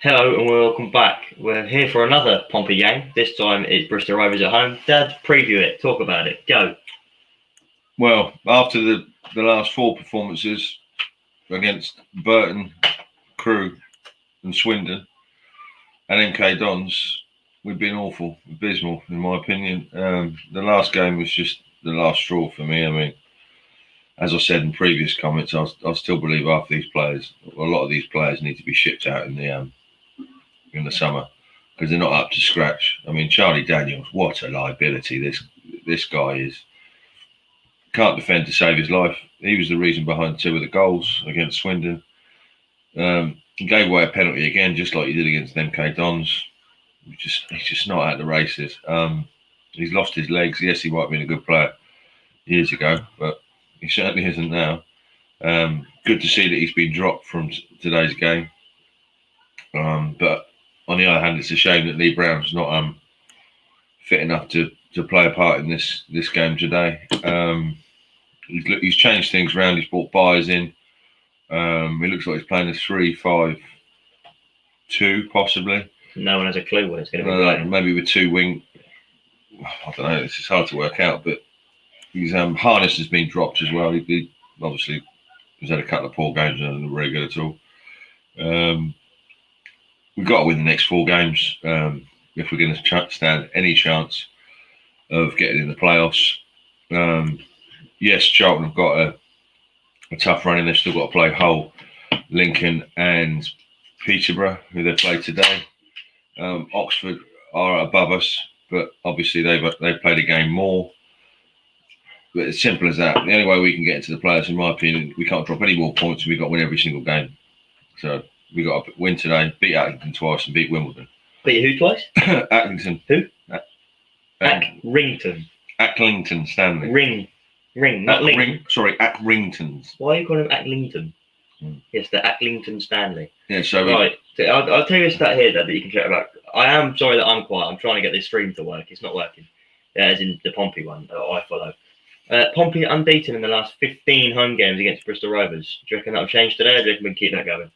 Hello and welcome back. We're here for another Pompey game. This time it's Bristol Rovers at home. Dad, preview it. Talk about it. Go. Well, after the last four performances against Burton, Crewe and Swindon and MK Dons, we've been awful, abysmal in my opinion. The last game was just the last straw for me. I mean, as I said in previous comments, I still believe a lot of these players need to be shipped out in the summer because they're not up to scratch. I mean, Charlie Daniels, what a liability this guy is. Can't defend to save his life. He was the reason behind two of the goals against Swindon. He gave away a penalty again, just like he did against MK Dons. He's just not at the races. He's lost his legs. Yes, he might have been a good player years ago, but he certainly isn't now. Good to see that he's been dropped from today's game. But on the other hand, it's a shame that Lee Brown's not fit enough to play a part in this game today. He's changed things around. He's brought Byers in. It looks like he's playing a 3-5-2, possibly. No one has a clue what it's going to be like. Maybe with two wing. I don't know. It's just hard to work out. But his harness has been dropped as well. He obviously has had a couple of poor games and not very good at all. We've got to win the next four games if we're going to stand any chance of getting in the playoffs. Yes, Charlton have got a tough run in. They've still got to play Hull, Lincoln and Peterborough, who they played today. Oxford are above us, but obviously they've played a game more. But it's simple as that. The only way we can get into the playoffs, in my opinion, we can't drop any more points. We've got to win every single game. So we've got to win today, beat Accrington twice and beat Wimbledon. Beat who twice? Accrington. Who? Accrington. Accrington Stanley. Ring, not Link. Accringtons. Why are you calling him Acklington? Yes, the Acklington Stanley. Yeah, so right. I'll tell you a stat here that you can check about. I am sorry that I'm quiet. I'm trying to get this stream to work. It's not working. As in the Pompey one that I follow. Pompey unbeaten in the last 15 home games against Bristol Rovers. Do you reckon that'll change today, or do you reckon we can keep that going?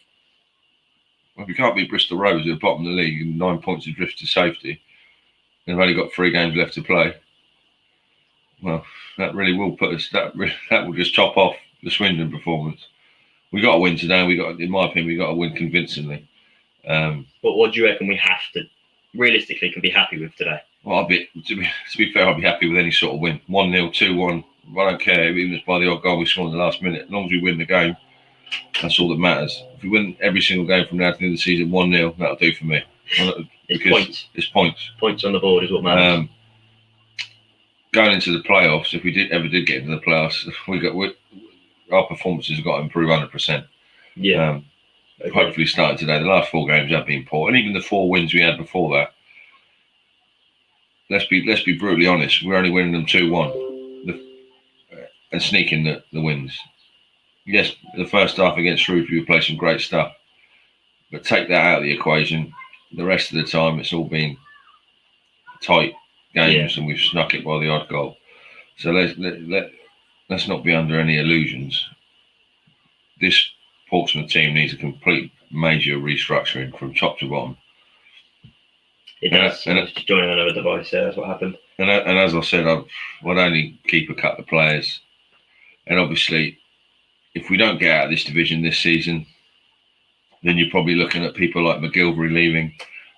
Well, if you can't beat Bristol Rovers at the bottom of the league and 9 points adrift to safety, and they've only got 3 games left to play, well, that really will put us. That will just top off the Swindon performance. We got to win today. In my opinion, we got to win convincingly. But what do you reckon we have to realistically can be happy with today? Well, to be fair, I'll be happy with any sort of win. 1-0, 2-1. I don't care, even if it's by the odd goal we score in the last minute. As long as we win the game, that's all that matters. If we win every single game from now to the end of the season 1-0, that'll do for me. It's points. It's points. Points on the board is what matters. Going into the playoffs, if we ever did get into the playoffs, our performances have got to improve 100%. Yeah. Hopefully starting today. The last 4 games have been poor, and even the 4 wins we had before that. Let's be brutally honest. We're only winning them 2-1, and sneaking the wins. Yes, the first half against Shrewsbury we played some great stuff, but take that out of the equation. The rest of the time, it's all been tight games, and we've snuck it by the odd goal. So let's not be under any illusions. This Portsmouth team needs a complete major restructuring from top to bottom. It does. And just joining another device there. That's what happened. And as I said, I'd only keep a couple of players. And obviously, if we don't get out of this division this season, then you're probably looking at people like McGilvery leaving,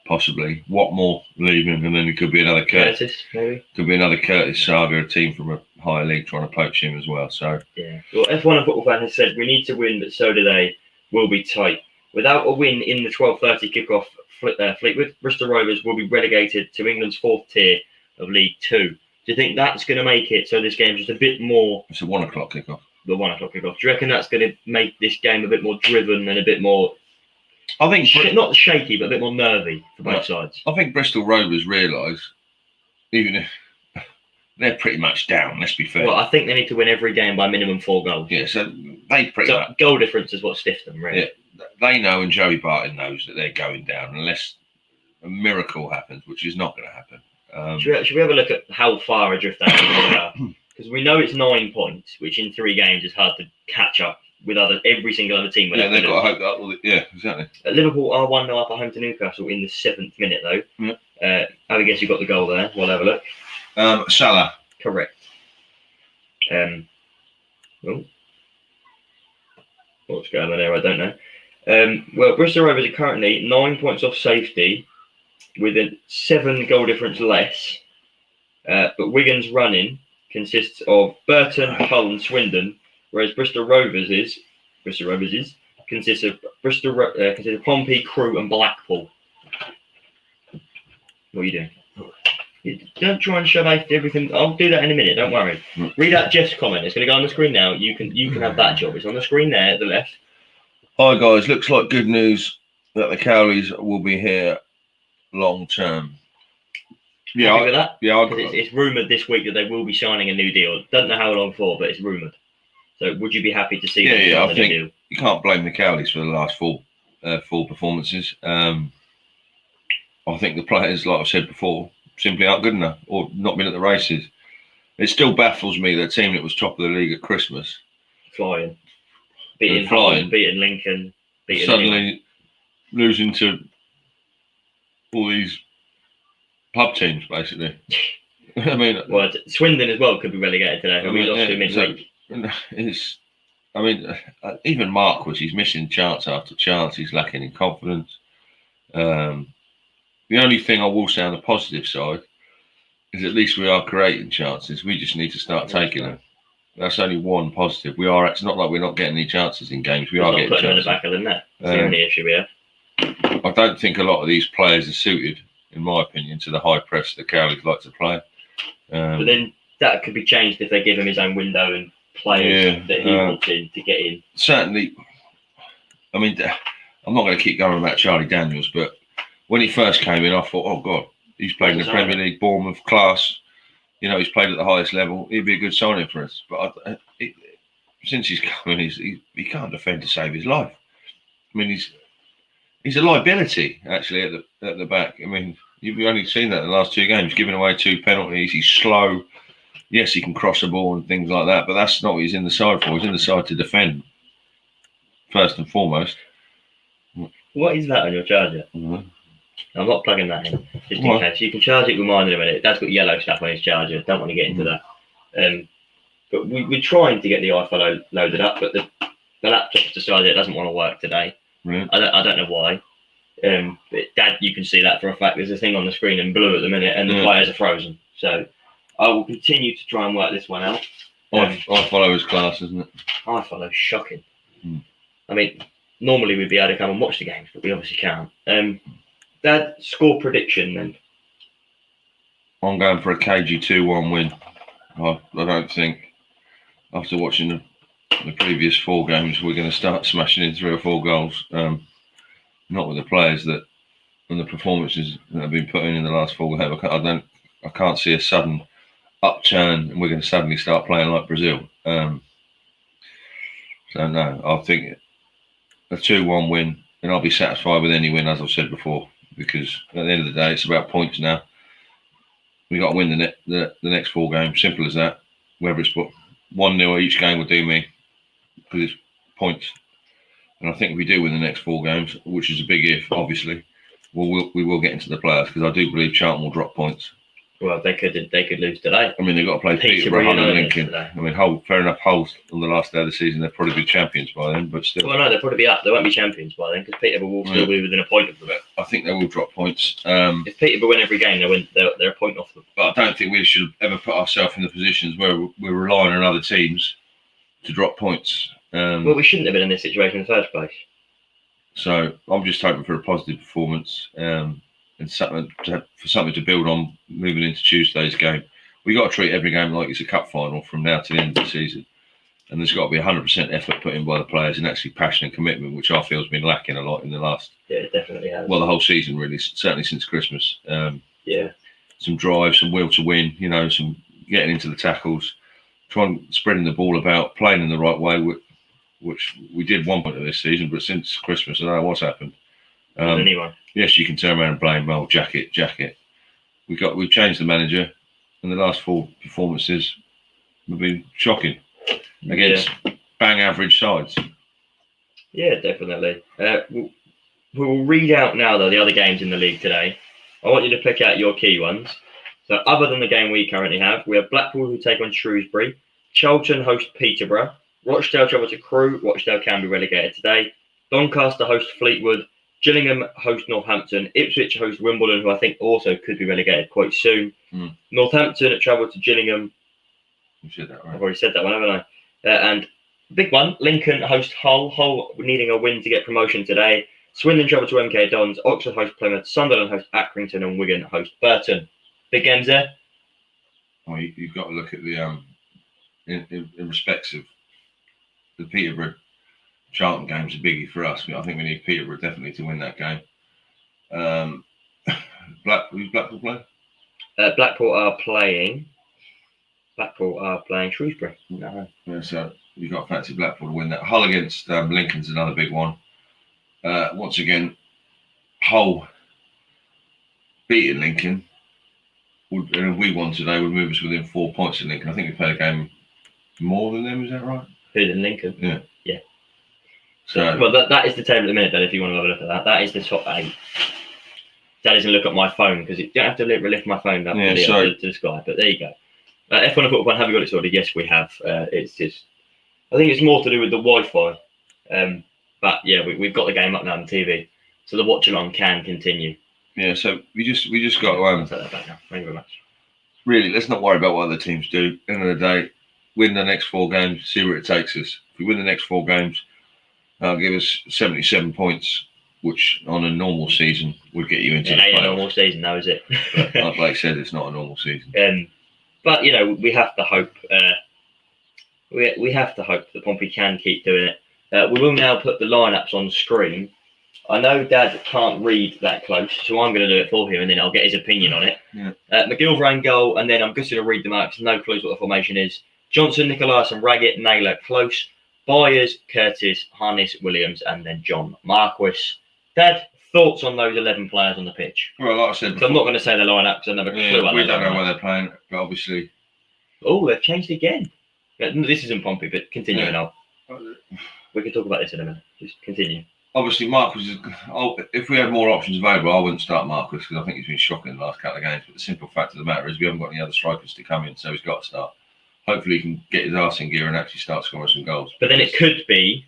possibly Watmore leaving, and then it could be another Curtis, maybe. Could be another Curtis Saga, a team from a higher league trying to poach him as well. So yeah. Well, F1 and football fan has said we need to win, but so do they. Will be tight. Without a win in the 12:30 kickoff, Fleetwood, Bristol Rovers will be relegated to England's 4th tier of League 2. Do you think that's going to make it so this game's just a bit more? It's a 1 o'clock kickoff. The 1 o'clock kickoff. Do you reckon that's going to make this game a bit more driven and a bit more? I think not shaky, but a bit more nervy for both sides. I think Bristol Rovers realise, even if they're pretty much down, let's be fair. Well, I think they need to win every game by minimum 4 goals. Yeah, so they pretty much. Goal difference is what stiffs them, really. Yeah, they know, and Joey Barton knows that they're going down unless a miracle happens, which is not going to happen. Should we have a look at how far adrift that is? Because we know it's 9 points, which in 3 games is hard to catch up with every single other team. Yeah, they've got to hope that. Yeah, exactly. Liverpool are 1-0 up at home to Newcastle in the 7th minute, though. Yeah. I guess you got the goal there. We'll have a look. Salah. Correct. What's going on there? I don't know. Well, Bristol Rovers are currently 9 points off safety with a 7 goal difference less. But Wigan's running consists of Burton, Hull, and Swindon, whereas Bristol Rovers consists of Pompey, Crewe, and Blackpool. What are you doing? Don't try and shove out everything. I'll do that in a minute. Don't worry. Read out Jeff's comment. It's going to go on the screen now. You can have that job. It's on the screen there at the left. Hi guys. Looks like good news that the Cowleys will be here long term. Yeah, Happy with that? Yeah, it's rumoured this week that they will be signing a new deal. Don't know how long for, but it's rumoured. So, would you be happy to see them sign a new deal? You can't blame the Cowleys for the last four performances. I think the players, like I said before, simply aren't good enough or not been at the races. It still baffles me that a team that was top of the league at Christmas, beating Hull, beating Lincoln, suddenly losing to all these pub teams, basically. I mean, well, Swindon as well could be relegated today. We lost to midweek. Even Mark he's missing chance after chance. He's lacking in confidence. The only thing I will say on the positive side is at least we are creating chances. We just need to start taking them. That's only one positive. We are. It's not like we're not getting any chances in games. We are getting chances. Putting them in the back of the net. That's the only issue we have. I don't think a lot of these players are suited, in my opinion, to the high press that Cowleys like to play. But then that could be changed if they give him his own window and players that he wants in to get in. Certainly. I mean, I'm not going to keep going about Charlie Daniels, but when he first came in, I thought, oh God, he's played in the Premier League, Bournemouth class. You know, he's played at the highest level. He'd be a good signing for us. But since he's come in, he can't defend to save his life. I mean, he's a liability actually at the back. I mean, you've only seen that in the last 2 games, giving away 2 penalties. He's slow. Yes, he can cross a ball and things like that, but that's not what he's in the side for. He's in the side to defend first and foremost. What is that on your charger? Mm-hmm. I'm not plugging that in, just in case. You can charge it with mine in a minute. Dad's got yellow stuff on his charger. Don't want to get into that. But we're trying to get the iPhone loaded up, but the laptop's decided it doesn't want to work today. Really? I don't know why. But Dad, you can see that for a fact. There's a thing on the screen in blue at the minute, and the players are frozen. So I will continue to try and work this one out. I follow his class, isn't it? I follow shocking. I mean, normally we'd be able to come and watch the games, but we obviously can't. Dad, score prediction then? I'm going for a KG 2-1 win. I don't think, after watching the previous 4 games, we're going to start smashing in 3 or 4 goals. Not with the players and the performances that have been put in the last 4 games. I can't see a sudden upturn and we're going to suddenly start playing like Brazil. So no, I think a 2-1 win, and I'll be satisfied with any win, as I've said before, because at the end of the day, it's about points now. We got to win the next 4 games. Simple as that. Whether it's 1-0 each game will do me, because it's points. And I think if we do win the next 4 games, which is a big if, obviously, we will get into the playoffs, because I do believe Charlton will drop points. Well, they could lose today. I mean, they've got to play Peterborough, Hull and Lincoln. I mean, fair enough, Hull on the last day of the season, they'll probably be champions by then, but still. Well, no, they'll probably be up. They won't be champions by then, because Peterborough will still be within a point of them. I think they will drop points. If Peterborough win every game, they're a point off them. But I don't think we should ever put ourselves in the positions where we're relying on other teams to drop points. Well, we shouldn't have been in this situation in the first place. So I'm just hoping for a positive performance. And something to build on moving into Tuesday's game. We got to treat every game like it's a cup final from now to the end of the season, and there's got to be 100% effort put in by the players and actually passion and commitment, which I feel has been lacking a lot in the last. Yeah, it definitely has. Well, the whole season really, certainly since Christmas. Some drive, some will to win. You know, some getting into the tackles, spreading the ball about, playing in the right way, which we did one point of this season, but since Christmas, I don't know what's happened. Anyone. Yes, you can turn around and blame, jacket. We've changed the manager, and the last 4 performances have been shocking against bang average sides. Yeah, definitely. We'll read out now, though, the other games in the league today. I want you to pick out your key ones. So other than the game we currently have, we have Blackpool who take on Shrewsbury, Charlton host Peterborough, Rochdale travel to Crewe, Rochdale can be relegated today, Doncaster host Fleetwood, Gillingham host Northampton, Ipswich host Wimbledon, who I think also could be relegated quite soon. Northampton travel to Gillingham. You said that right. I've already said that one, haven't I? And big one, Lincoln host Hull. Hull needing a win to get promotion today. Swindon travel to MK Dons, Oxford host Plymouth, Sunderland host Accrington, and Wigan host Burton. Big games there. Well, you've got to look at the in respects of the Peterborough Charlton game's a biggie for us. I think we need Peterborough definitely to win that game. Who's Blackpool playing? Blackpool are playing Shrewsbury. No. Yeah, so you've got to fancy Blackpool to win that. Hull against Lincoln's another big one. Once again, Hull beating Lincoln, and if we won today, would move us within 4 points of Lincoln. I think we played a game more than them. Is that right? Who than Lincoln? Yeah. Yeah. So well, that is the table at the minute. Then, if you want to have a look at that, that is the top 8. Dad doesn't look at my phone because you don't have to lift my phone up to the sky. But there you go. F1 Football One, have we got it sorted? Yes, we have. It's just, I think it's more to do with the Wi-Fi. But yeah, we've got the game up now on the TV, so the watch-along can continue. Yeah, so we just got I'll take that back now. Thank you very much. Really, let's not worry about what other teams do. At the end of the day, win the next 4 games, see where it takes us. If we win the next 4 games, that'll give us 77 points, which on a normal season would get you into the playoffs. It ain't a normal season, though, is it? But like Blake said, it's not a normal season. But you know, we have to hope. We have to hope that Pompey can keep doing it. We will now put the lineups on screen. I know Dad can't read that close, so I'm going to do it for him, and then I'll get his opinion on it. Yeah. McGilvray in goal, and then I'm just going to read them out because no clues what the formation is. Johnson, Nicolaisen, Raggett, Naylor, Close, Byers, Curtis, Harness, Williams, and then John Marquis. Dad, thoughts on those 11 players on the pitch? Well, like I said before, I'm not going to say the lineup because I never clue. We don't know where they're playing, but obviously. Oh, they've changed again. This isn't Pompey, but continuing on. We can talk about this in a minute. Just continue. Obviously, Marquis is. If we had more options available, I wouldn't start Marquis because I think he's been shocking in the last couple of games. But the simple fact of the matter is we haven't got any other strikers to come in, so he's got to start. Hopefully, he can get his arse in gear and actually start scoring some goals. But then it could be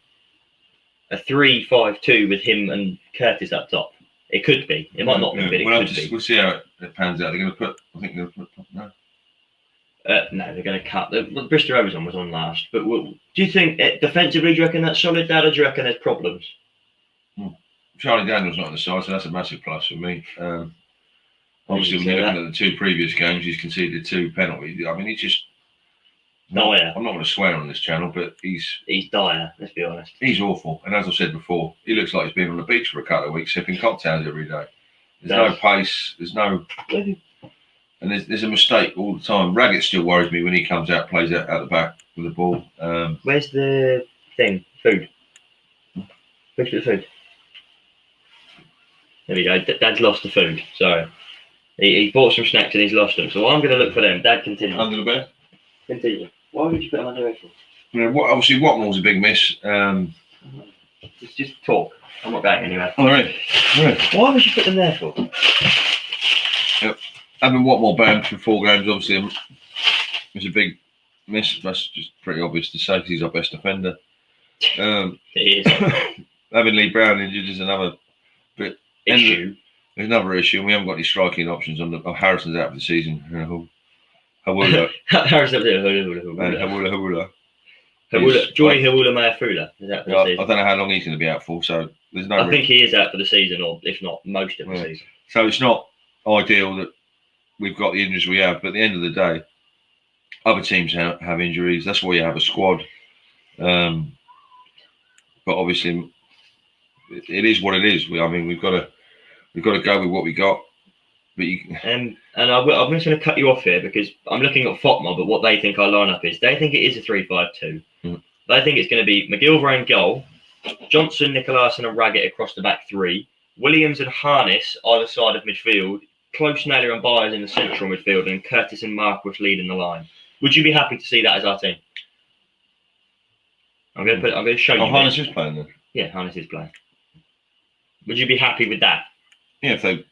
a 3-5-2 with him and Curtis up top. It could be. It might not be, but it could be. We'll see how it pans out. They're going to put. I think they're going to put. No. No, they're going to cut. The Bristol Rovers was on last. But do you think defensively, do you reckon that's solid, Dad, or do you reckon there's problems? Charlie Daniels not on the side, so that's a massive plus for me. Obviously, when you're looking at the 2 previous games, he's conceded 2 penalties. I mean, he's just dire. I'm not going to swear on this channel, but he's dire. Let's be honest. He's awful, and as I said before, he looks like he's been on the beach for a couple of weeks, sipping cocktails every day. There's no pace. There's no. And there's a mistake all the time. Raggett still worries me when he comes out, plays out the back with the ball. Where's the thing? Food. Where's the food? There we go. Dad's lost the food. Sorry. He bought some snacks and he's lost them. So I'm going to look for them. Dad, continue. Under the bed? Continue. Why would you put them under the bed for? Obviously, Watmore's a big miss. Just talk. I'm not going anywhere. All right. Why would you put them there for? Yep. Having Watmore banned for 4 games, obviously, is a big miss. That's just pretty obvious to say because he's our best defender. He is. Having Lee Brown injured is another bit. Issue. There's another issue, and we haven't got any striking options on the. Harrison's out for the season. Hawula. Harrison's out Hawula. Johnny Hawula Mayafula is out for the season. I don't know how long he's going to be out for, so there's no. I think he is out for the season, or if not most of the season. So it's not ideal that we've got the injuries we have, but at the end of the day, other teams have injuries. That's why you have a squad. But obviously, it is what it is. We've got to go with what we got. But I'm just going to cut you off here because I'm looking at FOTMA, but what they think our lineup is, they think it is a 3-5-2. They think it's going to be McGilvray in goal, Johnson, Nicolaisen and Raggett across the back 3, Williams and Harness either side of midfield, Close, Naylor and Byers in the central midfield, and Curtis and Marquis leading the line. Would you be happy to see that as our team? I'm going to show you. Oh, Harness is playing then. Yeah, Harness is playing. Would you be happy with that? Yeah, if they.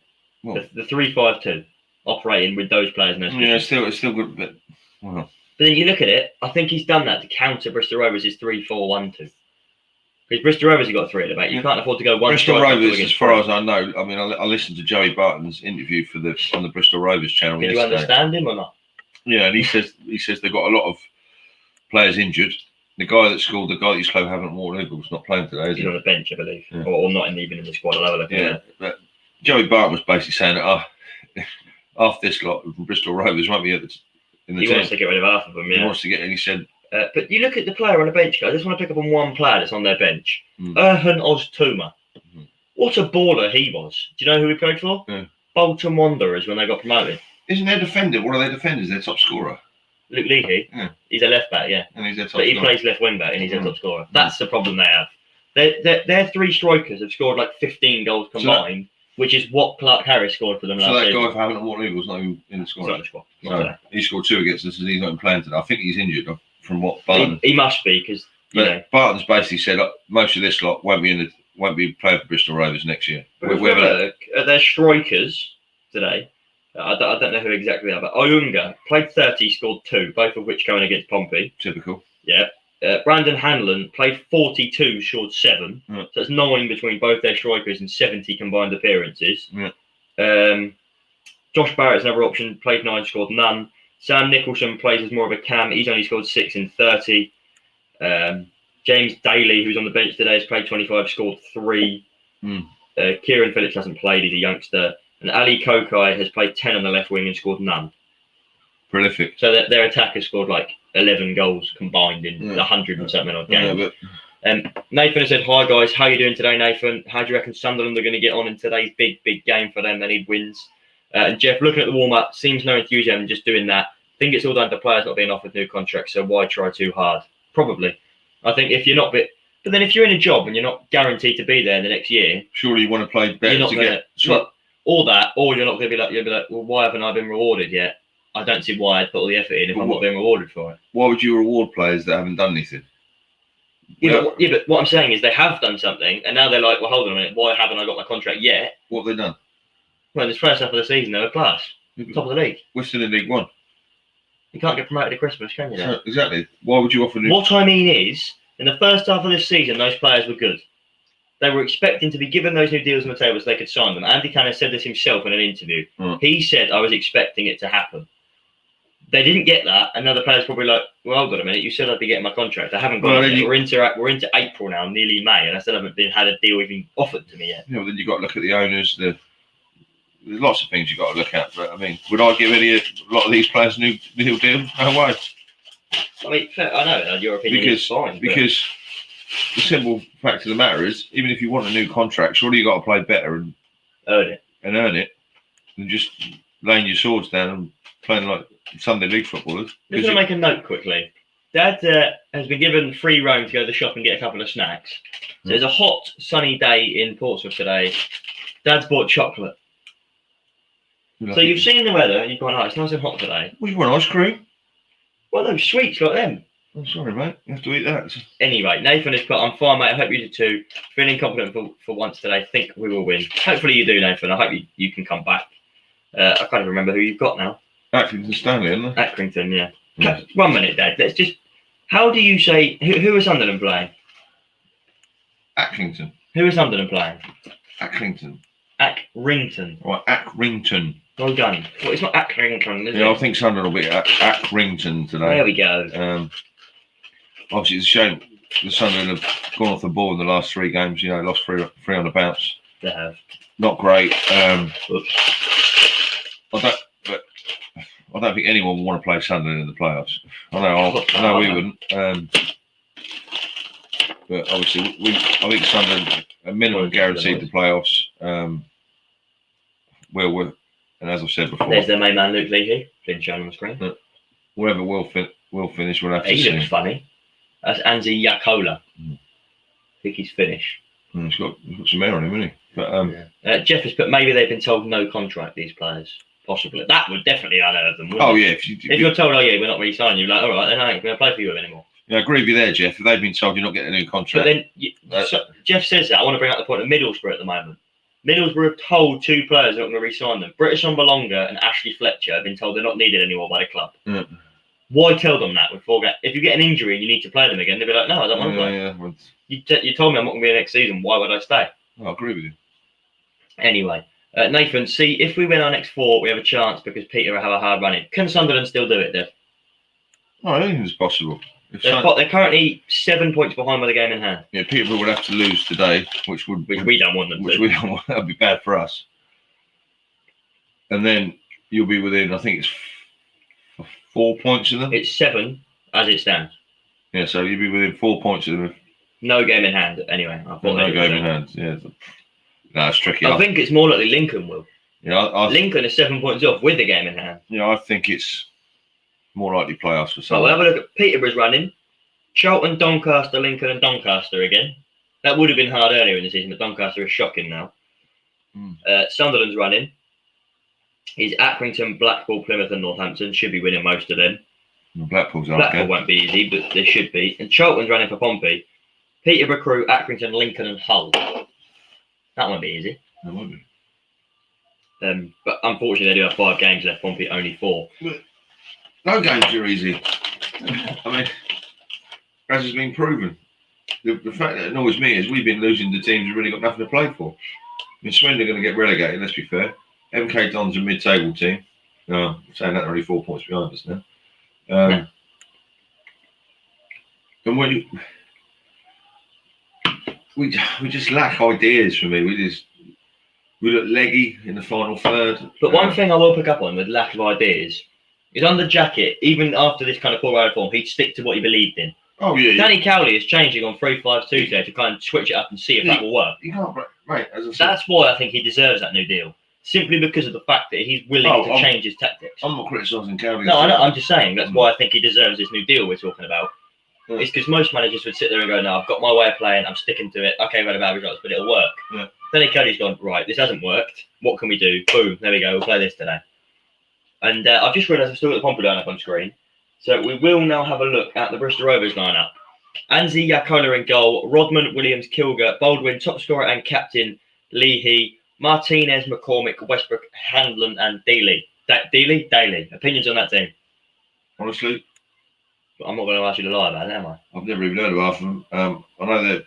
Well, the 3-5-2 operating with those players in those positions. it's still good, but well. But then you look at it. I think he's done that to counter Bristol Rovers' 3-4-1-2. Because Bristol Rovers have got 3 at the back. You can't afford to go one. Bristol Rovers, as far as I know, I mean, I listened to Joey Barton's interview on the Bristol Rovers channel. Did you understand him or not? Yeah, and he says they've got a lot of players injured. The guy that scored, the guy that used to Haven't Water Eagles, not playing today, is he's he? on the bench, I believe, or not even in the squad. I'll have a look. Yeah, but Joey Barton was basically saying that after this lot from Bristol Rovers won't be in the team. He wants to get rid of half of them. Yeah. He wants to get, and he said. But you look at the player on the bench, guys. I just want to pick up on one player that's on their bench. Erhan Oztuma. What a baller he was. Do you know who he played for? Yeah. Bolton Wanderers when they got promoted. Isn't their defender? One of their defenders, their top scorer. Luke Leahy. Yeah. He's a left back, yeah. And he's their top but he scorer. plays left wing back and he's their top scorer. That's the problem they have. Their 3 strikers have scored like 15 goals combined, which is what Clark Harris scored for them last season. So that guy for Haven't Water Eagles not even in the squad. He's not in the squad. So he scored 2 against us and he's not even playing today. I think he's injured from what Barton. He must be because Barton's basically said most of this lot won't be playing for Bristol Rovers next year. But if we look at their strikers today, I don't know who exactly they are, but Oyunga played 30, scored 2, both of which going against Pompey. Typical. Yeah. Brandon Hanlon played 42, scored 7. Yeah. So it's 9 between both their strikers and 70 combined appearances. Yeah. Josh Barrett's another option, played 9, scored none. Sam Nicholson plays as more of a cam. He's only scored 6 in 30. James Daly, who's on the bench today, has played 25, scored 3. Kieran Phillips hasn't played, he's a youngster. And Ali Kokai has played 10 on the left wing and scored none. Prolific. So their attack has scored like 11 goals combined in 100 and something odd games. Nathan has said, "Hi guys, how you doing today, Nathan? How do you reckon Sunderland are going to get on in today's big game for them? They need wins." And Jeff, looking at the warm-up, seems no enthusiasm just doing that. Think it's all down to players not being offered new contracts, so why try too hard? Probably. I think if you're not but then if you're in a job and you're not guaranteed to be there in the next year, surely you want to play better to get. Or you're not going to be like, well, why haven't I been rewarded yet? I don't see why I'd put all the effort in if I'm not being rewarded for it. Why would you reward players that haven't done anything? Yeah, but what I'm saying is they have done something, and now they're like, well, hold on a minute, why haven't I got my contract yet? What have they done? Well, this first half of the season, they were class. Top of the league. We're still in League One. You can't get promoted at Christmas, can you? So, exactly. Why would you offer new... What I mean is, in the first half of this season, those players were good. They were expecting to be given those new deals on the table so they could sign them. Andy Cannon said this himself in an interview. He said, I was expecting it to happen. They didn't get that, and now the players probably like, well, hold on a minute, you said I'd be getting my contract. I haven't got it. We're into April now, nearly May, and I still haven't had a deal even offered to me yet. Yeah, well, then you've got to look at the owners. There's lots of things you've got to look at. But I mean, would I give a lot of these players new deals? No way. I mean, I know your opinion is fine. Because the simple fact of the matter is, even if you want a new contract, surely you've got to play better and earn it than just laying your swords down and playing like Sunday League footballers. Just going to make a note quickly. Dad has been given free roam to go to the shop and get a couple of snacks. So it's a hot, sunny day in Portsmouth today. Dad's bought chocolate. So you've seen the weather and you've gone, it's nice and hot today. Well, you want ice cream? Well, those sweets like them. I'm sorry, mate. You have to eat that. Anyway, Nathan has put, I'm fine, mate. I hope you do too. Feeling confident for once today. Think we will win. Hopefully you do, Nathan. I hope you can come back. I can't even remember who you've got now. Accrington Stanley, isn't it? Accrington, yeah. 1 minute, Dad. Let's just... How do you say... Who is Sunderland playing? Accrington. Who is Sunderland playing? Accrington. Accrington. Right, Accrington. Well done. Well, it's not Accrington, is it? Yeah, I think Sunderland will be at Accrington today. There we go. Obviously, it's a shame the Sunderland have gone off the ball in the last 3 games. You know, lost three on the bounce. They have. Not great. I don't think anyone would want to play Sunderland in the playoffs. I know we wouldn't. But obviously, I think Sunderland a minimum guaranteed the playoffs. And as I've said before, there's their main man, Luke Leahy, being shown on the screen. Wherever we'll finish, we'll have to see. He looks funny. That's Anzi Yakola. I think he's Finnish. He's got some hair on him, hasn't he? But Jeff has put, maybe they've been told no contract, these players. Possibly. That would definitely unnerve them, wouldn't it? Yeah. If you're told, we're not re-signing you, like, all right, then I ain't going to play for you anymore. I agree with you there, Jeff. If they've been told you're not getting a new But contract, then Jeff says that. I want to bring up the point of Middlesbrough at the moment. Middlesbrough have told 2 players they're not going to re-sign them. British Belonga and Ashley Fletcher have been told they're not needed anymore by the club. Yeah. Why tell them that before? If you get an injury and you need to play them again, they'll be like, no, I don't want to play. Yeah, well, You told me I'm not going to be here next season. Why would I stay? I agree with you. Anyway, Nathan, see, if we win our next 4, we have a chance because Peter will have a hard run in. Can Sunderland still do it, Dev? Oh, anything's possible. They're currently 7 points behind with a game in hand. Yeah, Peterborough would have to lose today, which we don't want them which to. we don't want. That'd be bad for us. And then you'll be within, I think it's 4 points of them. It's 7 as it stands. Yeah, so you'll be within 4 points of them. No game in hand, anyway. I thought No game in hand. Yeah, no, it's tricky. I think it's more likely Lincoln will. Yeah, Lincoln is 7 points off with a game in hand. Yeah, I think it's more likely playoffs for So some. we'll have a look at Peterborough's running. Charlton, Doncaster, Lincoln, and Doncaster again. That would have been hard earlier in the season, but Doncaster is shocking now. Sunderland's running. Is Accrington, Blackpool, Plymouth, and Northampton. Should be winning most of them. Blackpool won't be easy, but they should be. And Charlton's running for Pompey. Peterborough, Crewe, Accrington, Lincoln, and Hull. That won't be easy. That won't be. But unfortunately, they do have 5 games left. Pompey only 4. No games are easy. I mean, as has been proven, the fact that annoys me is we've been losing to teams who've really got nothing to play for. I mean, Swindon are going to get relegated, let's be fair. MK Dons a mid-table team. No, I'm saying that they're only 4 points behind us now. And when we just lack ideas for me. We look leggy in the final third. But one thing I will pick up on with lack of ideas is on the jacket, even after this kind of poor road form, he'd stick to what he believed in. Oh, yeah. Danny Cowley is changing on 3-5-2 there to kind of switch it up and see if that will work. You can't, mate, as I said, that's why I think he deserves that new deal. Simply because of the fact that he's willing to change his tactics. I'm not criticising Cowley. No, I know, I'm just saying that's why I think he deserves this new deal we're talking about. Yeah. It's because most managers would sit there and go, no, I've got my way of playing, I'm sticking to it. Okay, we've had a bad results, but it'll work. Yeah. Danny Cowley's gone, right, this hasn't worked. What can we do? Boom, there we go, we'll play this today. And I've just realised I've still got the Pompey line up on screen. So we will now have a look at the Bristol Rovers lineup. Anzi Yakola in goal, Rodman, Williams, Kilger, Baldwin, top scorer and captain, Leahy, Martinez, McCormick, Westbrook, Handlin and Daly. Daly. Opinions on that team? Honestly, I'm not going to ask you to lie about it, am I? I've never even heard of half of them. I know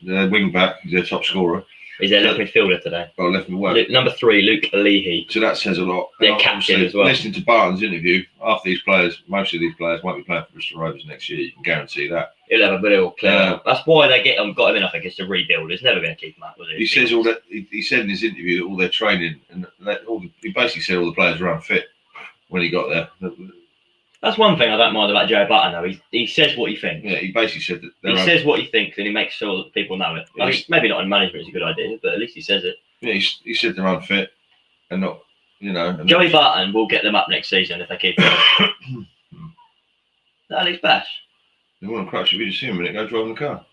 they're wing back, he's their top scorer. He's their left midfielder today. Oh, left mid. Number 3, Luke Leahy. So that says a lot. Their captain as well. Listening to Barton's interview, most of these players won't be playing for Bristol Rovers next year. You can guarantee that. He'll have a bit of clear. That's why they got him in, I think, it's to rebuild. It's never going to keep him up, was it? He says all that. He said in his interview that all their training and he basically said all the players were unfit when he got there. That's one thing I don't mind about Joe Button, though. He says what he thinks. Yeah, he basically said that. He says what he thinks, and he makes sure that people know it. I mean, maybe not in management is a good idea, but at least he says it. Yeah, he said they're unfit and not, Joey Barton will get them up next season if they keep it. Alex Bash. They want to crash. We just see him a minute ago driving the car.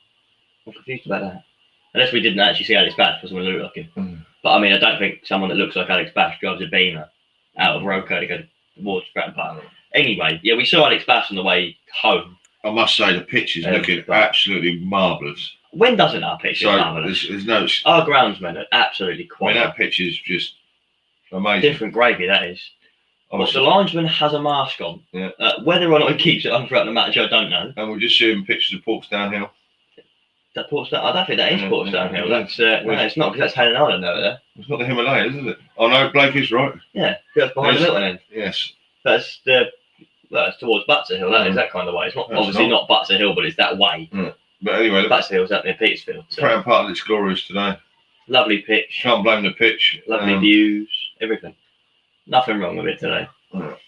I'm confused about that. Unless we didn't actually see Alex Bash for someone who looked like him. But I mean, I don't think someone that looks like Alex Bash drives a Beamer out of Roco to go towards Fratton Park. Anyway, yeah, we saw Alex Bash on the way home. I must say the pitch is looking absolutely marvellous. When doesn't our pitch look marvellous? There's no. Our groundsmen are absolutely quiet. I mean, that pitch is just amazing. Different gravy, that is. But the linesman has a mask on. Yeah. Whether or not he keeps it on throughout the match, I don't know. And we're just seeing pictures of Portsmouth Hill. That Portsmouth? I don't think that is Portsmouth Hill. That's no, it's not, because that's Helen Island over there. It's not the Himalayas, is it? Oh no, Blake is right. Yeah, just behind the Milton end. Yes. That's it's towards Butser Hill. That is that kind of way. It's not obviously not Butser Hill, but it's that way. But anyway, Butser Hill's up near Petersfield. So. Fratton Park looks glorious today. Lovely pitch. Can't blame the pitch. Lovely views. Everything. Nothing wrong with it today.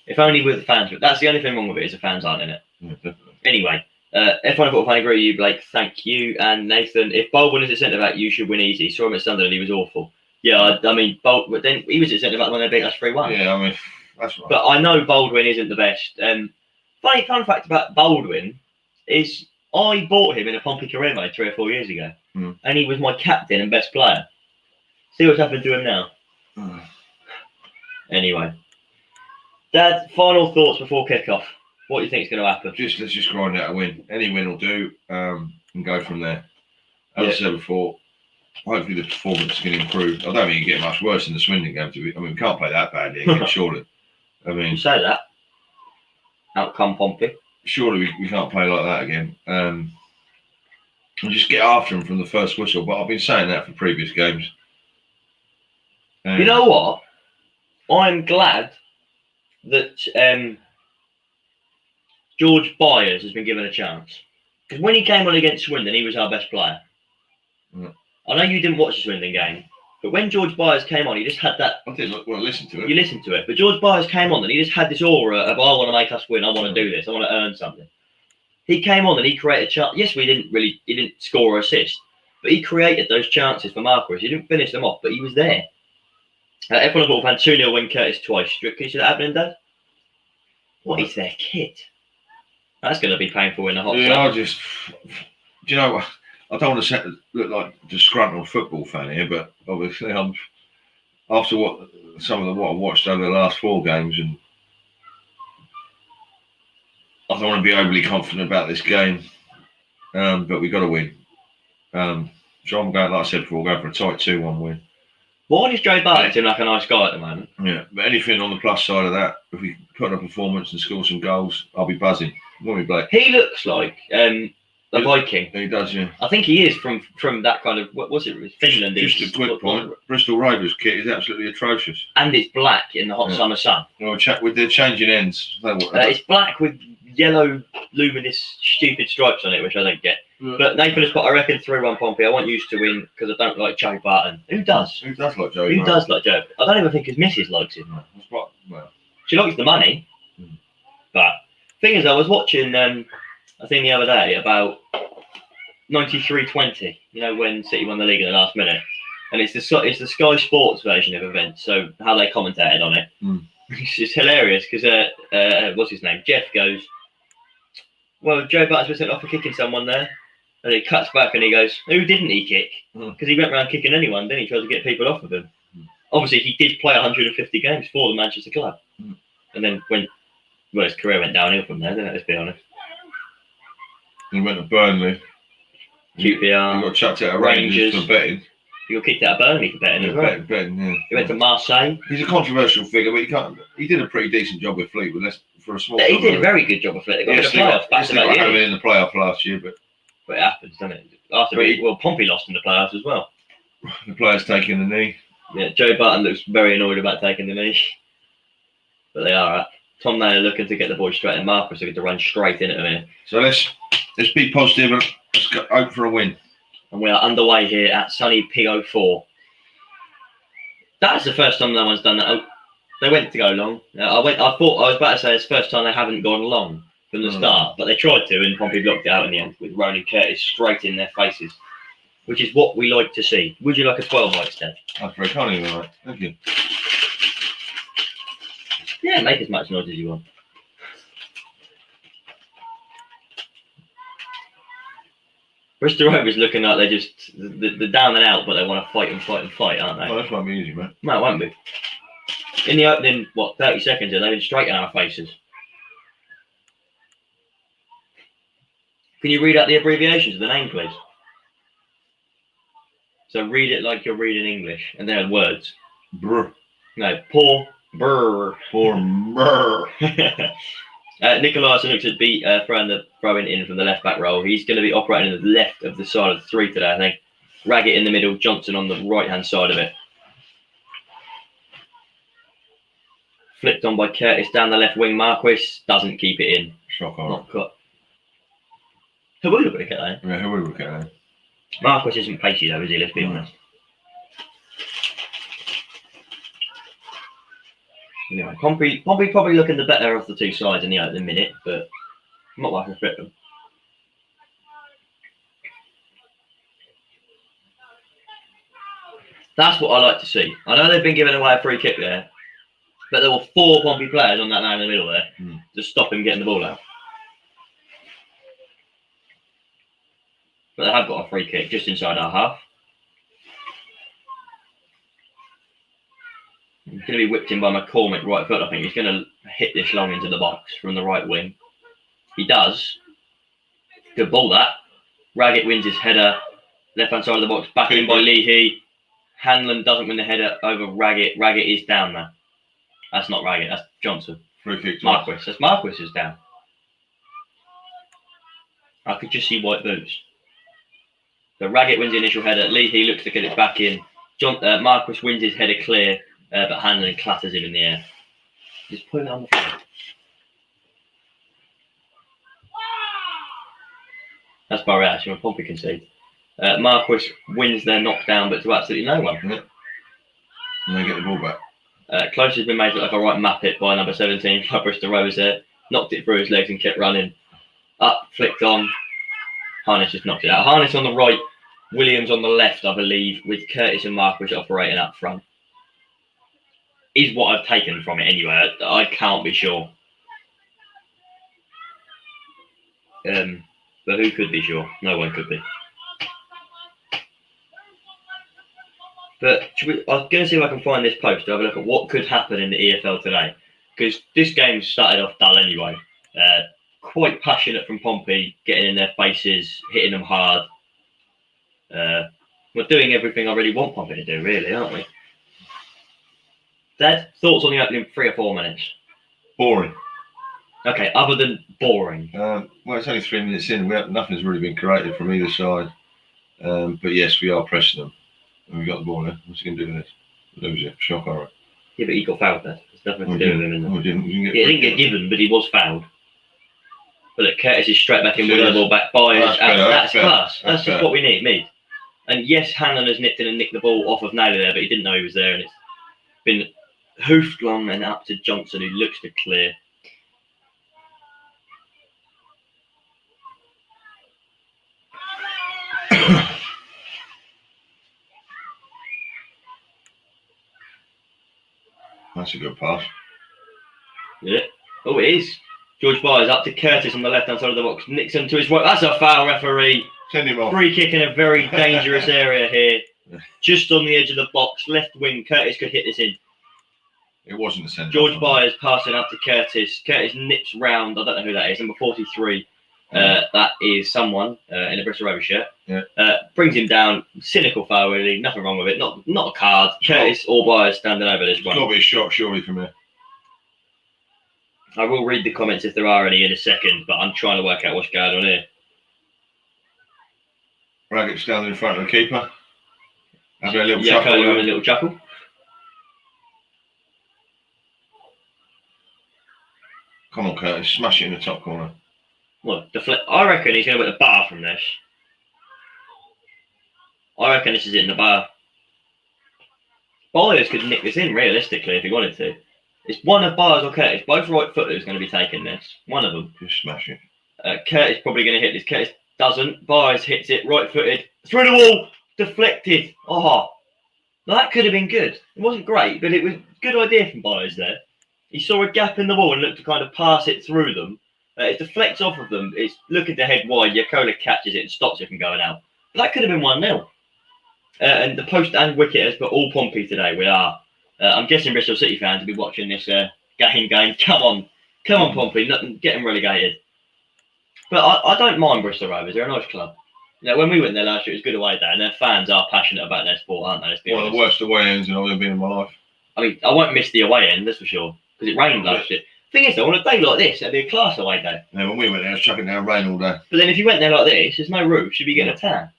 If only with the fans. That's the only thing wrong with it is the fans aren't in it. Yeah, definitely. Anyway, F1 Football Fan agree with you, Blake. Thank you. And Nathan, if Baldwin is at centre back, you should win easy. Saw him at Sunderland, he was awful. Yeah, I mean, Baldwin. Then he was at centre back when they beat us 3-1. Yeah, I mean, that's right. But I know Baldwin isn't the best. Fun fact about Baldwin is I bought him in a Pompey career mode 3 or 4 years ago, and he was my captain and best player. See what's happened to him now. Anyway, Dad, final thoughts before kick-off. What do you think is going to happen? Let's just grind out a win. Any win will do, and go from there. As I said before, hopefully the performance can improve. I don't think it can get much worse in the Swindon game. We can't play that badly again, surely. I mean, You say that. Out come Pompey. Surely we can't play like that again. And just get after them from the first whistle. But I've been saying that for previous games. You know what? I'm glad that George Byers has been given a chance. Because when he came on against Swindon, he was our best player. Yeah. I know you didn't watch the Swindon game, but when George Byers came on, he just had that. I didn't want to listen to it. You listened to it, but George Byers came on and he just had this aura of, I want to make us win, I want to do this, I want to earn something. He came on and he created chances. Yes, he didn't score or assist, but he created those chances for Marquis. He didn't finish them off, but he was there. Everyone thought had 2-0 win Curtis twice. Can you see that happening, Dad? What is their kit? That's going to be painful in the hot sun. Do you know what? I don't want to look like a disgruntled football fan here, but obviously after what I watched over the last 4 games, and I don't want to be overly confident about this game, but we've got to win. So I'm going, like I said before, going for a tight 2-1 win. Why is Joe Barton seem like a nice guy at the moment? Yeah, but anything on the plus side of that, if we put on a performance and score some goals, I'll be buzzing. Won't we, Blake? He looks like a Viking. He does, yeah. I think he is from that kind of, what was it, Finland? Just a quick point, Bristol Rovers kit is absolutely atrocious. And it's black in the hot summer sun. Well, with the changing ends. It's black with yellow, luminous, stupid stripes on it, which I don't get. Yeah. But Nathan has put, I reckon, 3-1 Pompey. I want you to win because I don't like Joe Barton. Who does? Who does like Joe? Who does like Joe? I don't even think his missus likes him. Well, she likes the money. But thing is, I was watching a thing the other day about 93-20. You know, when City won the league in the last minute, and it's the Sky Sports version of events. So how they commentated on it. It's just hilarious because what's his name? Jeff goes, well, Joe Barton's been sent off for kicking someone there. And he cuts back and he goes, who didn't he kick? Because he went around kicking anyone, then he tried to get people off of him. Obviously, he did play 150 games for the Manchester club. And then his career went downhill from there, didn't it? Let's be honest. He went to Burnley. QPR. He got chucked out of Rangers for betting. He got kicked out of Burnley for betting as well. Betting, yeah. He went to Marseille. He's a controversial figure, but he did a pretty decent job with Fleetwood for a small club. He did a very good job with Fleetwood. They got in the playoffs. Having in the playoff last year, but it happens, doesn't it? Pompey lost in the playoffs as well. The players taking the knee. Yeah, Joe Barton looks very annoyed about taking the knee. But they are. Tom Naylor looking to get the ball straight, and Marcus looking to run straight into him. So let's be positive and let's go hope for a win. And we are underway here at sunny P04. That's the first time no one's done that. Oh, they went to go long. I was about to say it's the first time they haven't gone long from the start, but they tried to, and Pompey blocked it out in the end with Ronan Curtis straight in their faces, which is what we like to see. Would you like a 12 light, Steph? That's very kind of you, mate. Thank you. Yeah, make as much noise as you want. Bristol Rovers looking like they're just they're down and out, but they want to fight, aren't they? Well, that won't be easy, mate. No, it won't be. In the opening, 30 seconds, they've been straight in our faces. Can you read out the abbreviations of the name, please? So read it like you're reading English, and they're words. Brr. No, poor brr. Poor brr. Nicolaisen looks at throwing in from the left back role. He's going to be operating in the left of the side of the 3 today, I think. Raggett in the middle, Johnson on the right hand side of it. Flipped on by Curtis down the left wing. Marquis doesn't keep it in. Shock on. Not cut. Who would have got that? Yeah, who would have got that? Marquis isn't pacey though, is he? Let's be honest. Anyway, Pompey probably looking the better of the two sides in the minute, but I'm not like I expect them. That's what I like to see. I know they've been giving away a free kick there, but there were 4 Pompey players on that line in the middle there to stop him getting the ball out. But they have got a free kick just inside our half. He's going to be whipped in by McCormick right foot. I think he's going to hit this long into the box from the right wing. He does. Good ball that. Raggett wins his header. Left hand side of the box. Back in by Leahy. Hanlon doesn't win the header over Raggett. Raggett is down there. That's not Raggett. That's Johnson. Free kick. Marquis. That's Marquis is down. I could just see white boots. So Raggett wins the initial header. Leahy looks to get it back in. Marquis wins his header clear, but Hanlon clatters him in the air. Just put it on the floor. That's by reaction when Pompey concede. Marquis wins their knockdown, but to absolutely no one. Yeah. And they get the ball back. Close has been made to look like a right map it by number 17, by Bristol Rovers there. Knocked it through his legs and kept running. Up, flicked on. Harness just knocked it out. Harness on the right, Williams on the left, I believe, with Curtis and Marquis operating up front. Is what I've taken from it anyway. I can't be sure. But who could be sure? No one could be. But I was going to see if I can find this post to have a look at what could happen in the EFL today. Because this game started off dull anyway. Quite passionate from Pompey, getting in their faces, hitting them hard. We're doing everything I really want Pompey to do, really, aren't we? Dad, thoughts on the opening 3 or 4 minutes? Boring. Okay, other than boring. Well, it's only 3 minutes in. Nothing's really been created from either side. But yes, we are pressing them. And we've got the ball there. What's he going to do with this? Lose it. Shock, all right. Yeah, but he got fouled there. There's nothing to do with him in there. We didn't He didn't get given, but he was fouled. But look, Curtis is straight back in with the ball back by us. That's class. That's just what we need. And yes, Hanlon has nipped in and nicked the ball off of Naylor there, but he didn't know he was there. And it's been hoofed long and up to Johnson, who looks to clear. That's a good pass. Yeah. Oh, it is. George Byers up to Curtis on the left-hand side of the box. Nixon to his right. That's a foul, referee. Send him off. Free kick in a very dangerous area here. Just on the edge of the box. Left wing. Curtis could hit this in. It wasn't a send. George Byers passing up to Curtis. Curtis nips round. I don't know who that is. Number 43. That is someone in a Bristol Rovers shirt. Yeah. Brings him down. Cynical foul, really. Nothing wrong with it. Not a card. Curtis or Byers standing over this one. It's got to be a shot, surely, from here. I will read the comments if there are any in a second, but I'm trying to work out what's going on here. Raggett's down in front of the keeper. Having a little yeah, chuckle. having a little chuckle. Come on, Curtis. Smash it in the top corner. Well, I reckon he's going to put the bar from this. I reckon this is it in the bar. Byers could nick this in, realistically, if he wanted to. It's one of Byers or Curtis. Both right footers going to be taking this. One of them. Just smash it. Curtis probably going to hit this. Curtis doesn't. Byers hits it, right footed. Through the wall. Deflected. Oh. Now that could have been good. It wasn't great, but it was a good idea from Byers there. He saw a gap in the wall and looked to kind of pass it through them. It deflects off of them. It's looking to head wide. Yakola catches it and stops it from going out. But that could have been 1-0. And the post and wicket has put all Pompey today. We are. I'm guessing Bristol City fans will be watching this game going, come on, Pompey, get them relegated. But I don't mind Bristol Rovers. They're a nice club. You know, when we went there last year, it was a good away day, and their fans are passionate about their sport, aren't they? Let's be One of honest. the worst away ends I've ever been in my life. I mean, I won't miss the away end, that's for sure, because it rained last year. Thing is, though, on a day like this, it'd be a class away day. Yeah, when we went there, it was chucking down rain all day. But then if you went there like this, there's no roof, you'd be getting a tan.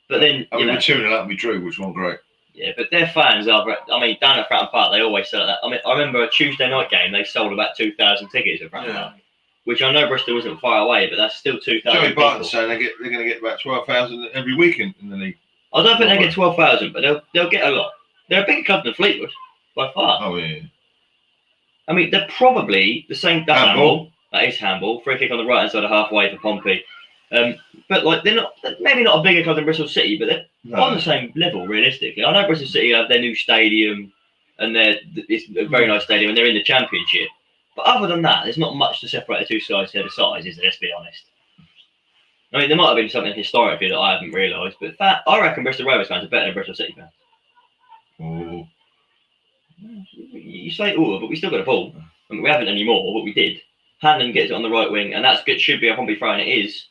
But then, I mean, we 2-0 up, we drew, which wasn't great. Yeah, but their fans are, I mean, down at Fratton Park, they always sell that. I mean, I remember a Tuesday night game, they sold about 2,000 tickets at Fratton Park, which I know Bristol wasn't far away, but that's still 2,000 Joey people. Barton's saying they're going to get about 12,000 every weekend in the league. I don't think they get 12,000, but they'll get a lot. They're a bigger club than Fleetwood, by far. Oh, yeah. I mean, they're probably the same. That's handball. That is handball. Free kick on the right hand side of halfway for Pompey. But like they're not, maybe not a bigger club than Bristol City, but they're on the same level realistically. I know Bristol City have their new stadium, and it's a very nice stadium, and they're in the Championship. But other than that, there's not much to separate the two sides to the size, is there? Let's be honest. I mean, there might have been something historically that I haven't realised, but I reckon Bristol Rovers fans are better than Bristol City fans. Oh. You say all, but we still got a ball. I mean, we haven't anymore, but we did. Hannon gets it on the right wing, and that's good. Should be a Pompey throw, and it is.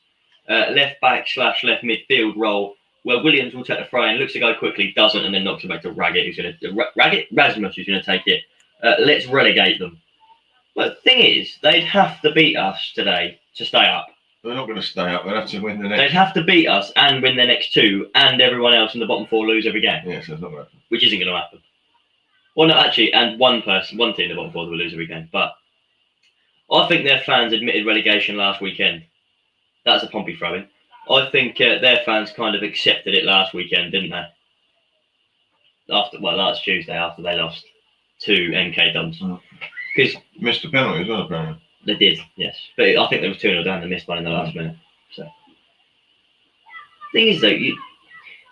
Left back / left midfield role where Williams will take the throw and looks to go quickly, doesn't, and then knocks it back to Raggett, who's going to Rasmus, who's going to take it. Let's relegate them. But the thing is, they'd have to beat us today to stay up. They're not going to stay up. They'll have to win the next. They'd have to beat us and win the next two, and everyone else in the bottom four lose every game. Yes, that's not going to happen. Which isn't going to happen. Well, no, actually, and one team in the bottom four will lose every game. But I think their fans admitted relegation last weekend. That's a Pompey throw-in. I think their fans kind of accepted it last weekend, didn't they? Last Tuesday after they lost to MK Dons. Because missed a penalty as well, apparently. They did, yes. But I think they was 2-0 down. They missed one in the last minute. So, thing is, though,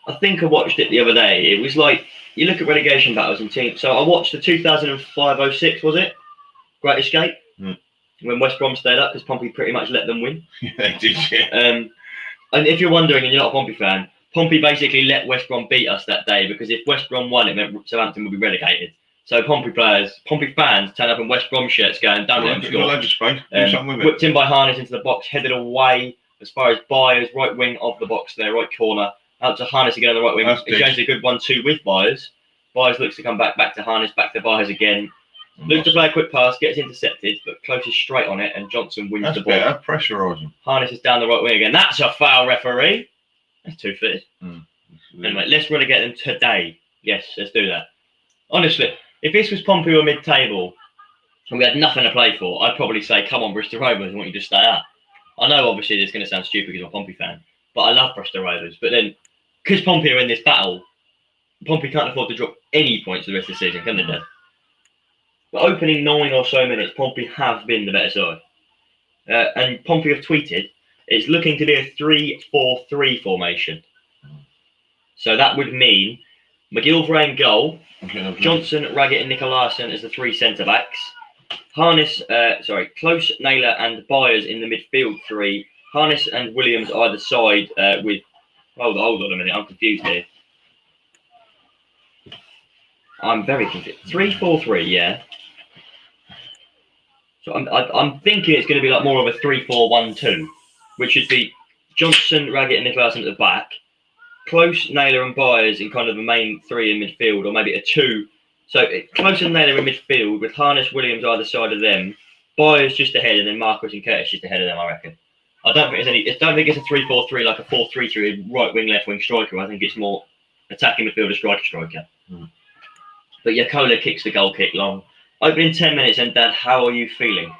I think I watched it the other day. It was like, you look at relegation battles and teams. So I watched the 2005-06, was it? Great Escape? When West Brom stayed up because Pompey pretty much let them win. Yeah, they did, yeah. And if you're wondering and you're not a Pompey fan, Pompey basically let West Brom beat us that day because if West Brom won, it meant Southampton would be relegated. So Pompey fans turn up in West Brom shirts going, don't let them score. Whipped in by Harness into the box, headed away as far as Byers, right wing of the box there, right corner. Out to Harness again on the right wing. Exchanged a good 1-2 with Byers. Byers looks to come back to Harness, back to Byers again. Looks to play a quick pass, gets intercepted, but Close is straight on it, and Johnson wins the ball. That's pressurising. Harness is down the right wing again. That's a foul, referee. That's two-footed. Anyway, let's relegate them today. Yes, let's do that. Honestly, if this was Pompey or mid-table, and we had nothing to play for, I'd probably say, come on, Bristol Rovers, I want you to stay up. I know, obviously, this is going to sound stupid because I'm a Pompey fan, but I love Bristol Rovers. But then, because Pompey are in this battle, Pompey can't afford to drop any points for the rest of the season, can they, Dad? But opening 9 or so minutes, Pompey have been the better side. And Pompey have tweeted, it's looking to be a 3-4-3 formation. So that would mean McGillvray in goal, Johnson, Raggett and Nicolaisen as the three centre-backs. Close, Naylor and Byers in the midfield three. Harness and Williams either side with... Hold on a minute, I'm confused here. I'm very confused. 3-4-3, yeah. So I'm thinking it's going to be like more of a 3-4-1-2, which should be Johnson, Raggett, and Nicolaisen at the back, Close, Naylor, and Byers in kind of the main three in midfield, or maybe a 2. So Close and Naylor in midfield with Harness, Williams either side of them, Byers just ahead, and then Marcus and Curtis just ahead of them. I reckon. I don't think it's a 3-4-3 like a 4-3-3 right wing, left wing striker. I think it's more attacking midfielder, striker. But Yakola kicks the goal kick long. Opening 10 minutes, and Dad, how are you feeling?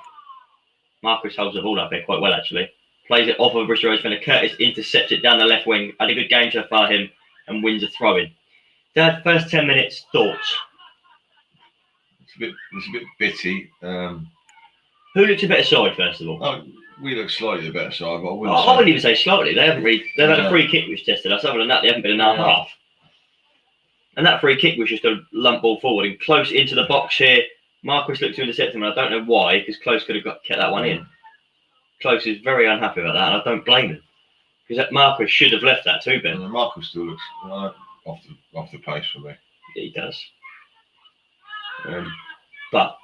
Marcus holds the ball up here quite well, actually. Plays it off of Bristol Rovers defender. Curtis intercepts it down the left wing. Had a good game so far, him, and wins a throw-in. Dad, first 10 minutes, thoughts? It's a bit bitty. Who looks a better side, first of all? Oh, we look slightly better side, but I wouldn't even say slightly. They've had a free kick which tested us. Other than that, they haven't been in our half. And that free kick was just a lump ball forward and Close into the box here. Marcus looked to intercept him, and I don't know why, because Close could have kept that one in. Close is very unhappy about that, and I don't blame him. Because Marcus should have left that too, Ben. Marcus still looks off the pace for me. Yeah, he does. But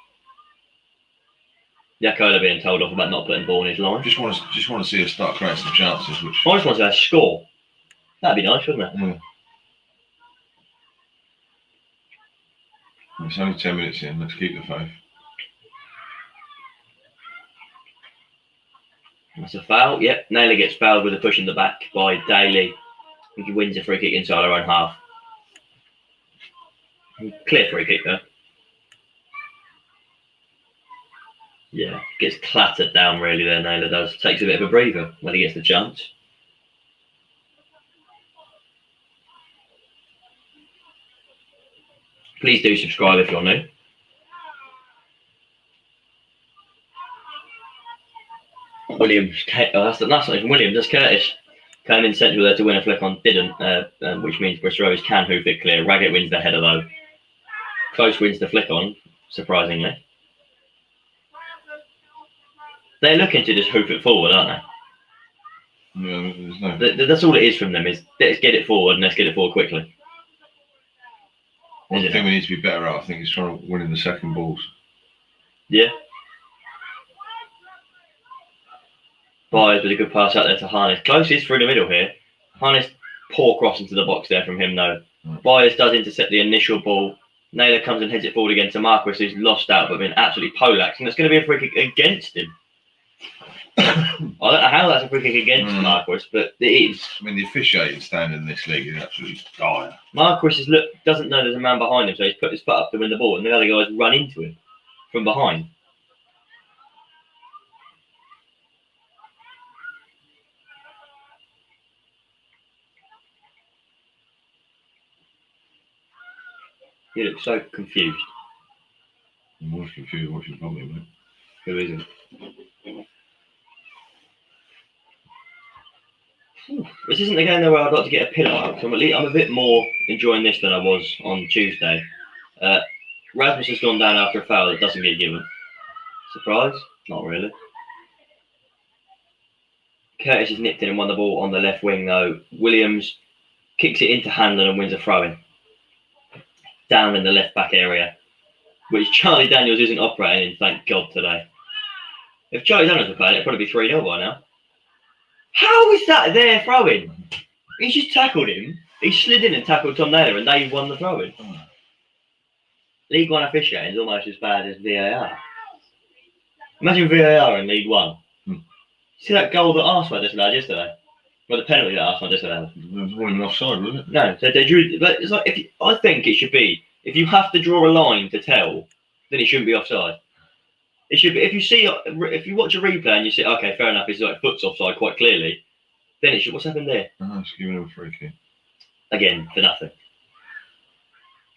Yakola being told off about not putting the ball in his line. Just want to see us start creating some chances. I just want to see us score. That'd be nice, wouldn't it? Mm. It's only 10 minutes in. Let's keep the faith. That's a foul. Yep, Naylor gets fouled with a push in the back by Daly. I think he wins a free kick inside our own half. Clear free kick though. Yeah, gets clattered down really there, Naylor does. Takes a bit of a breather when he gets the chance. Please do subscribe if you're new. Williams, that's not even Williams, that's Curtis. Came in central there to win a flick on, didn't, which means Bristol Rovers can hoof it clear. Raggett wins the header though. Close wins the flick on, surprisingly. They're looking to just hoof it forward, aren't they? Yeah, there's no... That's all it is from them, is let's get it forward and let's get it forward quickly. One thing we need to be better at, I think, is trying to win in the second balls. Yeah. Byers with a good pass out there to Harness. Closest through the middle here. Harness, poor cross into the box there from him though. Byers does intercept the initial ball. Naylor comes and heads it forward again to Marquis, who's lost out but been absolutely poleaxed. And it's going to be a free kick against him. I don't know how that's a free kick against Marquis, but it is. I mean, the officiating standard in this league is absolutely dire. Marquis doesn't know there's a man behind him, so he's put his foot up to win the ball, and the other guys run into him from behind. He looks so confused. I'm more confused what you're talking about. Who isn't? This isn't the game though where I'd like to get a pillow out. So I'm a bit more enjoying this than I was on Tuesday. Rasmus has gone down after a foul that doesn't get given. Surprise? Not really. Curtis has nipped in and won the ball on the left wing though. Williams kicks it into Hanlon and wins a throw-in. Down in the left back area, which Charlie Daniels isn't operating in, thank God, today. If Charlie Daniels were playing, it'd probably be 3-0 by now. How is that their throw-in? He's just tackled him. He slid in and tackled Tom Naylor and they won the throw-in. League One officiating is almost as bad as VAR. Imagine VAR in League One. See that goal that Arsenal disallowed yesterday? Well, the penalty that Arsenal disallowed. It wasn't even offside, was it? No, so they drew. But it's like I think it should be. If you have to draw a line to tell, then it shouldn't be offside. It should be. If you watch a replay and you say, okay, fair enough, it's like foot's offside quite clearly, then it should. What's happened there? It's giving him a free kick again for nothing.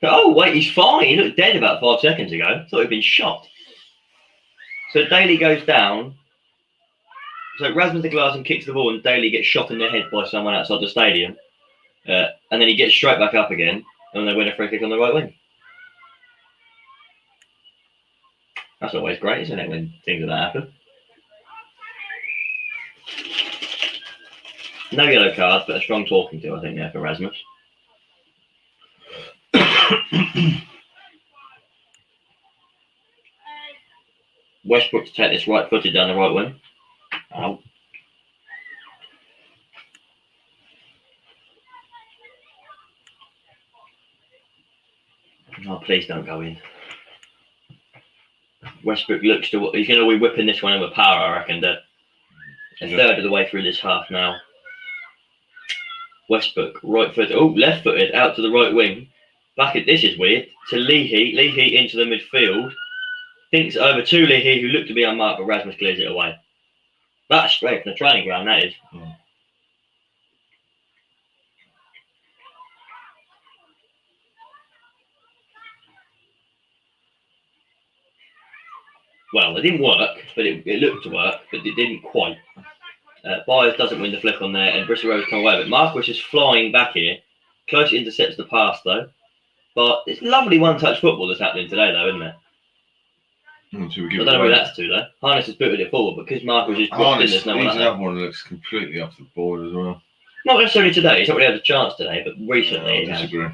Oh wait, he's fine. He looked dead about 5 seconds ago. Thought he'd been shot. So Daly goes down. So Rasmus de Glasen kicks the ball and Daly gets shot in the head by someone outside the stadium. And then he gets straight back up again and they win a free kick on the right wing. That's always great, isn't it, when things like that happen? No yellow cards, but a strong talking to, I think, there for Rasmus. Westbrook to take this right-footed down the right wing. Out. Oh, please don't go in. Westbrook looks to he's going to be whipping this one in with power, I reckon. A third of the way through this half now. Westbrook, right foot, left footed, out to the right wing. Back at this is weird. To Leahy. Leahy into the midfield. Thinks over to Leahy, who looked to be unmarked, but Rasmus clears it away. That's straight from the training ground, that is. Well, it didn't work, but it looked to work, but it didn't quite. Byers doesn't win the flick on there, and Bristol Rovers come away. But Marquis is flying back here. Close intercepts the pass, though. But it's lovely one-touch football that's happening today, though, isn't it? I don't know who that's to, though. Harness has booted it forward, but because Marquis is dropped in, there's no one. He's another one that looks completely off the board as well. Not necessarily today. He's not really had a chance today, but recently he has. Disagree.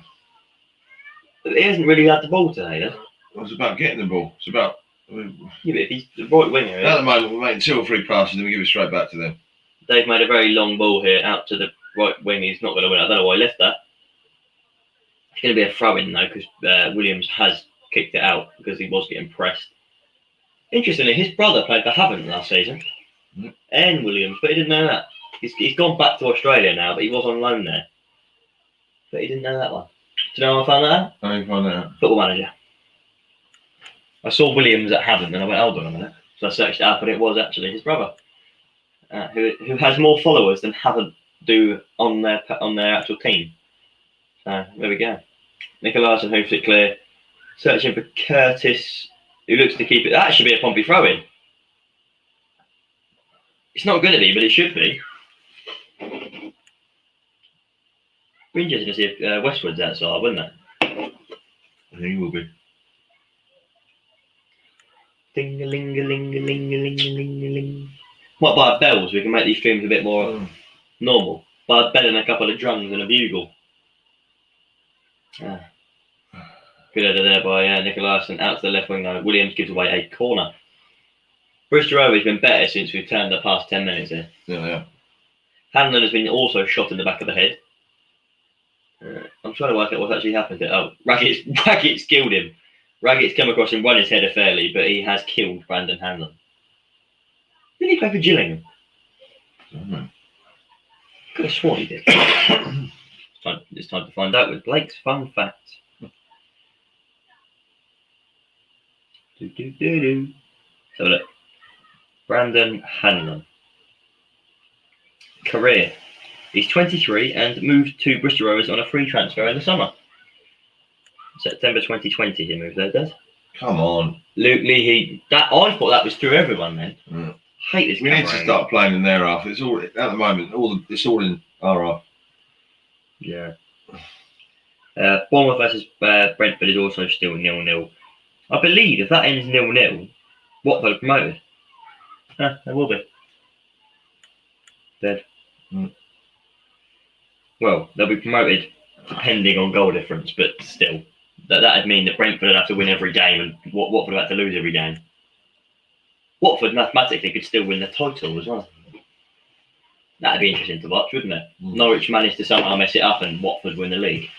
But he hasn't really had the ball today, though. It's about getting the ball. It's about... Yeah, but if he's the right winger... At the moment, we're making 2 or 3 passes and we give it straight back to them. They've made a very long ball here out to the right wing. He's not going to win. I don't know why he left that. It's going to be a throw-in, though, because Williams has kicked it out because he was getting pressed. Interestingly, his brother played for Havant last season. And Williams, but he didn't know that. He's gone back to Australia now, but he was on loan there. But he didn't know that one. Do you know how I found that out? How do you find that out? Football Manager. I saw Williams at Havant and I went, hold on a minute. So I searched it up and it was actually his brother. Who has more followers than Havant do on their actual team. So there we go. Nicolaisen hoops it clear. Searching for Curtis, who looks to keep it. That should be a Pompey throw-in. It's not going to be, but it should be. Be interesting to see if Westwood's outside, wouldn't it? I think he will be. Ding-a-ling-a-ling-a-ling-a-ling-a-ling-a-ling. Might buy a bell so we can make these streams a bit more normal. Buy a bell and a couple of drums and a bugle. Good header there by Nicolaisen out to the left wing now. Williams gives away a corner. Bristol Rovers has been better since we've turned the past 10 minutes here. Yeah. Hanlon has been also shot in the back of the head. I'm trying to work out what's actually happened there. Oh, Raggett's killed him. Raggett's come across and run his header fairly, but he has killed Brandon Hanlon. Did he play for Gillingham? Could have sworn he did. It's time to find out with Blake's fun facts. So look, Brandon Hanlon. Career. He's 23 and moved to Bristol Rovers on a free transfer in the summer. September 2020 he moved there, Dad. Come on. Luke Leahy. I thought that was through everyone then. Mm. Hate this. We need to start playing in their half. It's all at the moment. It's all in our half. Yeah. Bournemouth versus Brentford is also still 0-0. I believe if that ends 0-0, Watford are promoted. They will be. Dead. Mm. Well, they'll be promoted depending on goal difference, but still, that'd mean that Brentford would have to win every game, and Watford would have to lose every game. Watford mathematically could still win the title as well. That'd be interesting to watch, wouldn't it? Mm. Norwich managed to somehow mess it up, and Watford win the league.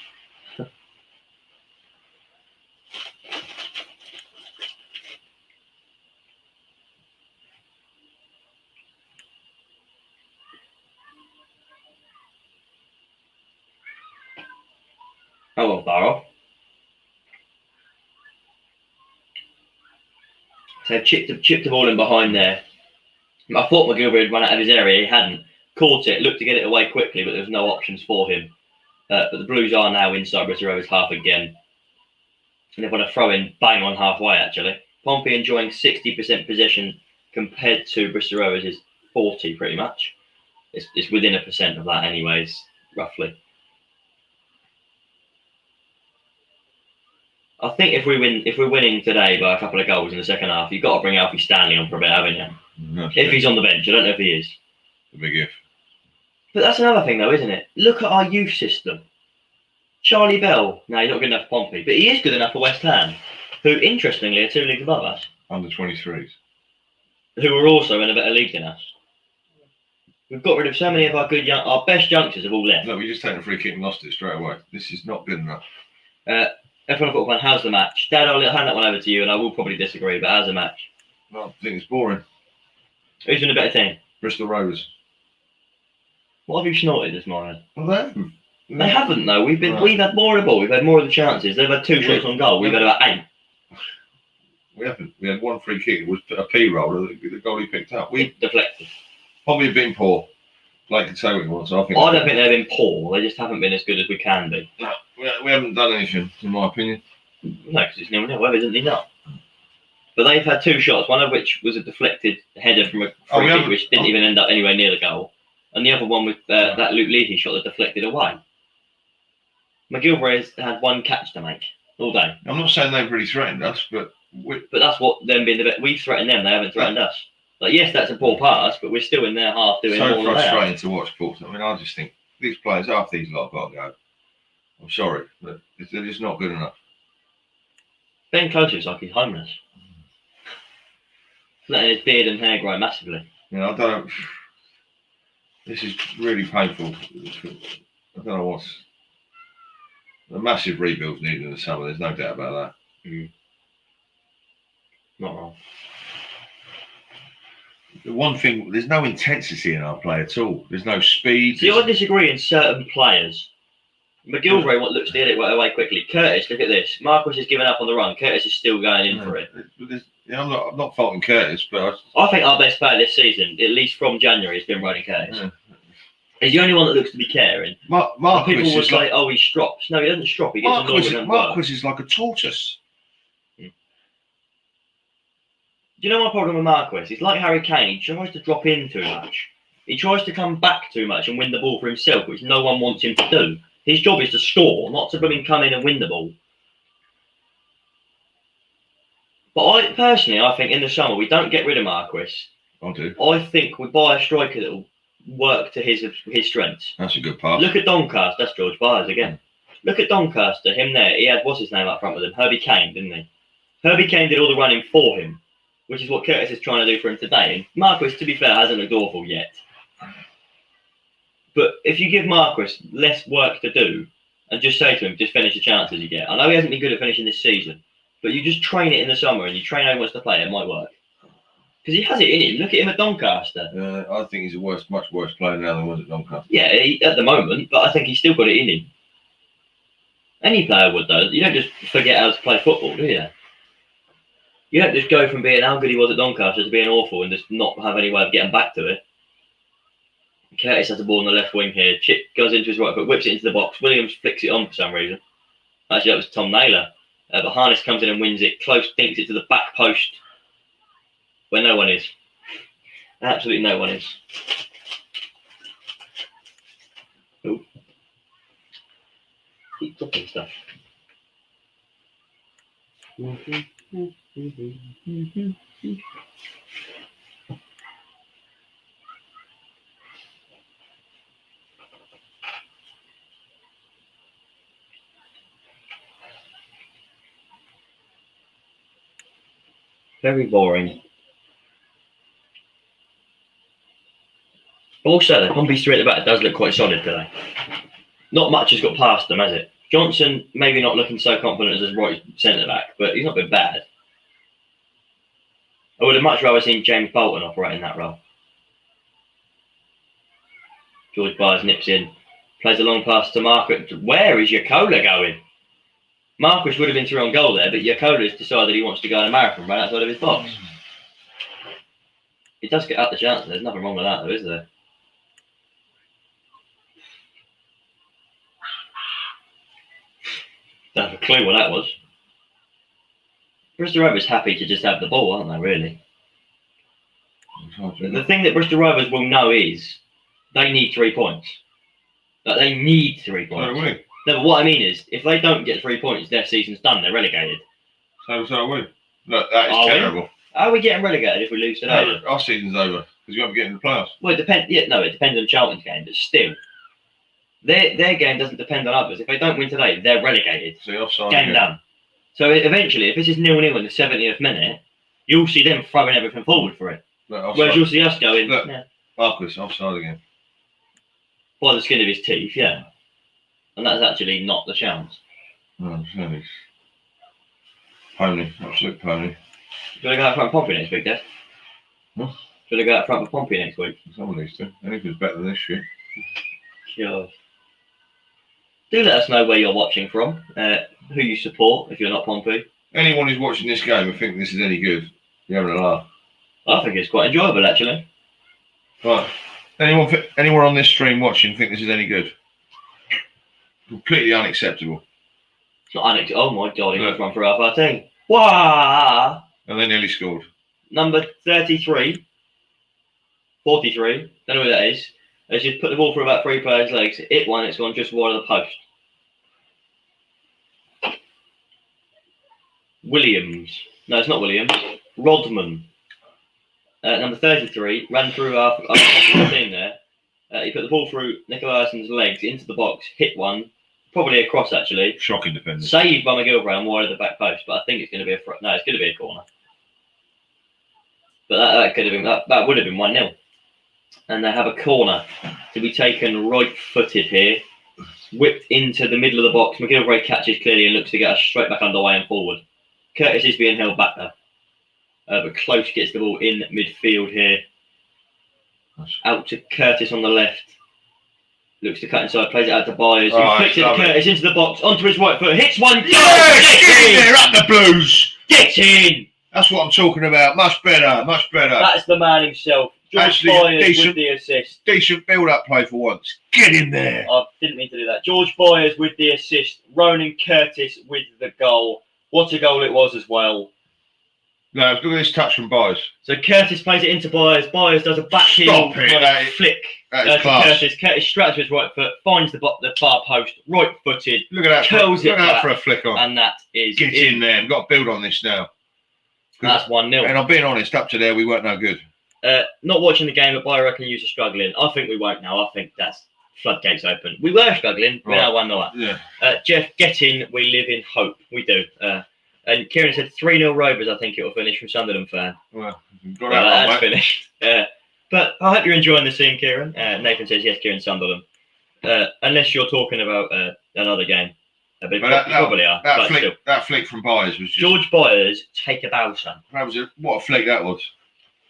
Oh well, Barrow. So chipped the ball in behind there. I thought McGilvery had run out of his area. He hadn't. Caught it, looked to get it away quickly, but there was no options for him. But the Blues are now inside Bristol Rovers half again. And they've got a throw in bang on halfway, actually. Pompey enjoying 60% possession compared to Bristol Rovers is 40 pretty much. It's within 1% of that anyways, roughly. I think if we're winning today by a couple of goals in the second half, you've got to bring Alfie Stanley on for a bit, haven't you? If he's on the bench, I don't know if he is. A big if. But that's another thing, though, isn't it? Look at our youth system. Charlie Bell. No, he's not good enough for Pompey, but he is good enough for West Ham, who, interestingly, are 2 leagues above us. Under 23s. Who are also in a better league than us. We've got rid of so many of our best youngsters have all left. No, we just taken a free kick and lost it straight away. This is not good enough. F1 Football Fan, how's the match? Dad, I'll hand that one over to you, and I will probably disagree, but how's the match? Well, I think it's boring. Who's been a better team? Bristol Rovers. What have you snorted this morning? Well, They haven't, though. We've had more of the ball. We've had more of the chances. They've had 2 shots on goal. We've had about 8. We haven't. We had 1 free kick. It was a P roll. The goal he picked up. We deflected. Probably been poor. Blake could say what he wants. I don't think they've been poor. They just haven't been as good as we can be. No, we haven't done anything, in my opinion. No, because it's 0-0, evidently not. But they've had 2 shots, one of which was a deflected header from a free kick, which didn't even end up anywhere near the goal. And the other one with that Luke Leahy shot that deflected away. McGilvery has had 1 catch to make all day. I'm not saying they've really threatened us, but that's what them being the best. We've threatened them, they haven't threatened us. Like, yes, that's a poor pass, but we're still in their half doing more than that. So frustrating to watch, Portsmouth. I mean, I just think these players, half these lot, got to go. I'm sorry, but they're just not good enough. Ben Close looks like he's homeless. Letting his beard and hair grow massively. Yeah, I don't. This is really painful. I don't know what's. A massive rebuild's needed in the summer. There's no doubt about that. Not wrong. The one thing, there's no intensity in our play at all. There's no speed. See, I disagree in certain players. McGilvery looks to get it away quickly. Curtis, look at this. Marquis has given up on the run. Curtis is still going in for it. I'm not faulting Curtis, but I think our best player this season, at least from January, has been Rodney Curtis. Yeah. He's the only one that looks to be caring. Marquis people would say, "Oh, he strops." No, he doesn't strop. He gets Marquis is like a tortoise. Do you know my problem with Marquis? He's like Harry Kane. He tries to drop in too much. He tries to come back too much and win the ball for himself, which no one wants him to do. His job is to score, not to come in and win the ball. But I think in the summer we don't get rid of Marquis. I do. I think we buy a striker that will work to his strengths. That's a good pass. Look at Doncaster. That's George Byers again. Look at Doncaster. Him there. He had what's his name up front with him? Herbie Kane, didn't he? Herbie Kane did all the running for him. which is what Curtis is trying to do for him today. And Marquis, to be fair, hasn't looked awful yet. But if you give Marquis less work to do and just say to him, just finish the chances you get. I know he hasn't been good at finishing this season, but you just train it in the summer and you train how he wants to play, it might work. Because he has it in him. Look at him at Doncaster. I think he's a much worse player now than he was at Doncaster. Yeah, at the moment, but I think he's still got it in him. Any player would, though. You don't just forget how to play football, do you? You don't just go from being how good he was at Doncaster to being awful and just not have any way of getting back to it. Curtis has the ball on the left wing here. Chip goes into his right foot, whips it into the box. Williams flicks it on for some reason. Actually, that was Tom Naylor. But Harness comes in and wins it. Close dinks it to the back post where no one is. Absolutely no one is. Oh. Keep dropping stuff. Very boring. Also, the Pompey three at the back does look quite solid today. Not much has got past them, has it? Johnson maybe not looking so confident as his right centre back, but he's not been bad. I would have much rather seen James Bolton operate in that role. George Byers nips in, plays a long pass to Marquis. Where is Yakola going? Marquis would have been through on goal there, but Yakola has decided he wants to go on a marathon right outside of his box. He does get up the chance. There's nothing wrong with that, though, is there? Don't have a clue what that was. Bristol Rovers happy to just have the ball, aren't they, really? The thing that Bristol Rovers will know is they need 3 points. Like, they need 3 points. No, but what I mean is, if they don't get 3 points, their season's done. They're relegated. So are we. Look, that is terrible. How are we getting relegated if we lose today? No, our season's over because you won't be getting the playoffs. Well, it depends. Yeah, no, it depends on Charlton's game, but still, their game doesn't depend on others. If they don't win today, they're relegated. So offside game done. So eventually, if this is 0-0 in the 70th minute, you'll see them throwing everything forward for it. Look, whereas you'll see us going, look, yeah. Marquis offside again. By the skin of his teeth, yeah. And that's actually not the chance. No, it's pony, absolute pony. Should I go out front of Pompey next week, Dad? What? Should I go out front of Pompey next week? Someone needs to. Anything's better than this shit. God. Do let us know where you're watching from, who you support if you're not Pompey. Anyone who's watching this game and think this is any good, you're having a laugh. I think it's quite enjoyable, actually. Right. Anyone on this stream watching think this is any good? Completely unacceptable. It's not unacceptable. Oh my God, he just run through half our team. Wow! And they nearly scored. Number 33, 43, don't know who that is. Has just put the ball through about 3 players' legs, hit one, it's gone just wide of the post. Williams. No, it's not Williams. Rodman. Number 33, ran through our team there. He put the ball through Nicolauson's legs into the box, hit one, probably a cross actually. Shocking defender. Saved by McGilvray wide of the back post, but I think it's going to be it's going to be a corner. But that could have been that would have been 1-0. And they have a corner to be taken right-footed here, whipped into the middle of the box. McGilvray catches clearly and looks to get us straight back underway and forward. Curtis is being held back there. But Close gets the ball in midfield here. Out to Curtis on the left. Looks to cut inside, plays it out to Byers. He flicks it to Curtis into the box, onto his right foot, hits one. Yes! Get in there, up the Blues! Get in! That's what I'm talking about. Much better, much better. That's the man himself. George Byers with the assist. Decent build-up play for once. Get in there. I didn't mean to do that. George Byers with the assist. Ronan Curtis with the goal. What a goal it was as well. No, look at this touch from Byers. So Curtis plays it into Byers. Byers does a backheel flick to Curtis. Curtis straps his right foot, finds the far post, right-footed. Look at that. Curls look at that for a flick on. And that is Get in there. We've got to build on this now. That's 1-0. And I'm being honest, up to there, we weren't no good. Not watching the game, but I reckon you are struggling. I think we won't now. I think that's floodgates open. We were struggling. We're now 1-0 up. Yeah. Jeff, get in. We live in hope. We do. And Kieran said 3-0 Rovers. I think it will finish from Sunderland fan. Well, got Well, that that's one, mate. finished. But I hope you're enjoying the scene, Kieran. Nathan says yes, Kieran Sunderland. Unless you're talking about another game. But you probably are. That flick from Byers was just... George Byers, take a bow, son. That was what a flick that was.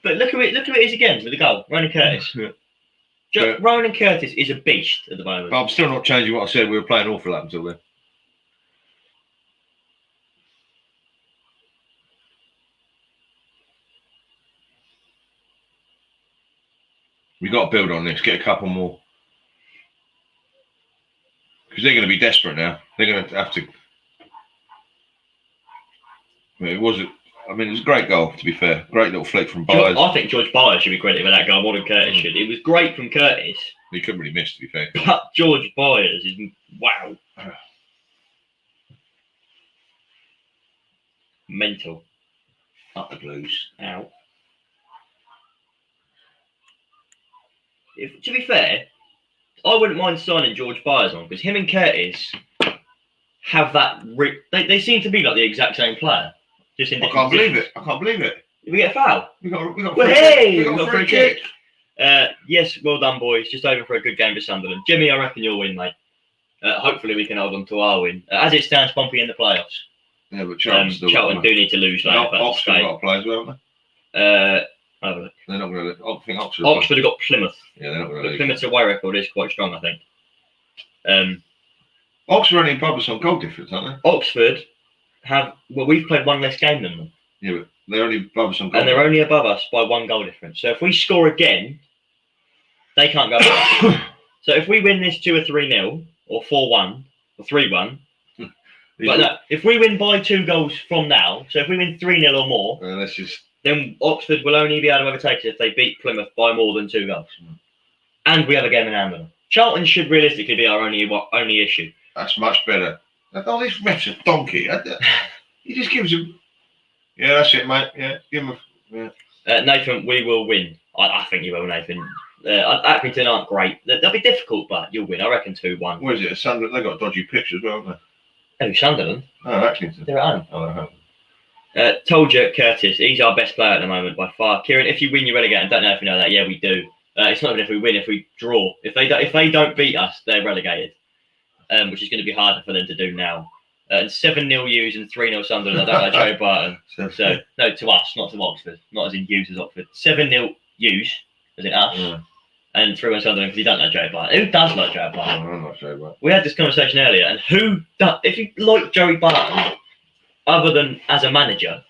But look at it is again with the goal. Ronan Curtis. Yeah. Ronan Curtis is a beast at the moment. But I'm still not changing what I said. We were playing awful up until then. We got to build on this. Get a couple more. Because they're going to be desperate now. They're going to have to. It was a great goal, to be fair. Great little flick from Byers. I think George Byers should be credited for that goal more than Curtis should. It was great from Curtis. He couldn't really miss, to be fair. But George Byers is wow. Mental. Up the Blues. Out. To be fair, I wouldn't mind signing George Byers on because him and Curtis have that. They seem to be like the exact same player. Just in I can't believe it. I can't believe it. Did we get a foul? We got We got a free kick. kick. Yes, well done, boys. Just over for a good game for Sunderland. Jimmy, I reckon you'll win, mate. Hopefully we can hold on to our win. As it stands, Pompey in the playoffs. Yeah, but Charlton do need to lose. Oxford got to play as well, haven't they? Have a look. They're not going to. I think Oxford. Oxford have got Plymouth. Yeah, they're not going to The lose. Plymouth's away record is quite strong, I think. Oxford only above us on goal difference, aren't Oxford we've played one less game than them. they? Yeah, but they're only above us on goal. And they're only above us by 1 goal difference. So if we score again, they can't go above us. So if we win this 2 or 3-0, or 4-1, or 3-1, but no, if we win by 2 goals from now, so if we win 3-0 or more, then Oxford will only be able to overtake us if they beat Plymouth by more than 2 goals. And we have a game in hand on them. Charlton should realistically be our only issue. That's much better. Oh, this ref's a donkey. He just gives him. Yeah, that's it, mate. Yeah, give him a. Yeah. Nathan, we will win. I think you will, Nathan. Accrington aren't great. They'll be difficult, but you'll win. I reckon 2-1. What is it? Sunderland. They've got dodgy pitch as well, haven't they? Oh, Sunderland? Oh, Accrington. They're at home. Oh, they're at home. Told you, Curtis. He's our best player at the moment by far. Kieran, if you win, you relegate. I don't know if you know that. Yeah, we do. It's not even if we win. If we draw, if they don't beat us, they're relegated. Which is going to be harder for them to do now. And 7-0 Hughes and 3-0 Sunderland. I don't know Joe Barton. So no, to us, not to Oxford, not as in Hughes as Oxford. 7-0 Hughes, as in us, and 3-1 Sunderland because you don't know Joe Barton. Who does like Joe Barton? I don't like Joe Barton. We had this conversation earlier, and if you like Joey Barton, other than as a manager,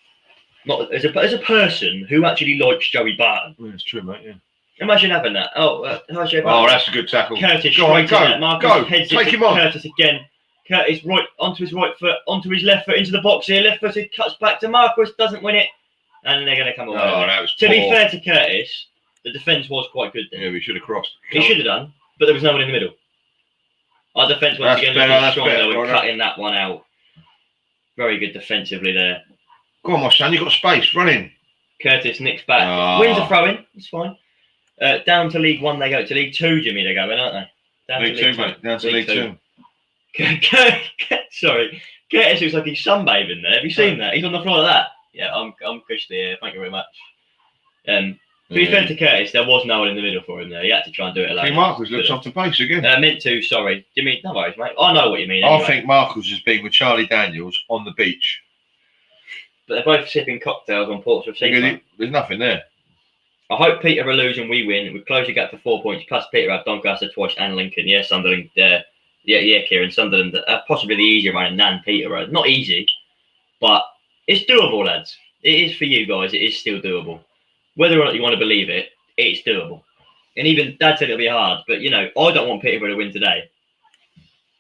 not as a person who actually likes Joey Barton. Yeah, it's true, mate. Yeah. Imagine having that. How's Joey Barton? Oh, that's a good tackle. Curtis, go, Heads take him on. Curtis again. Curtis right onto his right foot, onto his left foot into the box here. Left footed, cuts back to Marcus, doesn't win it, and they're going to come away. Oh, that was to be fair to Curtis, the defence was quite good there. Yeah, we should have crossed. He should have done, but there was no one in the middle. Our defence once again looking strong though and cutting that one out. Very good defensively there. Go on, my son, you've got space. Run in. Curtis nicks back. Wins a throw in. It's fine. Down to League One they go. To League Two, Jimmy, they're going, aren't they? League Two, mate. Down to League Two. Sorry, Curtis looks like he's sunbathing there. Have you seen that? He's on the floor like that. Yeah, I'm Christy here. Thank you very much. To be fair to Curtis, there was no one in the middle for him there. He had to try and do it alone. I think Marcus looks off the base again. Meant to, sorry. Jimmy, no worries, mate. I know what you mean. Anyway. I think Marcus has been with Charlie Daniels on the beach. But they're both sipping cocktails on Portsmouth seafront. There's nothing there. I hope Peterborough lose and we win. We close the gap to 4 points. Plus Peterborough have Doncaster twice and Lincoln. Yeah, Sunderland. Yeah, Kieran. Sunderland. Possibly the easier running than Peterborough. Not easy, but it's doable, lads. It is for you guys. It is still doable. Whether or not you want to believe it, it's doable. And even Dad said it'll be hard, but I don't want Peterborough to win today.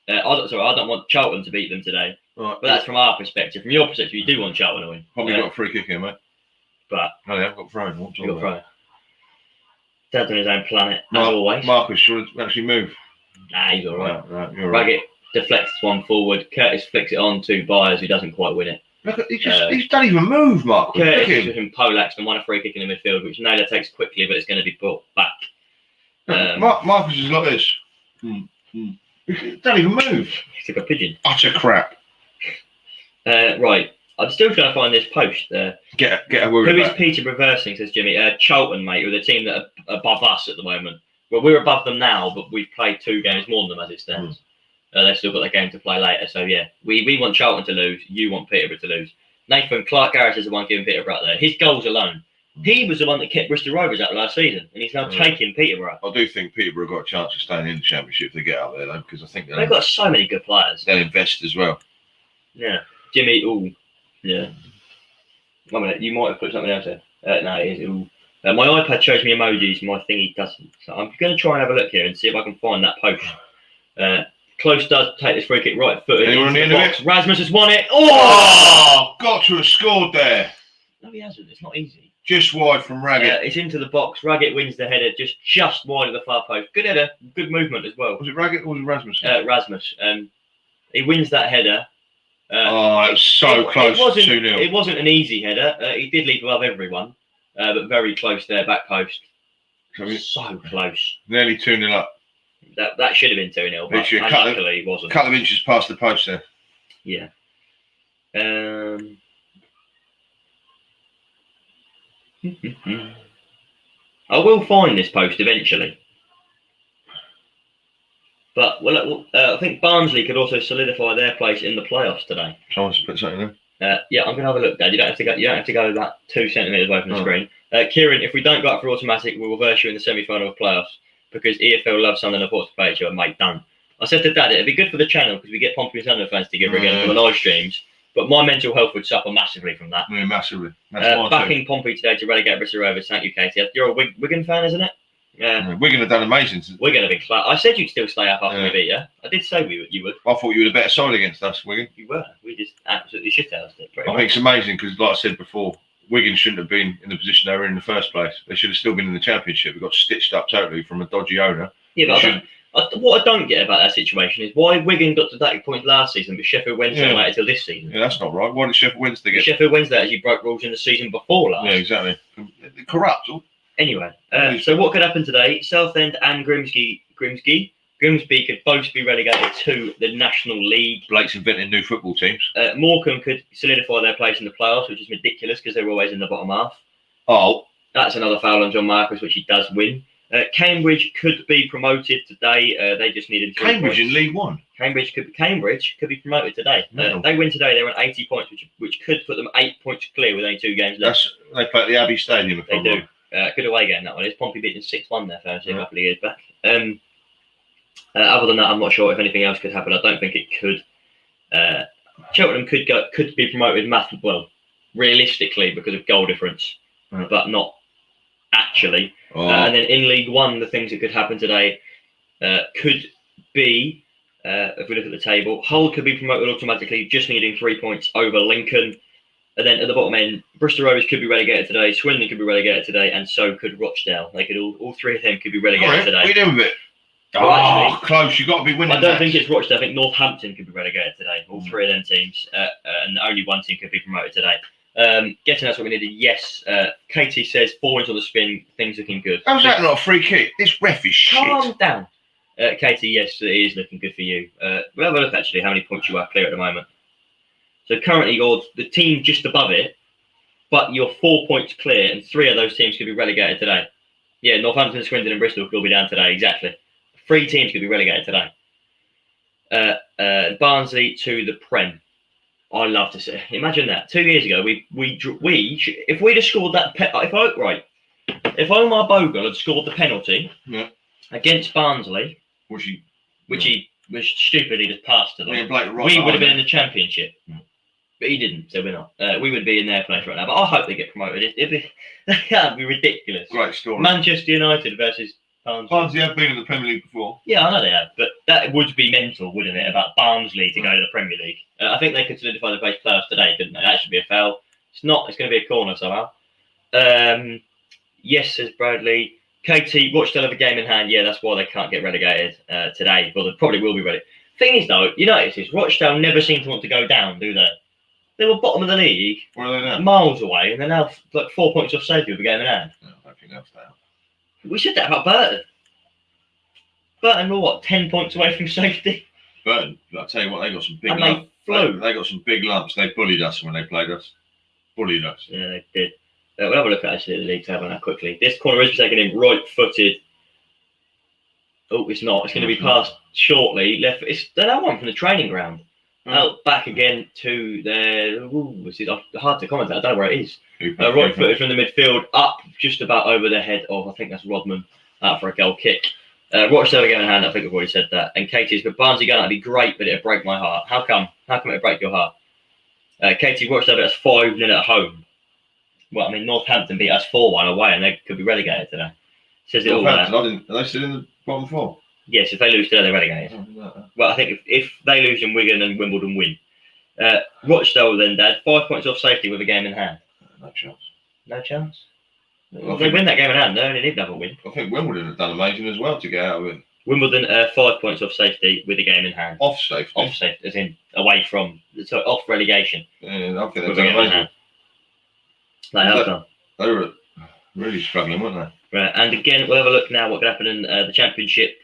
I don't want Charlton to beat them today. Right. But that's from our perspective. From your perspective, you do want Charlton to win. Probably got a free kick here, mate. But no, they haven't got thrown. You got thrown. Dad's on his own planet, as always. Marcus should actually move. Nah, he's all right. Right, you're right. Raggett deflects one forward. Curtis flicks it on to Byers, who doesn't quite win it. Look at, he doesn't even move, Marcus. Curtis is with him Polax and won a free kick in the midfield, which Naylor takes quickly, but it's going to be brought back. Marcus is like this. He doesn't even move. He's like a pigeon. Utter crap. Right. I'm still trying to find this post. Get a word Who is about. Peter reversing, says Jimmy. Charlton, mate, who are the team that are above us at the moment. Well, we're above them now, but we've played 2 games more than them as it stands. They've still got their game to play later. So, yeah, we want Charlton to lose. You want Peterborough to lose. Nathan Clark Harris is the one giving Peterborough there. His goals alone. He was the one that kept Bristol Rovers out last season, and he's now taking Peterborough. I do think Peterborough got a chance of staying in the Championship if they get out there, though, because I think they've got so many good players. They'll invest as well. Yeah. Jimmy, yeah. 1 minute, you might have put something else there. No, it is. My iPad shows me emojis, my thingy doesn't. So I'm going to try and have a look here and see if I can find that post. Close does take this free kick right footed. Anyone on the end of it? Rasmus has won it. Oh! Got to have scored there. No, he hasn't. It's not easy. Just wide from Raggett. It's into the box. Raggett wins the header just wide of the far post. Good header. Good movement as well. Was it Raggett or was it Rasmus? Rasmus. He wins that header. It was so close to 2-0. It wasn't an easy header. He did leap above everyone, but very close there, back post. So close. Nearly 2-0 up. That should have been 2-0, but luckily it wasn't. A couple of inches past the post there. Yeah. I will find this post eventually. But I think Barnsley could also solidify their place in the playoffs today. Someone's put something there. Yeah, I'm going to have a look, Dad. You don't have to go about 2 centimetres away from the screen. Kieran, if we don't go up for automatic, we'll reverse you in the semi-final of playoffs because EFL loves Sunderland and Portsmouth play each other. Mate, done. I said to Dad, it'd be good for the channel because we get Pompey and Sunderland fans together again for the live streams. But my mental health would suffer massively from that. Yeah, massively. Backing Pompey today to relegate Bristol Rovers. Thank you, Katie. You're a Wigan fan, isn't it? Yeah. Wigan have done amazing. Wigan have been class. I said you'd still stay up after we beat you. I did say you would. I thought you were the better side against us, Wigan. You were. We just absolutely shit-housed it. I think it's amazing because, like I said before, Wigan shouldn't have been in the position they were in the first place. They should have still been in the Championship. We got stitched up totally from a dodgy owner. Yeah, but what I don't get about that situation is why Wigan got to that point last season, but Sheffield Wednesday waited till this season. Yeah, that's not right. Why did Sheffield Wednesday get? Sheffield Wednesday actually broke rules in the season before last. Yeah, exactly. Corrupt. Anyway, so what could happen today? Southend and Grimsby could both be relegated to the National League. Blake's inventing new football teams. Morecambe could solidify their place in the playoffs, which is ridiculous because they're always in the bottom half. Oh, that's another foul on John Marcus, which he does win. Cambridge could be promoted today. They just needed 3 Cambridge points. in League One. Cambridge could be promoted today. They win today. They're on 80 points, which could put them 8 points clear with only 2 games left. They play at the Abbey Stadium. They do. Good away game that one. It's Pompey beating 6-1 there first a couple of years back. Other than that, I'm not sure if anything else could happen. I don't think it could. Cheltenham could be promoted realistically because of goal difference, but not actually. And then in League One, the things that could happen today could be, if we look at the table, Hull could be promoted automatically, just needing 3 points over Lincoln. And then at the bottom end, Bristol Rovers could be relegated today, Swindon could be relegated today, and so could Rochdale. They could all 3 of them could be relegated today. What are you doing with it? Actually, close. You've got to be winning. I don't think it's Rochdale. I think Northampton could be relegated today. All 3 of them teams, and only 1 team could be promoted today. Guessing that's what we needed. Yes. Katie says 4 wins on the spin. Things looking good. How's that not a free kick? This ref is shit. Calm down. Katie, yes, it is looking good for you. We'll have a look actually how many points you are clear at the moment. So currently you're the team just above it, but you're 4 points clear, and 3 of those teams could be relegated today. Yeah, Northampton, Swindon, and Bristol will be down today. Exactly. 3 teams could be relegated today. Barnsley to the Prem. I love to see. Imagine that. 2 years ago, if we'd have scored that, if Omar Bogle had scored the penalty against Barnsley, which he was stupidly just passed to them, we would have been in the Championship. But he didn't, so we're not. We would be in their place right now. But I hope they get promoted. That'd be ridiculous. Great story. Manchester United versus Barnsley. Barnsley have been in the Premier League before. Yeah, I know they have, but that would be mental, wouldn't it, about Barnsley to go to the Premier League? I think they could solidify the base playoffs today, couldn't they? That should be a foul. It's not. It's going to be a corner somehow. Yes, says Bradley. KT, Rochdale have a game in hand. Yeah, that's why they can't get relegated today. Well, they probably will be relegated. Thing is, though, you notice is Rochdale never seem to want to go down, do they? They were bottom of the league, Where are they now? miles away, and they're now like 4 points off safety with a game in hand. No, I don't think that's that. We said that about Burton. Burton were what, 10 points away from safety? Burton, I tell you what, they got some big And lumps. they flew. They got some big lumps. They bullied us when they played us. Bullied us. Yeah, they did. We'll have a look at actually the league table now quickly. This corner is taken in right-footed. Oh, it's not. It's going to be passed shortly. Left. It's that one from the training ground. Out back again to the. Ooh, it's hard to comment. I don't know where it is. Right-footed from the midfield, up just about over the head of, I think that's Rodman, for a goal kick. Rochdale going in hand. I think we've already said that. And Katie's, but Barnsley going, that'd be great, but it'll break my heart. How come? How come it'll break your heart? Katie, Rochdale that's 5-0 at home. Well, I mean, Northampton beat us 4-1 away, and they could be relegated today. Says it all there. Are they still in the bottom four? Yes, if they lose today, they're relegated. Well, I think if they lose and Wigan and Wimbledon win. Rochdale then, Dad, 5 points off safety with a game in hand. No chance. No chance? Well, they win that game in hand, they only need another win. I think Wimbledon have done amazing as well to get out of it. Wimbledon, 5 points off safety with a game in hand. Off safety? Off safety, as in away from, so off relegation. Yeah, I think they've with done a game in amazing. hand. They have done. They were really struggling, weren't they? Right, and again, we'll have a look now what could happen in the Championship.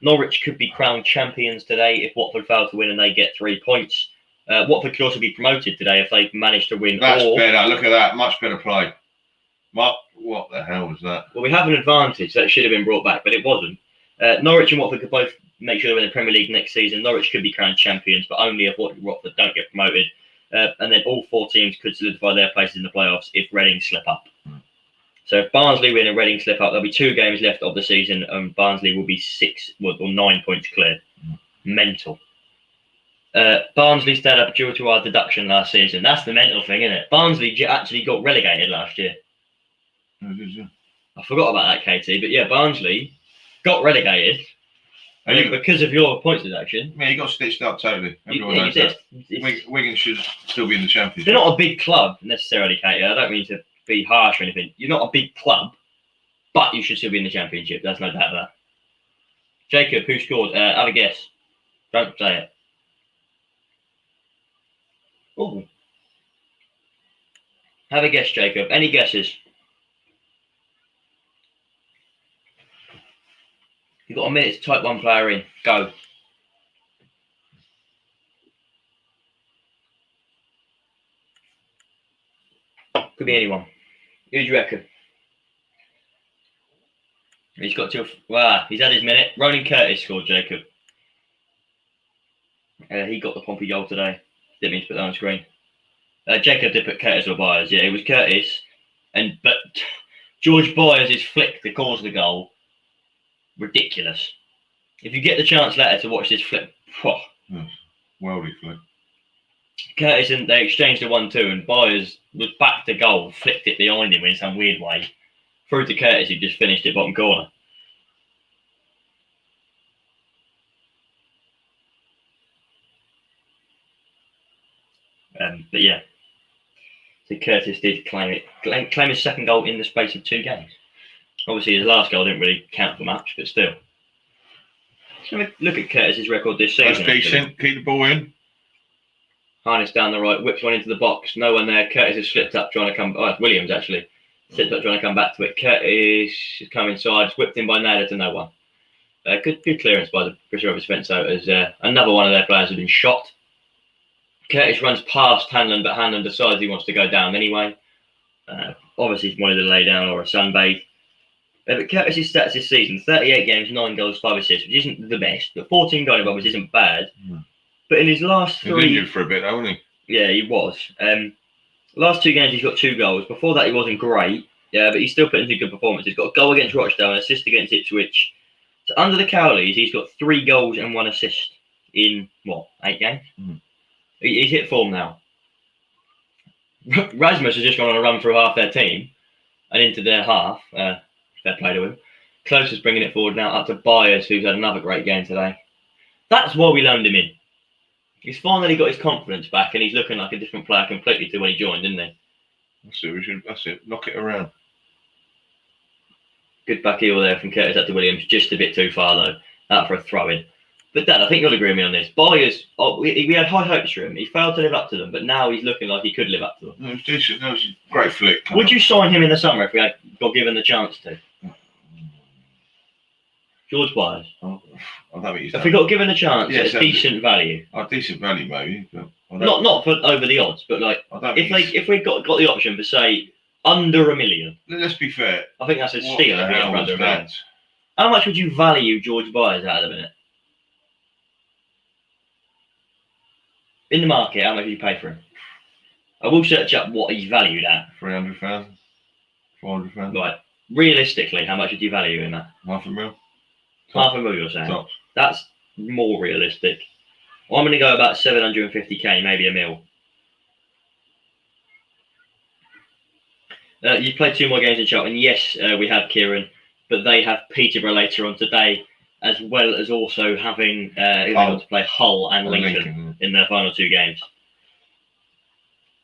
Norwich could be crowned champions today if Watford fail to win and they get 3 points. Watford could also be promoted today if they manage to win. That's better. Look at that. Much better play. What the hell was that? Well, we have an advantage that should have been brought back, but it wasn't. Norwich and Watford could both make sure they're in the Premier League next season. Norwich could be crowned champions, but only if Watford don't get promoted. And then all 4 teams could solidify their places in the playoffs if Reading slip up. So if Barnsley win and Reading slip up, there'll be 2 games left of the season, and Barnsley will be 9 points clear. Mental. Barnsley stayed up due to our deduction last season. That's the mental thing, isn't it? Barnsley actually got relegated last year. I forgot about that, Katie. But yeah, Barnsley got relegated because of your points deduction. Yeah, he got stitched up totally. Everyone knows that. Wigan should still be in the Championship. They're not a big club necessarily, Katie. I don't mean to be harsh or anything. You're not a big club, but you should still be in the Championship. There's no doubt of that. Jacob, who scored? Have a guess. Don't say it. Oh. Have a guess, Jacob. Any guesses? You've got a minute to type one player in. Go. Could be anyone. Who do you reckon? He's got to. Wow, he's had his minute. Ronan Curtis scored, Jacob. He got the Pompey goal today. Didn't mean to put that on screen. Jacob did put Curtis or Byers. Yeah, it was Curtis. But George Byers' flick to cause the goal. Ridiculous. If you get the chance later to watch this flip, worldly flip. Curtis and they exchanged a 1-2, and Byers was back to goal, flicked it behind him in some weird way, through to Curtis, who just finished it bottom corner. But yeah, so Curtis did claim his second goal in the space of 2 games. Obviously, his last goal didn't really count for much, but still. Look at Curtis's record this season. That's decent. Keep the ball in. Harness down the right, whips one into the box. No one there. Curtis has slipped up, trying to come. Oh, it's Williams actually. Slipped up, trying to come back to it. Curtis has come inside. It's whipped in by Naylor to no one. Good clearance by the Bristol Rovers fence out as another one of their players has been shot. Curtis runs past Hanlon, but Hanlon decides he wants to go down anyway. Obviously, he wanted to lay down or a sunbathe. But Curtis's stats this season: 38 games, 9 goals, 5 assists, which isn't the best, but 14 goal involvements isn't bad. But in his last 3, he was injured for a bit, wasn't he? Yeah, he was. Last 2 games, he's got 2 goals. Before that, he wasn't great. Yeah, but he's still putting 2 good performances. He's got a goal against Rochdale, an assist against Ipswich. So under the Cowleys, he's got 3 goals and 1 assist in 8 games. He's hit form now. Rasmus has just gone on a run through half their team and into their half. Fair play to him. Close is bringing it forward now up to Byers, who's had another great game today. That's why we loaned him in. He's finally got his confidence back, and he's looking like a different player completely to when he joined, isn't he? That's it. Knock it around. Good back heel there from Curtis up to Williams. Just a bit too far, though. Out for a throw-in. But, Dad, I think you'll agree with me on this. Byers, we had high hopes for him. He failed to live up to them, but now he's looking like he could live up to them. It was decent. That was a great flick. Would you sign him in the summer if we had got given the chance to? George Byers. I don't think he's If we got given a chance Yeah, at a so- decent value, decent value maybe. But I don't- not for over the odds, but like I don't think if we got the option for say under $1 million, let's be fair. I think that's a What steal the if we get hell for under was $1 million. that? How much would you value George Byers at the minute? In the market, how much would you pay for him? I will search up what he's valued at. 300,000, 400,000. Right. Realistically, how much would you value him at? $500,000. $500,000, you're saying? Tops. That's more realistic. I'm going to go about 750k, maybe $1 million. You've played 2 more games in Charlton. Yes, we have Kieran, but they have Peterborough later on today, as well as also having they got to play Hull and Lincoln in their final 2 games.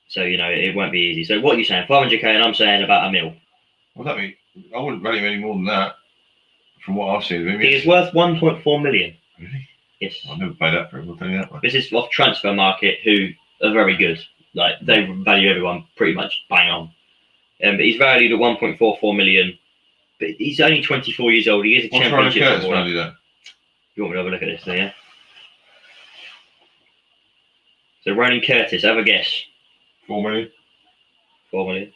So, it won't be easy. So what are you saying? 500k, and I'm saying about $1 million. Well, I wouldn't value him any more than that from what I've seen of him. He is worth 1.4 million. Really? Yes. I'll never pay that for him, I'll tell you that much. This is off Transfer Market, who are very good. Like, they value everyone pretty much bang on. But he's valued at 1.44 million. But he's only 24 years old. He is a What's Ronan championship Curtis footballer. valued at? You want me to have a look at this there, yeah? So Ronan Curtis, have a guess. 4 million? 4 million.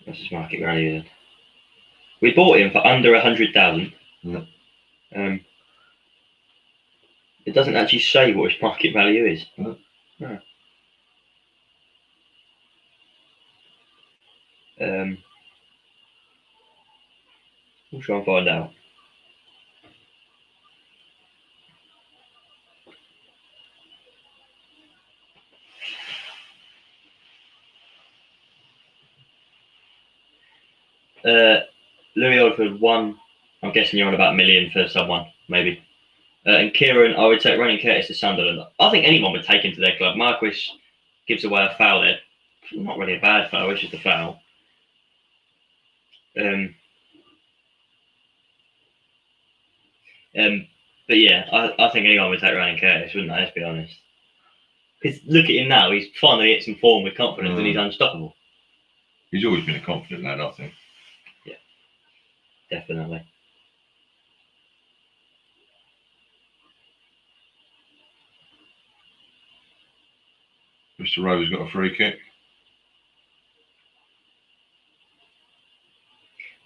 What's his market value then? We bought him for under 100,000. Yeah. It doesn't actually say what his market value is. Yeah. No. We'll try and find out. Louis Oldford 1. I'm guessing you're on about $1 million for someone, maybe. And Kieran, I would take Ronan Curtis to Sunderland. I think anyone would take him to their club. Marquis gives away a foul there. Not really a bad foul, it's just a foul. But yeah, I think anyone would take Ronan Curtis, wouldn't they? Let's be honest. Because look at him now, he's finally hit some form with confidence and he's unstoppable. He's always been a confident lad, I think. Yeah, definitely. Bristol Rovers got a free kick.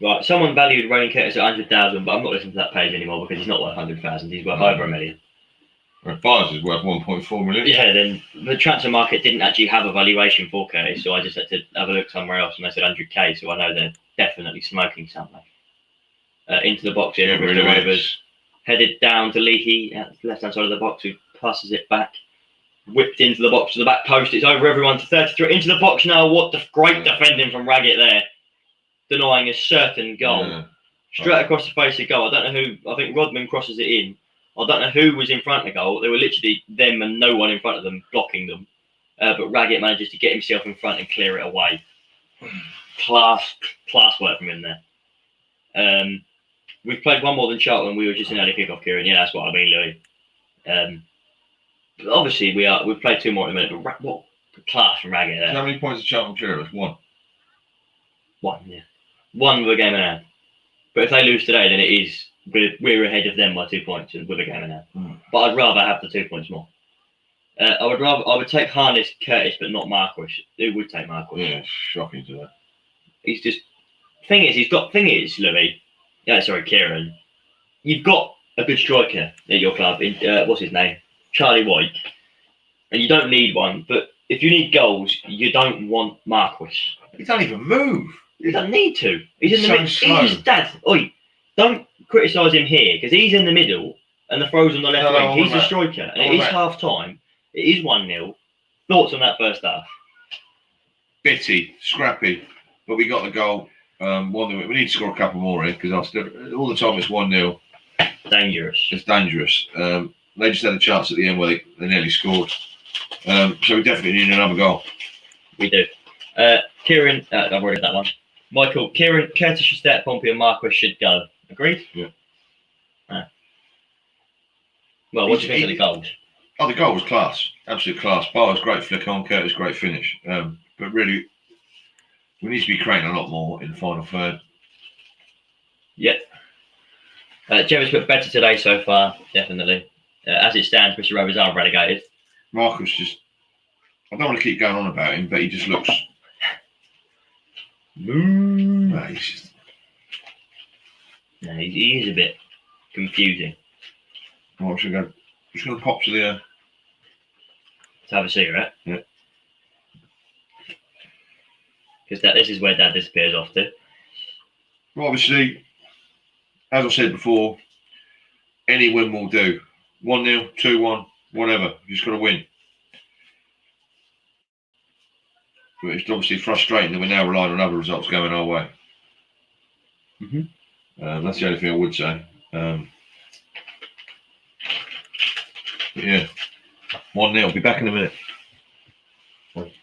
Right, someone valued Ronan Curtis at 100,000, but I'm not listening to that page anymore because he's not worth 100,000. He's worth over $1 million. Byers is worth 1.4 million. Yeah, then the transfer market didn't actually have a valuation for Curtis, so I just had to have a look somewhere else, and they said 100k, so I know they're definitely smoking something. Into the box here, Bristol Rovers. Headed down to Leahy at the left-hand side of the box, who passes it back. Whipped into the box to the back post. It's over everyone to 33. Into the box now. What the great defending from Raggett there. Denying a certain goal. Yeah. Straight across the face of goal. I don't know who. I think Rodman crosses it in. I don't know who was in front of goal. There were literally them and no one in front of them blocking them. But Raggett manages to get himself in front and clear it away. Class work from him there. We've played one more than Charlton. We were just in early kickoff, Kieran. Yeah, that's what I mean, Louis. But obviously we've played 2 more at the minute. But what class from Raggett there? How many points did Charlton clear us? 1. 1, yeah. 1 with a game in hand. But if they lose today, then it is we're ahead of them by 2 points and with a game in hand. But I'd rather have the 2 points more. I would take Harness Curtis, but not Marquis. Who would take Marquis? Yeah, shocking to that. He's just Louis. Yeah, sorry, Kieran. You've got a good striker at your club. What's his name? Charlie White. And you don't need one, but if you need goals, you don't want Marquis. He doesn't even move. He doesn't need to. He's in the middle. slow. He's dad. Oi, don't criticise him here because he's in the middle and the throw's on the left wing. He's a striker, and it is half time. It is 1-0. Thoughts on that first half? Bitty, scrappy, but we got the goal. We need to score a couple more in because all the time it's 1-0. Dangerous. It's dangerous. They just had a chance at the end where they nearly scored. So we definitely need another goal. We do. Kieran, I've already read that one. Michael, Kieran, Curtis should stay at Pompey and Marquis should go. Agreed? Yeah. Well, what do you think of the goals? Oh, the goal was class. Absolute class. Byers, great flick on. Curtis, great finish. But really, we need to be creating a lot more in the final third. Yep. Jerry's put better today so far, definitely. As it stands, Bristol Rovers are relegated. Marcus just, I don't want to keep going on about him, but he just looks. No, he's just. No, he is a bit confusing. I'm just going to pop to the. To have a cigarette. Yeah. Because this is where Dad disappears off to. Well, obviously, as I said before, any win will do. 1-0, 2-1, whatever. You just got to win. But it's obviously frustrating that we're now relying on other results going our way. That's the only thing I would say. Yeah, 1-0. Be back in a minute.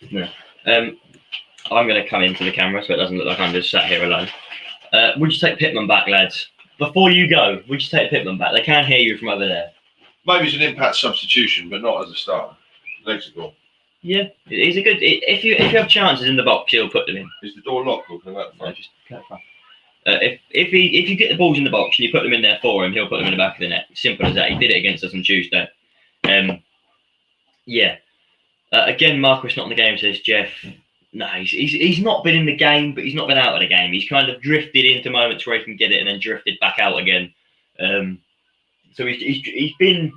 Yeah. I'm going to come into the camera so it doesn't look like I'm just sat here alone. Would you take Pitman back, lads? Before you go, would you take Pitman back? They can't hear you from over there. Maybe it's an impact substitution, but not as a starter. Legs are gone. Yeah, he's a good. If you have chances in the box, he'll put them in. Is the door locked? Or can I No, just if you get the balls in the box and you put them in there for him, he'll put them in the back of the net. Simple as that. He did it against us on Tuesday. Yeah. Again, Marcus not in the game, says Jeff. No, he's not been in the game, but he's not been out of the game. He's kind of drifted into moments where he can get it and then drifted back out again. So he's been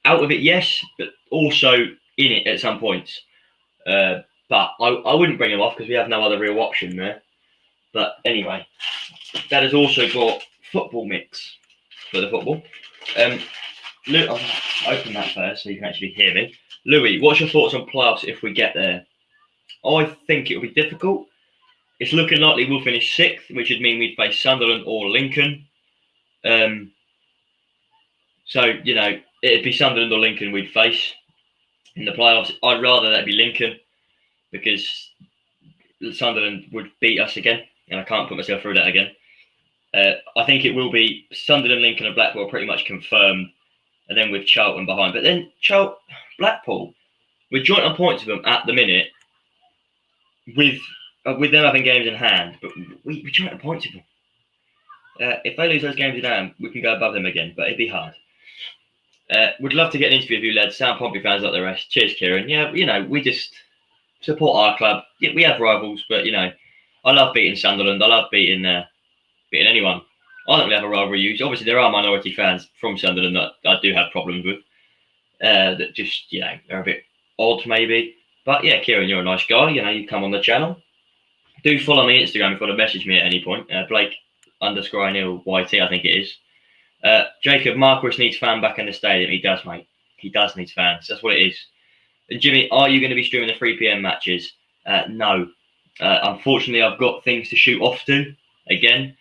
out of it, yes, but also in it at some points. But I wouldn't bring him off because we have no other real option there. But anyway, that has also got football mix for the football. Lou, I'll open that first so you can actually hear me. Louis, what's your thoughts on playoffs if we get there? I think it'll be difficult. It's looking likely we'll finish 6th, which would mean we'd face Sunderland or Lincoln. So, you know, it'd be Sunderland or Lincoln we'd face in the playoffs. I'd rather that be Lincoln because Sunderland would beat us again, and I can't put myself through that again. I think it will be Sunderland, Lincoln, and Blackpool pretty much confirmed, and then with Charlton behind. But then Blackpool, we're joint on points with them at the minute, with them having games in hand, but we joint on points with them. If they lose those games in hand, we can go above them again, but it'd be hard. Would love to get an interview with you, lads. Sound Pompey fans like the rest. Cheers, Kieran. Yeah, you know, we just support our club. Yeah, we have rivals, but you know, I love beating Sunderland. I love beating anyone. I don't really have a rivalry use. Obviously, there are minority fans from Sunderland that I do have problems with. That just, you know, they're a bit odd maybe. But yeah, Kieran, you're a nice guy. You know, you come on the channel. Do follow me on Instagram if you want to message me at any point. Blake_Neil YT, I think it is. Jacob, Marcus needs fan back in the stadium. He does, mate. He does need fans. That's what it is. And Jimmy, are you going to be streaming the 3 p.m. matches? No. Unfortunately, I've got things to shoot off to again.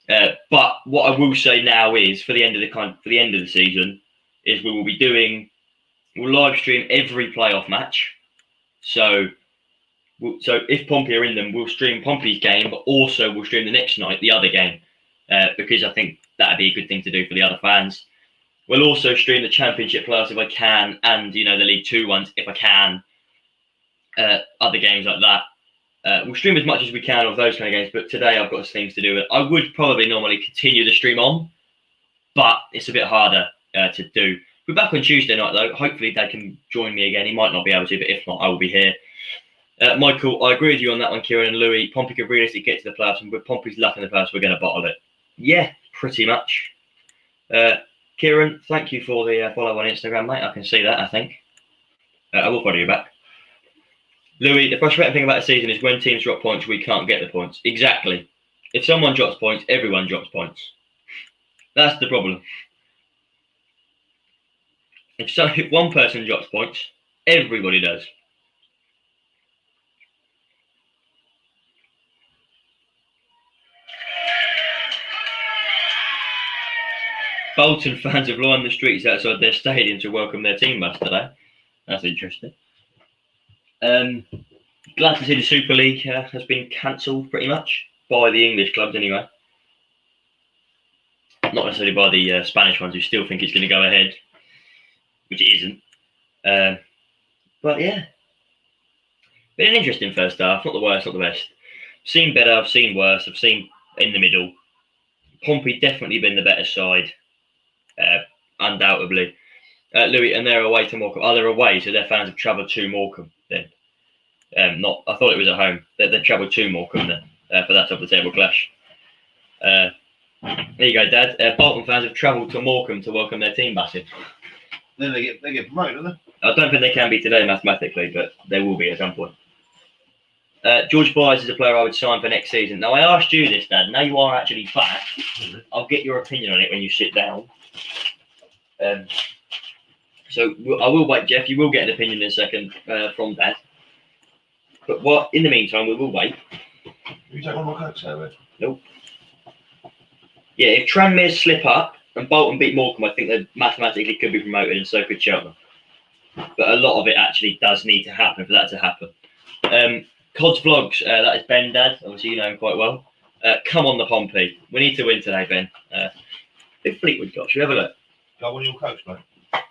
But what I will say now is, for the end of the season, is we'll live stream every playoff match. So if Pompey are in them, we'll stream Pompey's game, but also we'll stream the next night the other game, because I think that'd be a good thing to do for the other fans. We'll also stream the Championship playoffs if I can, and the League 2 ones if I can. Other games like that. We'll stream as much as we can of those kind of games, but today I've got things to do. I would probably normally continue the stream on, but it's a bit harder to do. We're back on Tuesday night though. Hopefully Dad can join me again. He might not be able to, but if not, I will be here. Michael, I agree with you on that one, Kieran and Louis. Pompey could realistically get to the playoffs, and with Pompey's luck in the playoffs, we're going to bottle it. Yeah, pretty much. Kieran, thank you for the follow on Instagram, mate. I can see that, I think. I will follow you back. Louis, the frustrating thing about the season is when teams drop points, we can't get the points. Exactly. If someone drops points, everyone drops points. That's the problem. If one person drops points, everybody does. Bolton fans have lined the streets outside their stadium to welcome their team bus today. That's interesting. Glad to see the Super League has been cancelled pretty much by the English clubs anyway. Not necessarily by the Spanish ones who still think it's going to go ahead, which it isn't. But yeah, been an interesting first half. Not the worst, not the best. Seen better, I've seen worse, I've seen in the middle. Pompey definitely been the better side, undoubtedly. Louis, and they're away to Morecambe. They're away, so their fans have travelled to Morecambe then. I thought it was at home. They travelled to Morecambe then for that top of the table clash. There you go, Dad. Bolton fans have travelled to Morecambe to welcome their team back in. Then they get promoted, don't I don't think they can be today mathematically, but they will be at some point. George Byers is a player I would sign for next season. Now, I asked you this, Dad. Now you are actually back. I'll get your opinion on it when you sit down. So I will wait, Jeff. You will get an opinion in a second from Dad. But in the meantime, we will wait. You take one more coach over? Nope. Yeah, if Tranmere slip up and Bolton beat Morecambe, I think they mathematically could be promoted, and so could Cheltenham. But a lot of it actually does need to happen for that to happen. Cod's Vlogs, that is Ben, Dad. Obviously, you know him quite well. Come on, the Pompey. We need to win today, Ben. Who Fleetwood got? Should we have a look? Got one of your coach, mate?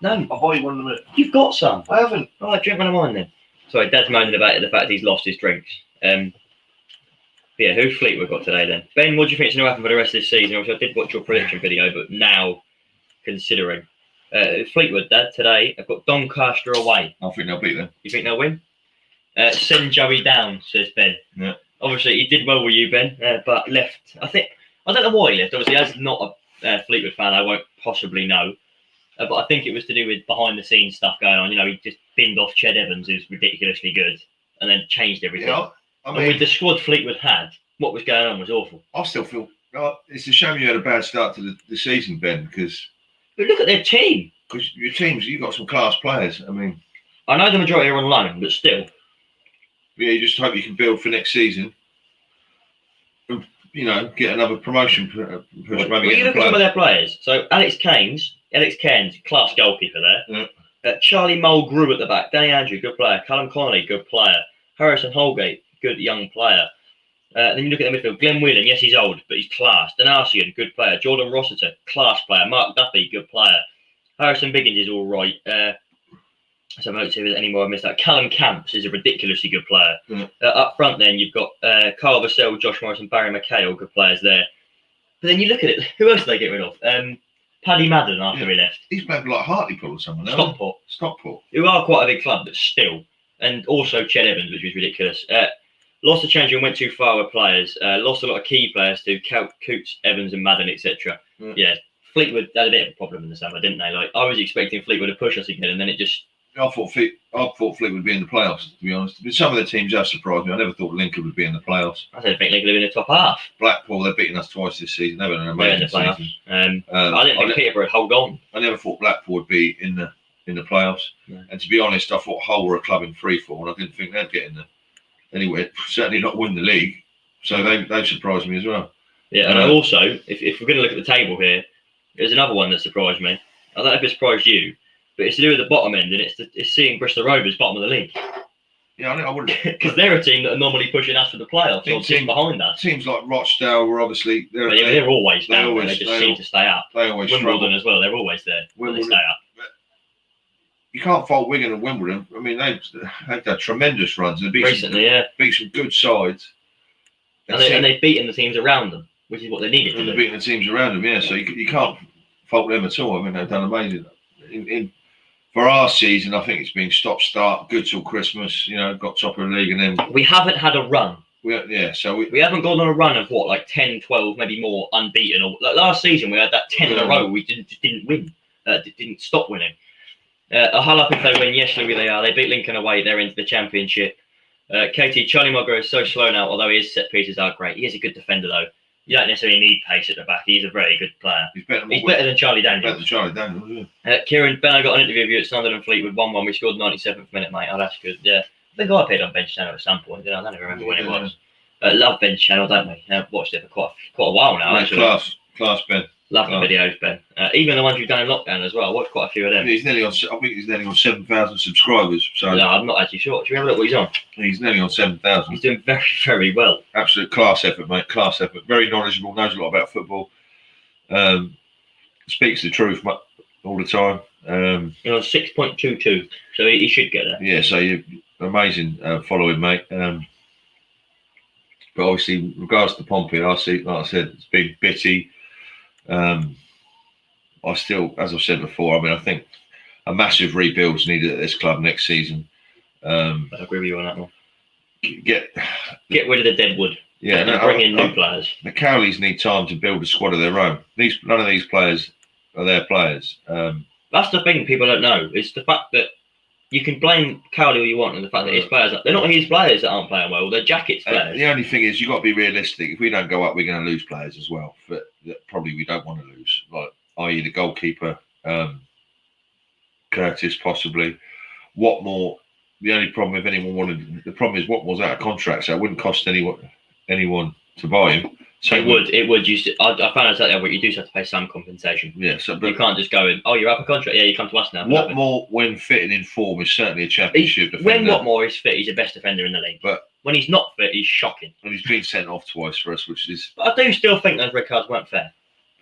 No. I'll buy you one in a minute. You've got some. I haven't. Oh, I drink one of mine then. Sorry, Dad's moaning about the fact he's lost his drinks. Yeah, who Fleetwood got today then? Ben, what do you think is going to happen for the rest of this season? Obviously, I did watch your prediction video, but now, considering. Fleetwood, Dad, today, I've got Doncaster away. I think they'll beat them. You think they'll win? Send Joey down, says Ben. Yeah. Obviously, he did well with you, Ben, but left. I don't know why he left. Obviously, as not a Fleetwood fan, I won't possibly know. But I think it was to do with behind-the-scenes stuff going on. You know, he just binned off Ched Evans, who's ridiculously good, and then changed everything. Yeah, I mean, and with the squad Fleetwood had, what was going on was awful. I still feel it's a shame you had a bad start to the season, Ben, because But look at their team. Because your teams, you've got some class players. I mean, I know the majority are on loan, but still. Yeah, you just hope you can build for next season. And, you know, get another promotion push. Well, you look at some of their players. So Alex Cairns, class goalkeeper there. Yeah. Charlie Mulgrew at the back. Danny Andrew, good player. Callum Connolly, good player. Harrison Holgate, good young player. Then you look at the midfield. Glenn Whelan, yes, he's old, but he's class. Danasian, good player. Jordan Rossiter, class player. Mark Duffy, good player. Harrison Biggins is all right. So I won't see if there's any more I missed out. Callum Camps is a ridiculously good player. Up front, then you've got Carl Vassell, Josh Morris, and Barry McKay, all good players there. But then you look at it. Who else did they get rid of? Paddy Madden after he left. He's played like Hartlepool or someone. Stockport. Who are quite a big club, but still. And also Ched Evans, which was ridiculous. Lost a change and went too far with players. Lost a lot of key players to Coots, Evans, and Madden, etc. Yeah, Fleetwood had a bit of a problem in the summer, didn't they? Like I was expecting Fleetwood to push us again, and then it just. I thought Fleetwood would be in the playoffs, to be honest. But some of the teams have surprised me. I never thought Lincoln would be in the playoffs. I didn't think Lincoln would be in the top half. Blackpool, they've beaten us twice this season. They've had an amazing season. I didn't think Peterborough would hold on. I never thought Blackpool would be in the playoffs. Yeah. And to be honest, I thought Hull were a club in free fall, and I didn't think they'd get in there. Anyway, certainly not win the league. So they surprised me as well. Yeah, and also, if we're going to look at the table here, there's another one that surprised me. I don't know if it surprised you, but it's to do with the bottom end, and it's seeing Bristol Rovers bottom of the league. Yeah, I wouldn't. Because they're a team that are normally pushing us for the playoffs, or team behind us. Teams like Rochdale were obviously they're always down. They just seem to stay up. They always Wimbledon struggle. as well. They're always there. They stay up. You can't fault Wigan and Wimbledon. I mean, they've had tremendous runs. They beat some good sides. And they've beaten the teams around them, which is what they needed. And they've beaten the teams around them, yeah. So you can't fault them at all. I mean, they've done amazing. For our season, I think it's been stop-start, good till Christmas. You know, got top of the league, and then we haven't had a run. We haven't gone on a run of what, like 10, 12, maybe more unbeaten. Or like last season, we had that 10 in a row. We didn't win. Didn't stop winning. Hull up if they win. Yes, Louis, they are. They beat Lincoln away. They're into the championship. Katie, Charlie Mulgrew is so slow now, although his set pieces are great. He is a good defender, though. You don't necessarily need pace at the back. He's a very good player. He's better than Charlie Daniels. Kieran, Ben, I got an interview of you at Sunderland Fleetwood 1-1. We scored 97th minute, mate. Oh, that's good. Yeah. I think I appeared on Bench Channel at some point. I don't even remember when it was. Love Bench Channel, don't we? I've watched it for quite a while now, actually. Class, Ben. Love the videos, Ben. Even the ones you've done in lockdown as well. I watched quite a few of them. I think he's nearly on 7,000 subscribers. So no, I'm not actually sure. Do you remember what he's on? He's nearly on 7,000. He's doing very, very well. Absolute class effort, mate. Class effort. Very knowledgeable. Knows a lot about football. Speaks the truth all the time. You're on 6.22, so he should get there. Yeah, so you're amazing following, mate. But obviously, in regards to Pompey, like I said, it's been bitty. I still, as I've said before, I mean, I think a massive rebuild's needed at this club next season. I agree with you on that one. Get rid of the deadwood. Yeah, and bring in new players. The Cowleys need time to build a squad of their own. None of these players are their players. That's the thing people don't know, is the fact that you can blame Cowley all you want, and the fact that his players, they're not his players that aren't playing well, they're Jacket's players. The only thing is, you've got to be realistic. If we don't go up, we're going to lose players as well. But probably we don't want to lose, like i.e. the goalkeeper, Curtis possibly. Watmore, the only problem if anyone wanted, the problem is Watmore's out of contract, so it wouldn't cost anyone to buy him. So it would. I found out that you do have to pay some compensation. Yeah, but you can't just go in. Oh, you're up a contract. Yeah, you come to us now. Watmore, when fitting in form, is certainly a championship defender. When Watmore is fit, he's the best defender in the league. But when he's not fit, he's shocking. And he's been sent off twice for us, which is. But I do still think those red cards weren't fair.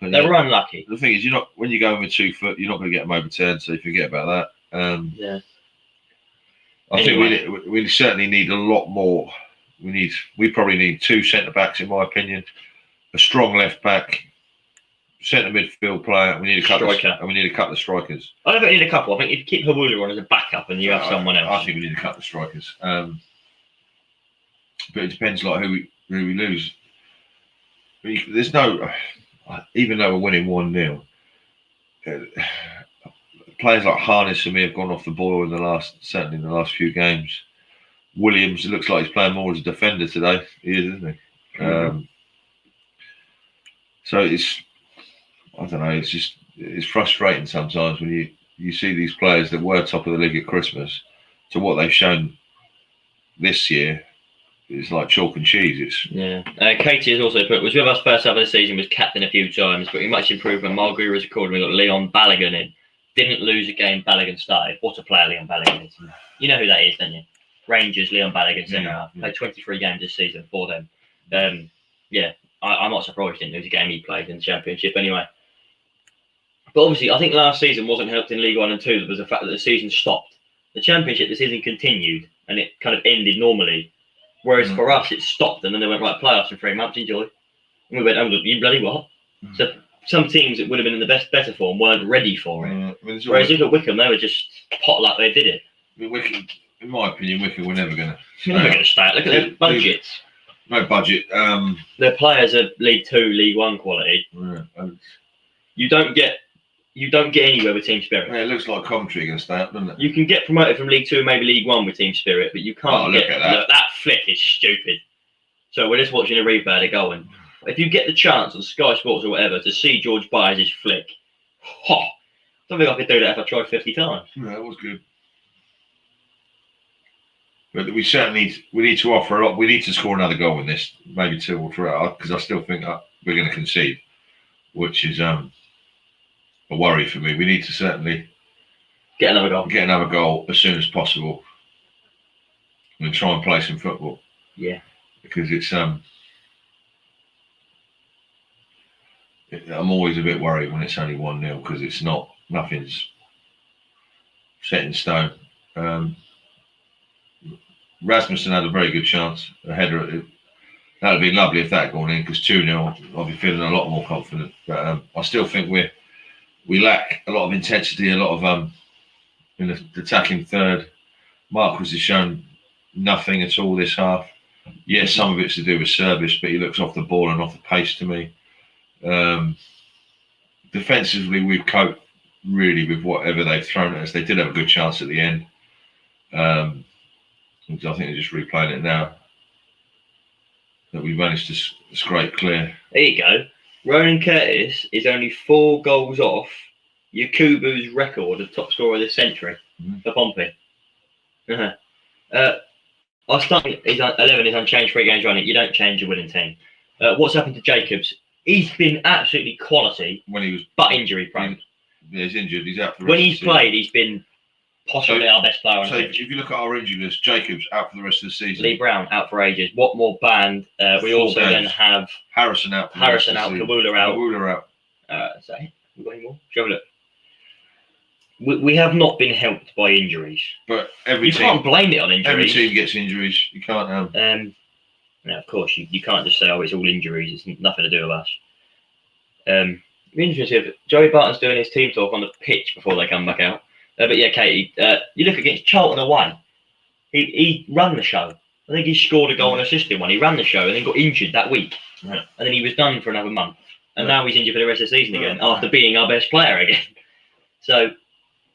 They were unlucky. The thing is, when you go in with 2 foot, you're not going to get them overturned. So you forget about that. Yeah. I think we certainly need a lot more. We probably need 2 centre backs, in my opinion. A strong left back, centre midfield player. We need a couple. And we need a couple of strikers. I don't think we need a couple. I think you keep Hawula on as a backup, and you have someone else. I think we need a couple of strikers. But it depends, like who we lose. There's no, even though we're winning 1-0, players like Harness and me have gone off the boil certainly in the last few games. Williams, it looks like he's playing more as a defender today. He is, isn't he? Mm-hmm. So I don't know. It's frustrating sometimes when you see these players that were top of the league at Christmas to what they've shown this year. It's like chalk and cheese. Katie has also put, was with us first half of the season, was captain a few times, but much improvement. Mulgrew was recorded. We got Leon Balogun in. Didn't lose a game. Balogun started. What a player Leon Balogun is. You know who that is, don't you? Rangers, Leon Balogun, centre half. Played 23 games this season for them. I'm not surprised he didn't lose a game he played in the Championship anyway. But obviously, I think last season wasn't helped in League 1 and 2. There was the fact that the season stopped. The Championship, the season continued, and it kind of ended normally. Whereas for us, it stopped, and then they went, right, playoffs in 3 months, enjoy. And we went, oh, you bloody what? So some teams that would have been in the better form weren't ready for it. Whereas look at Wickham, they were just potluck, they did it. Wickham, in my opinion, Wickham were never going to stay. Look at their budgets. No budget. Their players are League 2, League 1 quality. You don't get anywhere with team spirit. Yeah, it looks like Coventry are going to stay up, doesn't it? You can get promoted from League 2 and maybe League 1 with team spirit, but you can't look at that. Look, that flick is stupid. So we're just watching a replay of it going. If you get the chance on Sky Sports or whatever to see George Byers' flick, I don't think I could do that if I tried 50 times. Yeah, that was good. But we certainly need to offer a lot. We need to score another goal in this, maybe 2 or 3, because I still think we're going to concede, which is a worry for me. We need to certainly get another goal as soon as possible, and try and play some football. Yeah, because it's I'm always a bit worried when it's only 1-0 because nothing's set in stone. Rasmussen had a very good chance. A header. That would be lovely if that had gone in, because 2-0, I'll be feeling a lot more confident. But I still think we lack a lot of intensity, a lot of in the attacking third. Marquis has shown nothing at all this half. Yes, some of it's to do with service, but he looks off the ball and off the pace to me. Defensively, we've coped really with whatever they've thrown at us. They did have a good chance at the end. I think they're just replaying it now. That we managed to scrape clear. There you go. Ronan Curtis is only 4 goals off Yakubu's record of top scorer this century for Pompey. Our starting is 11 is unchanged, 3 games running. You don't change a winning team. What's happened to Jacobs? He's been absolutely quality when he was, but injury prone. He's injured. He's out for the when rest he's of the season. played, he's been possibly our best player on the pitch. If you look at our injury list, Jacobs out for the rest of the season. Lee Brown out for ages. Watmore banned. We also then have Harrison out. Kawula out. Kawula out. We got any more? Shall we look? We have not been helped by injuries. But you can't blame it on injuries. Every team gets injuries. You can't have. Now, of course, you can't just say, "Oh, it's all injuries. It's nothing to do with us." be interesting if Joey Barton's doing his team talk on the pitch before they come back out. But yeah, Katie, you look against Charlton away. He ran the show. I think he scored a goal and assisted one. He ran the show and then got injured that week, and then he was done for another month. And now he's injured for the rest of the season again after being our best player again. So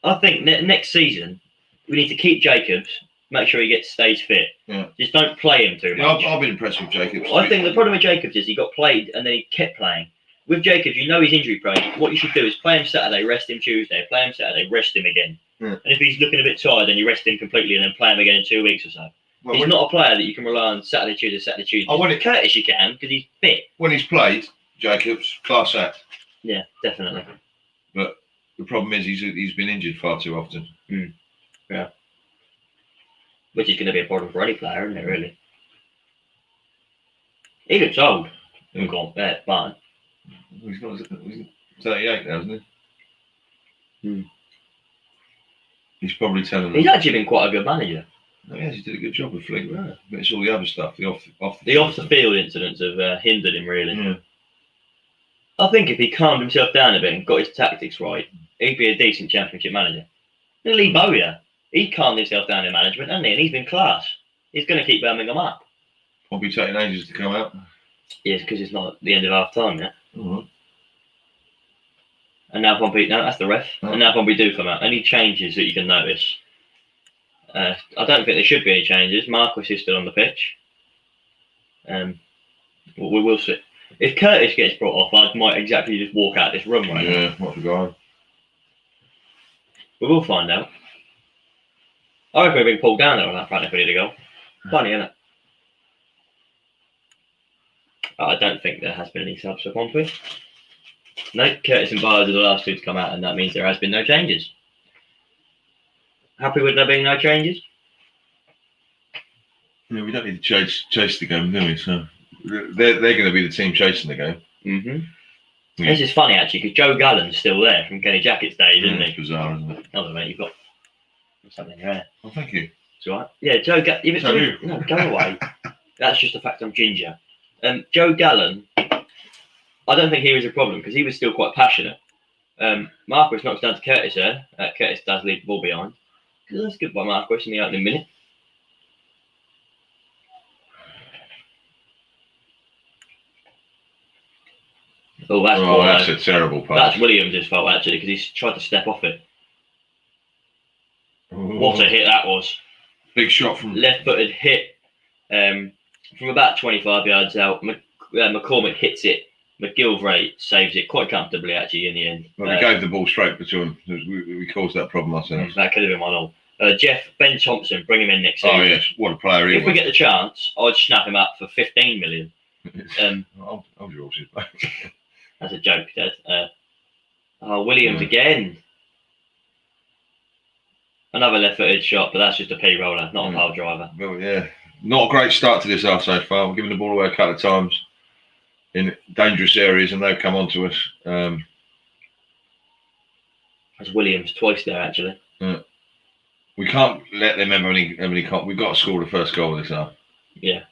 I think next season we need to keep Jacobs, make sure he stays fit. Yeah. Just don't play him too much. I've been impressed with Jacobs. I think the problem with Jacobs is he got played and then he kept playing. With Jacobs, you know he's injury prone. What you should do is play him Saturday, rest him Tuesday, play him Saturday, rest him again. Yeah. And if he's looking a bit tired, then you rest him completely and then play him again in 2 weeks or so. Well, he's not a player that you can rely on Saturday, Tuesday. Curtis you can because he's fit. When he's played, Jacobs, class act. Yeah, definitely. But the problem is he's been injured far too often. Yeah. Which is going to be a problem for any player, isn't it, really? He looks old. Martin. He's 38 now, isn't he? He's probably telling them. He's actually been quite a good manager. Oh, yes, he did a good job with Fleetwood. But it's all the other stuff, the off the field incidents have hindered him, really. Yeah. I think if he calmed himself down a bit and got his tactics right, he'd be a decent Championship manager. And Lee Bowyer, he calmed himself down in management, hasn't he? And he's been class. He's going to keep Birmingham up. Pompey taking ages to come out. Yes, because it's not the end of half time yet. Mm-hmm. And now Pompey, no, that's the ref. Oh. And now Pompey do come out. Any changes that you can notice? I don't think there should be any changes. Marquis is still on the pitch. We will see. If Curtis gets brought off, I might exactly just walk out this room right now. Yeah, what a guy. We will find out. I reckon we've been pulled down there on that front if we need to go. Funny, isn't it? I don't think there has been any subs for Pompey. No, Curtis and Byers are the last two to come out, and that means there has been no changes. Happy with there being no changes? Yeah, we don't need to chase the game, do we? So they're going to be the team chasing the game. Mm-hmm. Yeah. This is funny, actually, because Joe Gallen's still there from Kenny Jackett's days, isn't he? It's bizarre, isn't it? Hold on, mate, you've got something in your hair. Oh, thank you. It's all right. Yeah, Joe Gallen. No, go away. That's just the fact I'm ginger. Joe Gallen, I don't think he was a problem because he was still quite passionate. Marquis knocks down to Curtis there. Curtis does leave the ball behind. That's good by Marquis in the opening minute. Oh, that's a terrible pass. That's Williams' fault, actually, because he's tried to step off it. Ooh. What a hit that was. Big shot from... Left-footed hit from about 25 yards out. McCormick hits it. McGilvray saves it quite comfortably, actually, in the end. Well, we gave the ball straight between. We caused that problem ourselves. That could have been 1-1. Ben Thompson, bring him in next season. Oh, yes. What a player he was. If we get the chance, I'd snap him up for 15 million. Hold your horses back. That's a joke, Dad. Williams again. Another left-footed shot, but that's just a P-roller, not a pile driver. Well, yeah. Not a great start to this half so far. We're giving the ball away a couple of times in dangerous areas, and they've come on to us. That's Williams twice there, actually. We can't let them have any. We've got to score the first goal of this half. Yeah.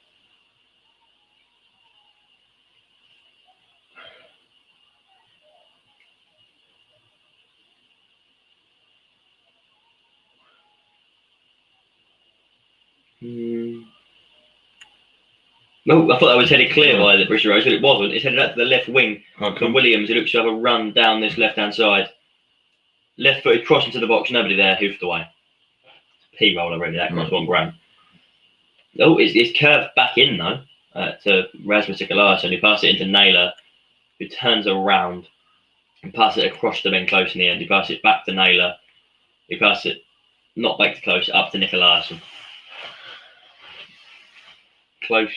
No, I thought that was headed clear by the Bristol Rovers, but it wasn't. It's headed out to the left wing for Williams. It looks to have a run down this left-hand side. Left-footed cross into the box, nobody there, hoofed away. P-roller, really, that cross 1 grand. Oh, it's curved back in, though, to Rasmus Eliasson, who passes it into Naylor, who turns around and passes it across to Ben Close in the end. He passes it back to Naylor. He passes it not back to Close, up to Eliasson. Close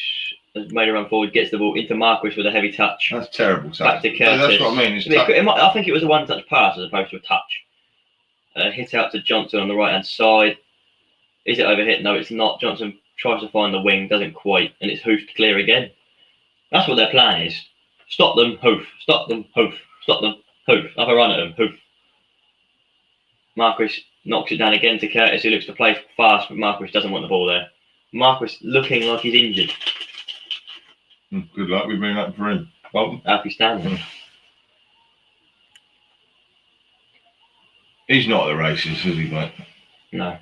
has made a run forward, gets the ball into Marquis with a heavy touch. That's terrible touch. Back to Curtis. No, that's what I mean. I think it was a one-touch pass as opposed to a touch. Hit out to Johnson on the right-hand side. Is it overhit? No, it's not. Johnson tries to find the wing, doesn't quite, and it's hoofed clear again. That's what their plan is. Stop them, hoof. Stop them, hoof. Stop them, hoof. Have a run at them, hoof. Marquis knocks it down again to Curtis, who looks to play fast, but Marquis doesn't want the ball there. Marquis looking like he's injured. Good luck. We've been up for him. Bolton. Happy standing. He's not at the races, is he, mate? No.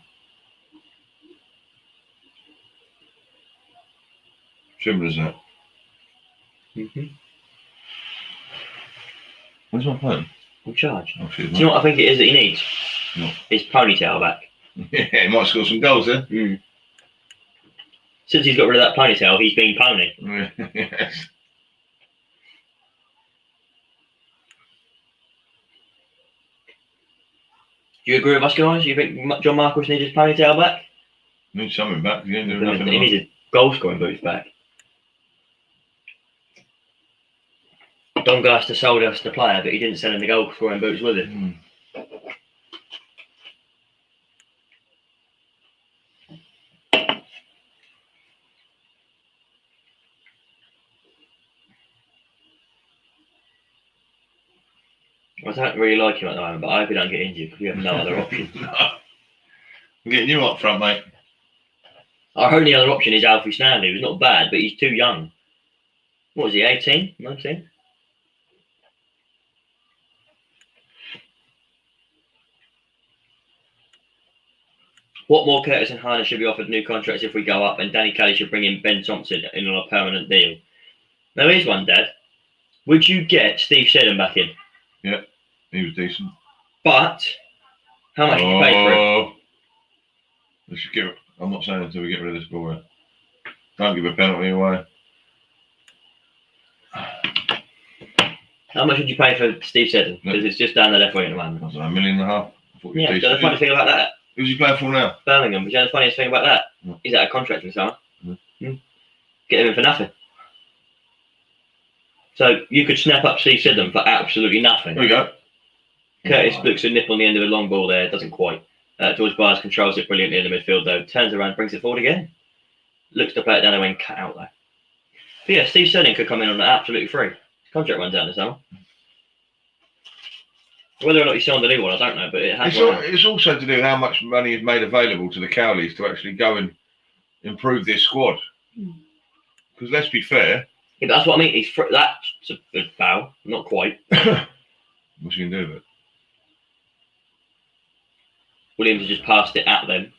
Simple as that. Mm-hmm. Where's my phone? We'll charge. Oh, shit, Do you know what I think it is that he needs? No. His ponytail back. Yeah, he might score some goals then. Mm. Since he's got rid of that ponytail, he's been pony. Yes. Do you agree with us, guys? You think John Marquis needs his ponytail back? Needs something back. He ain't doing nothing. He needs his goal scoring boots back. Don Geister sold us the player, but he didn't sell him the goal scoring boots with it. Mm. I don't really like him at the moment, but I hope he don't get injured because we have no other option. No. I'm getting you up front, mate. Our only other option is Alfie Snowden, who's not bad, but he's too young. What was he, 18? 19? What more Curtis and Heiner should be offered new contracts if we go up, and Danny Kelly should bring in Ben Thompson in on a permanent deal. Now here's one, Dad. Would you get Steve Shedden back in? Yeah, he was decent. But how much did you pay for it? We should get. I'm not saying until we get rid of this boy. Don't give a penalty away. How much would you pay for Steve Shedden? Because it's just down the left wing at the moment. I don't know, $1.5 million. Yeah, but the funny thing about that, who's he playing for now? Birmingham. But you know the funniest thing about that? No. He's out of contract in the summer. No. Get him in for nothing. So you could snap up Steve Shedden for absolutely nothing. There we go. Curtis looks a nip on the end of a long ball there, doesn't quite. George Byers controls it brilliantly in the midfield though, turns around, brings it forward again. Looks to play it down the wing, cut out though. But yeah, Steve Shedden could come in on absolutely free. His contract runs out this summer. Whether or not he signed the new one, I don't know, but it has. It's also to do with how much money is made available to the Cowleys to actually go and improve their squad. Because let's be fair. Yeah, but that's what I mean. That's a good foul, not quite. What's he gonna do with it? Williams has just passed it at them.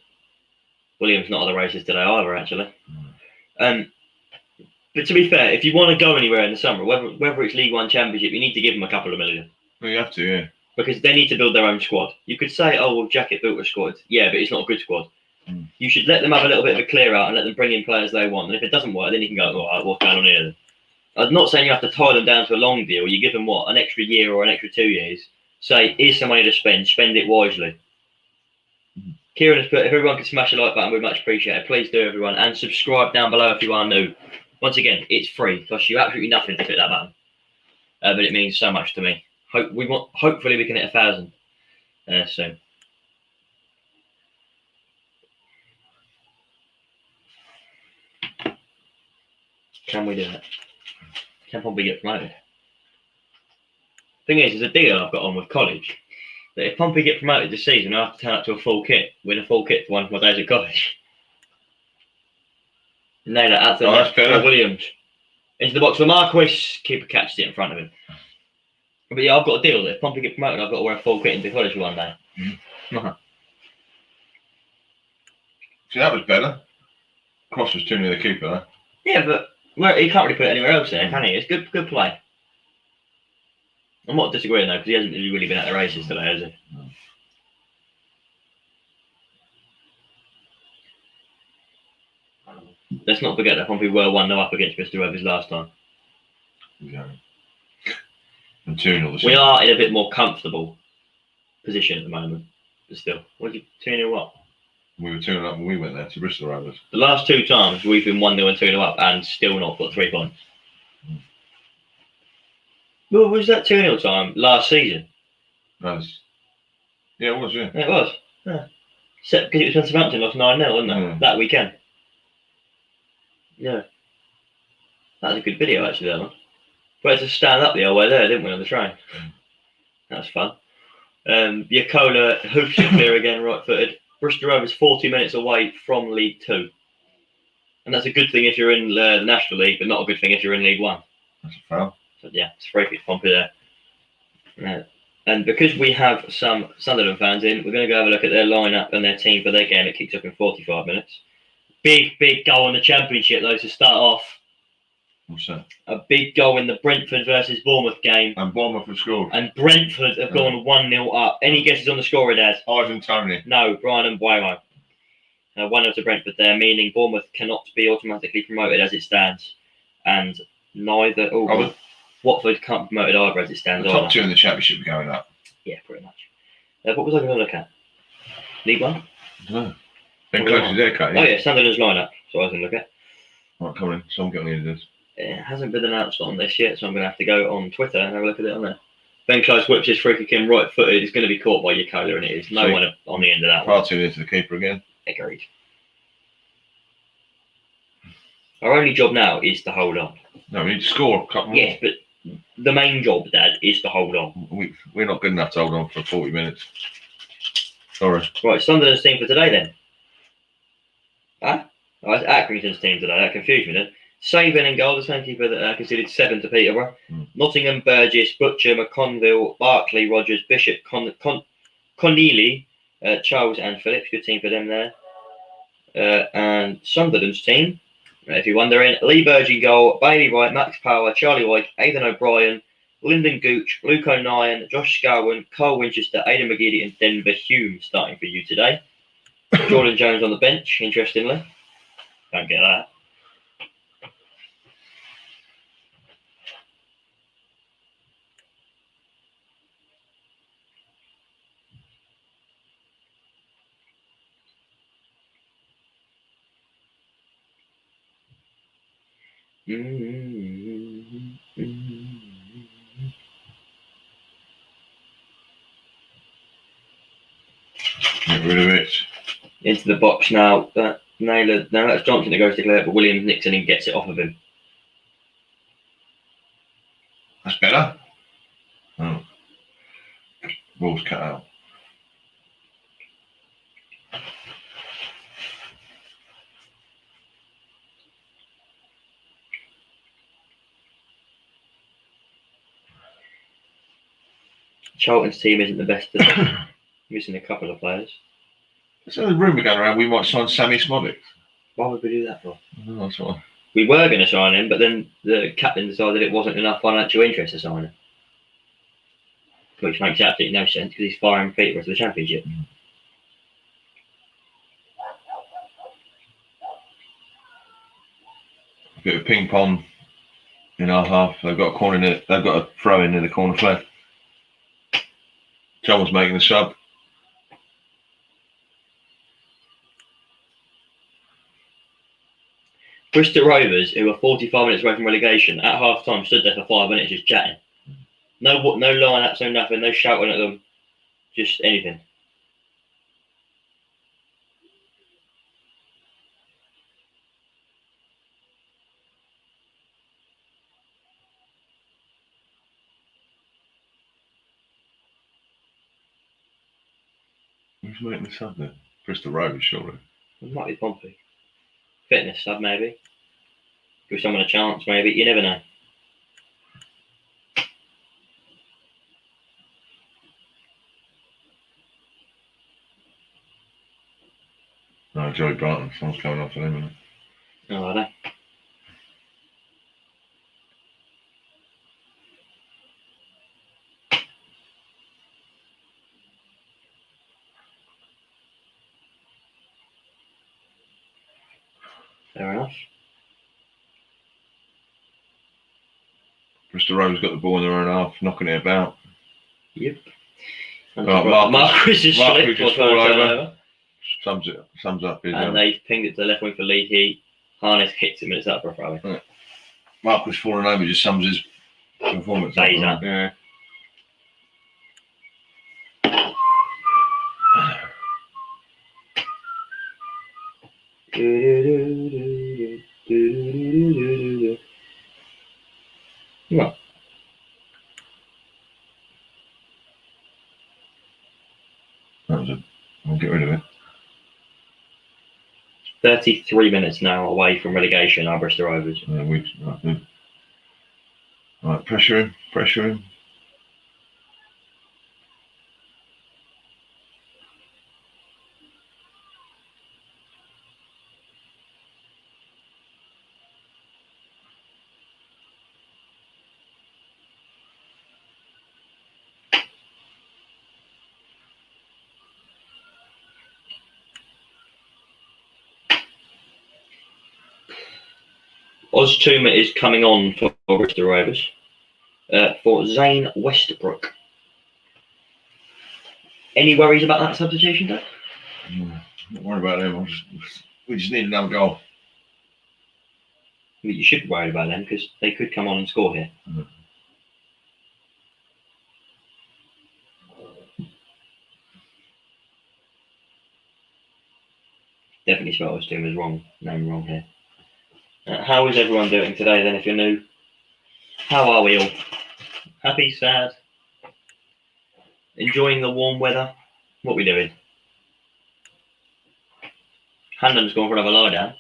Williams not on the races today either, actually. But to be fair, if you want to go anywhere in the summer, whether it's League One Championship, you need to give them a couple of million. Well, you have to, yeah. Because they need to build their own squad. You could say, oh, well, Jacket built a squad. Yeah, but it's not a good squad. You should let them have a little bit of a clear out and let them bring in players they want. And if it doesn't work, then you can go, all right, what's going on here then? I'm not saying you have to tie them down to a long deal. You give them, an extra year or an extra 2 years. Say, here's some money to spend it wisely. Kieran has put, if everyone can smash the like button, we'd much appreciate it. Please do, everyone. And subscribe down below if you are new. Once again, it's free. It costs you absolutely nothing to click that button. But it means so much to me. Hopefully we can hit 1,000 soon. Can we do it? Can Pompey get promoted? Thing is, there's a deal I've got on with college that if Pompey get promoted this season, I have to turn up to a full kit, win a full kit for one of my days at college. Nail it out to that's better. Williams. Into the box for Marquis. Keeper catches it in front of him. But yeah, I've got a deal that if Pompey get promoted, I've got to wear a full kit into college for one day. See, that was better. Cross was too near the keeper, though. Yeah, but he can't really put it anywhere else there, can he? It's good play. I'm not disagreeing though, because he hasn't really been at the races today, has he? No. Let's not forget that Pompey were 1-0 up against Bristol Rovers last time. Exactly. And 2-0 We are in a bit more comfortable position at the moment, but still. What did you 2-0 what? We were 2-0 up when we went there to Bristol Rovers. The last two times we've been 1-0 and 2-0 up and still not got 3 points. Well, was that 2-0 time last season? Yeah, it was, yeah. Yeah, it was. Yeah. Except because it was when Southampton lost 9-0, wasn't it? That weekend. Yeah. That was a good video, actually, that one. We had to stand up the whole way there, didn't we, on the train? That was fun. Yakola hoops it clear again, right-footed. Bristol Rovers 40 minutes away from League 2. And that's a good thing if you're in the National League, but not a good thing if you're in League 1. That's a foul. So, yeah, it's free for Pompey there. And because we have some Sunderland fans in, we're going to go have a look at their lineup and their team for their game. It kicks off in 45 minutes. Big goal in the Championship, though, to start off. What's that? A big goal in the Brentford versus Bournemouth game. And Bournemouth have scored. And Brentford have gone 1-0 up. Any guesses on the scorer, Dad? Ivan Toney. No, Brian Mbuemo. 1-0 to Brentford there, meaning Bournemouth cannot be automatically promoted as it stands. And neither... Watford can't be promoted either as it stands. The top two in the Championship are going up. Yeah, pretty much. What was I going to look at? League One? No. Then close to their cut. Oh, yeah, Sunderland's lineup. So I was going to look at. Right, come on. Someone get on the end of this. It hasn't been announced on this yet, so I'm going to have to go on Twitter and have a look at it on there. Ben Close whips his free kick in right footed. It's going to be caught by Yakola, and it is. No one on the end of that one. Far too near to the keeper again. Agreed. Our only job now is to hold on. No, we need to score a couple more. Yes, but the main job, Dad, is to hold on. We're not good enough to hold on for 40 minutes. Sorry. Right, Sunderland's team for today then. Oh, it's Accrington's team today. That confused me then. Saban in goal, the same keeper that conceded 7 to Peterborough. Nottingham, Burgess, Butcher, McConville, Barkley, Rogers, Bishop, Conneely, Charles and Phillips. Good team for them there. And Sunderland's team, if you're wondering, Lee Burge in goal, Bailey Wright, Max Power, Charlie White, Aidan O'Brien, Lyndon Gooch, Luke O'Nien, Josh Scowen, Carl Winchester, Aidan McGeady and Denver Hume starting for you today. Jordan Jones on the bench, interestingly. Don't get that. Get rid of it. Into the box now. Naylor. Now that's Johnson that goes to clear, but Williams nicks and gets it off of him. That's better. Oh. Ball's cut out. Charlton's team isn't the best. Missing a couple of players. There's a rumour going around we might sign Sammy Smodic. Why would we do that for? That's why. We were going to sign him, but then the captain decided it wasn't enough financial interest to sign him. Which makes absolutely no sense because he's firing Peterborough to the Championship. A bit of ping pong in our half. They've got a corner. They've got a throw in near the corner flag. Someone's making the sub. Bristol Rovers, who were 45 minutes away from relegation, at half time stood there for 5 minutes just chatting. No line-ups, no nothing, no shouting at them, just anything. Who's making the sub then? Bristol Rovers, surely. It might be Pompey. Fitness sub, maybe. Give someone a chance, maybe. You never know. No, Joey Brighton. Someone's coming off for them, isn't it? Oh, I know. Fair enough. Bristol Rovers got the ball in their own half, knocking it about. Yep. Marcus just fall over. Sums up his. And they pinged it to the left wing for Lee Heat. Harness hits him and it's up for a throw. Yeah. Marcus falling over just sums his performance up. Up. Yeah. What? That was I'll get rid of it. 33 minutes now away from relegation, our Bristol Rovers. Right, pressure him. Oztuma is coming on for Bristol Rovers for Zane Westbrook. Any worries about that substitution, Dad? Don't worry about them. We just need another goal. You should be worried about them because they could come on and score here. Definitely spelled Oztuma's name wrong here. How is everyone doing today then if you're new? How are we all? Happy, sad? Enjoying the warm weather? What are we doing? Handon's gone for another lie down.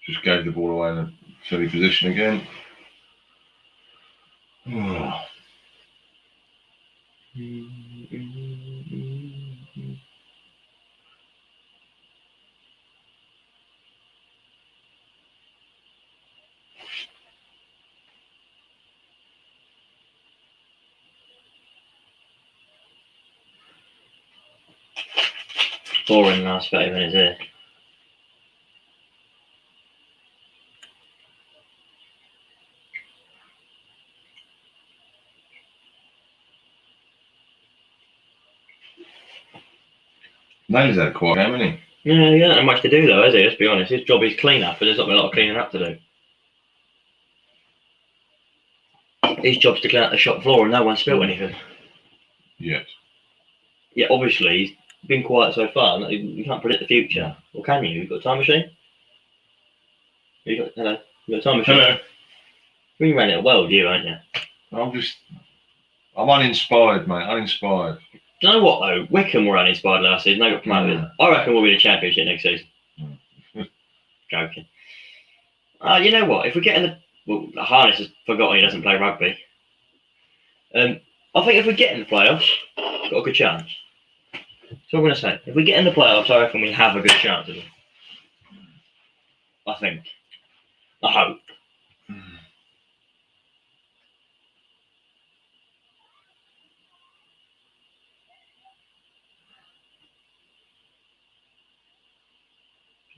Just gave the ball away in a silly position again. Boring the last 30 minutes here. Nail's had a quiet game, hasn't he? Yeah, he hasn't had much to do though, has he? Let's be honest. His job is clean up, but there's not been a lot of cleaning up to do. His job's to clean up the shop floor and no one spilt anything. Yes. Yeah, obviously he's been quiet so far. You can't predict the future. Or can you? You've got a time machine? Hello? You got a time machine? Hello. You ran it a world, you, aren't you? I'm uninspired, mate. Uninspired. Do you know what though? Wickham were uninspired last season. They got promoted. I reckon we'll be in the Championship next season. Joking. You know what? If we get in the... Well, Harness has forgotten he doesn't play rugby. I think if we get in the playoffs, we've got a good chance. So I'm going to say, if we get in the playoffs, I reckon we have a good chance of it. I think. I hope.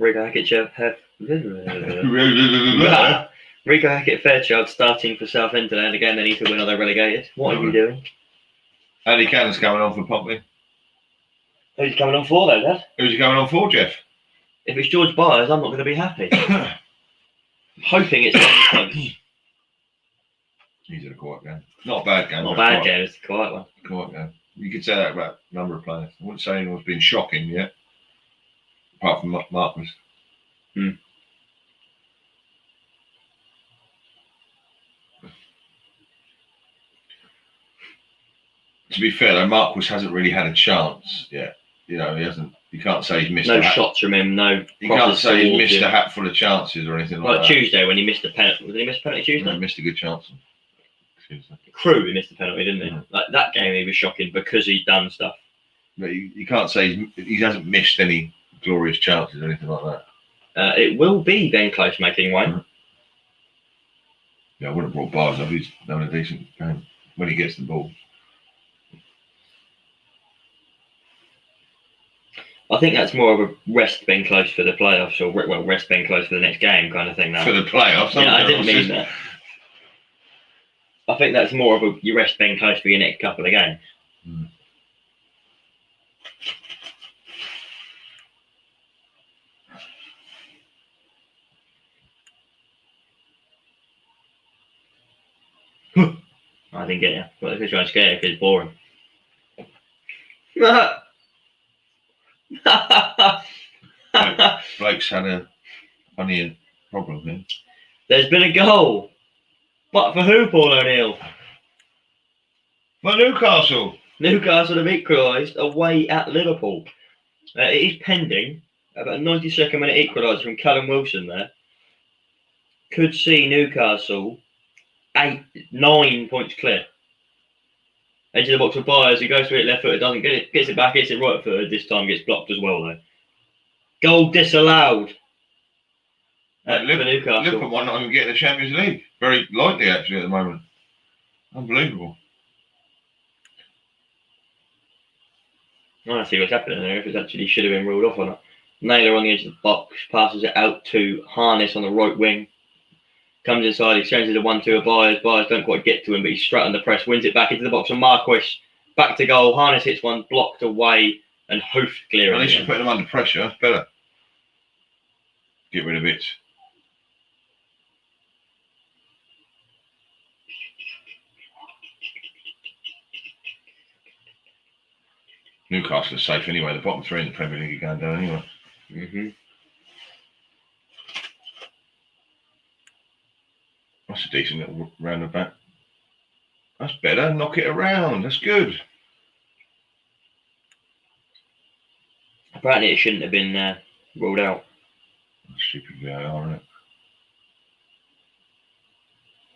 Rico Hackett Fairchild starting for Southend today, and again they need to win or they're relegated. What are you doing? Andy Cannon's coming on for Pompey. Who's he coming on for though, Dad? Who's he coming on for, Jeff? If it's George Byers, I'm not going to be happy. I'm hoping it's Danny Close. He's had a quiet game. Not a bad game. Not a bad game, it's a quiet one. Quiet game. You could say that about a number of players. I wouldn't say anyone's been shocking yet. Apart from Marcus. To be fair, though, Marquis hasn't really had a chance yet. You know, he hasn't. You can't say he's missed. No shots from him. No. You can't say he's missed a hatful of chances or anything like that. Tuesday when he missed a penalty. Did he miss a penalty Tuesday? He missed a good chance. Tuesday. Crew, he missed a penalty, didn't he? Like that game, he was shocking because he'd done stuff. But you can't say he hasn't missed any glorious chances or anything like that. It will be Ben Close making one. Yeah, I wouldn't have brought Bars up. He's done a decent game when he gets the ball. I think that's more of a rest Ben Close for the playoffs, or rest Ben Close for the next game kind of thing. Now. For the playoffs? Yeah, I didn't mean that. I think that's more of a you rest Ben Close for your next couple of games. I didn't get you. Well, if you're trying to scare you because it's boring. Blake's had a funny problem here. There's been a goal. But for who, Paul O'Neill? For Newcastle. Newcastle have equalised away at Liverpool. It is pending. About 92nd minute equaliser from Callum Wilson there. Could see Newcastle 9 points clear. Edge of the box for Byers, he goes through it left footed, doesn't get it, gets it back, hits it right footed, this time gets blocked as well though. Goal disallowed. for Newcastle. Liverpool might not even get the Champions League. Very likely, actually, at the moment. Unbelievable. I want to see what's happening there, if it actually should have been ruled off or not. Naylor on the edge of the box, passes it out to Harness on the right wing. Comes inside, exchanges a 1-2 of Byers. Byers don't quite get to him, but he's straight on the press, wins it back into the box on Marquis. Back to goal. Harness hits one, blocked away and hoofed clear. At least you're putting them under pressure. That's better. Get rid of it. Newcastle is safe anyway. The bottom three in the Premier League are going down anyway. Mm-hmm. That's a decent little roundabout. That's better. Knock it around. That's good. Apparently, it shouldn't have been ruled out. Stupid VAR, isn't it?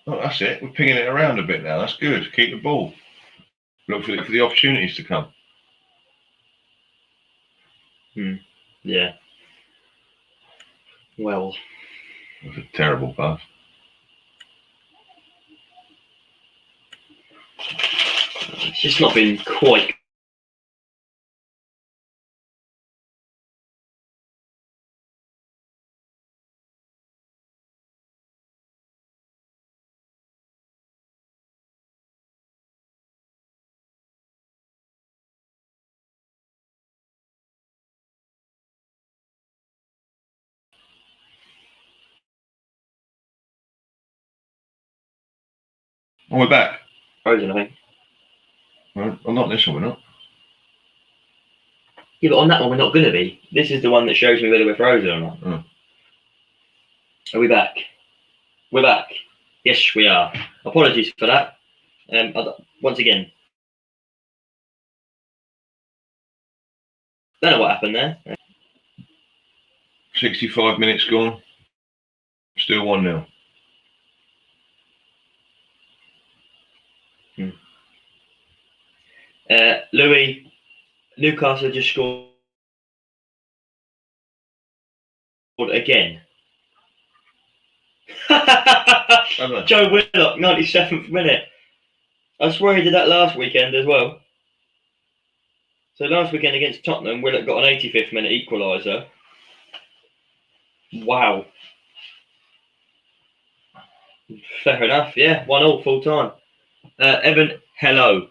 Oh, that's it. We're pinging it around a bit now. That's good. Keep the ball. Look for the opportunities to come. Yeah. Well. That was a terrible pass. It's just not been quite. Oh, we're back. Frozen, I think. Well, not this one, we're not. Yeah, but on that one, we're not going to be. This is the one that shows me whether we're frozen or not. Oh. Are we back? We're back. Yes, we are. Apologies for that. Once again, don't know what happened there. 65 minutes gone. Still 1-0. Louis, Newcastle just scored again. Joe Willock, 97th minute. I swear he did that last weekend as well. So last weekend against Tottenham, Willock got an 85th minute equaliser. Wow. Fair enough, yeah. 1-1 full time. Evan, hello.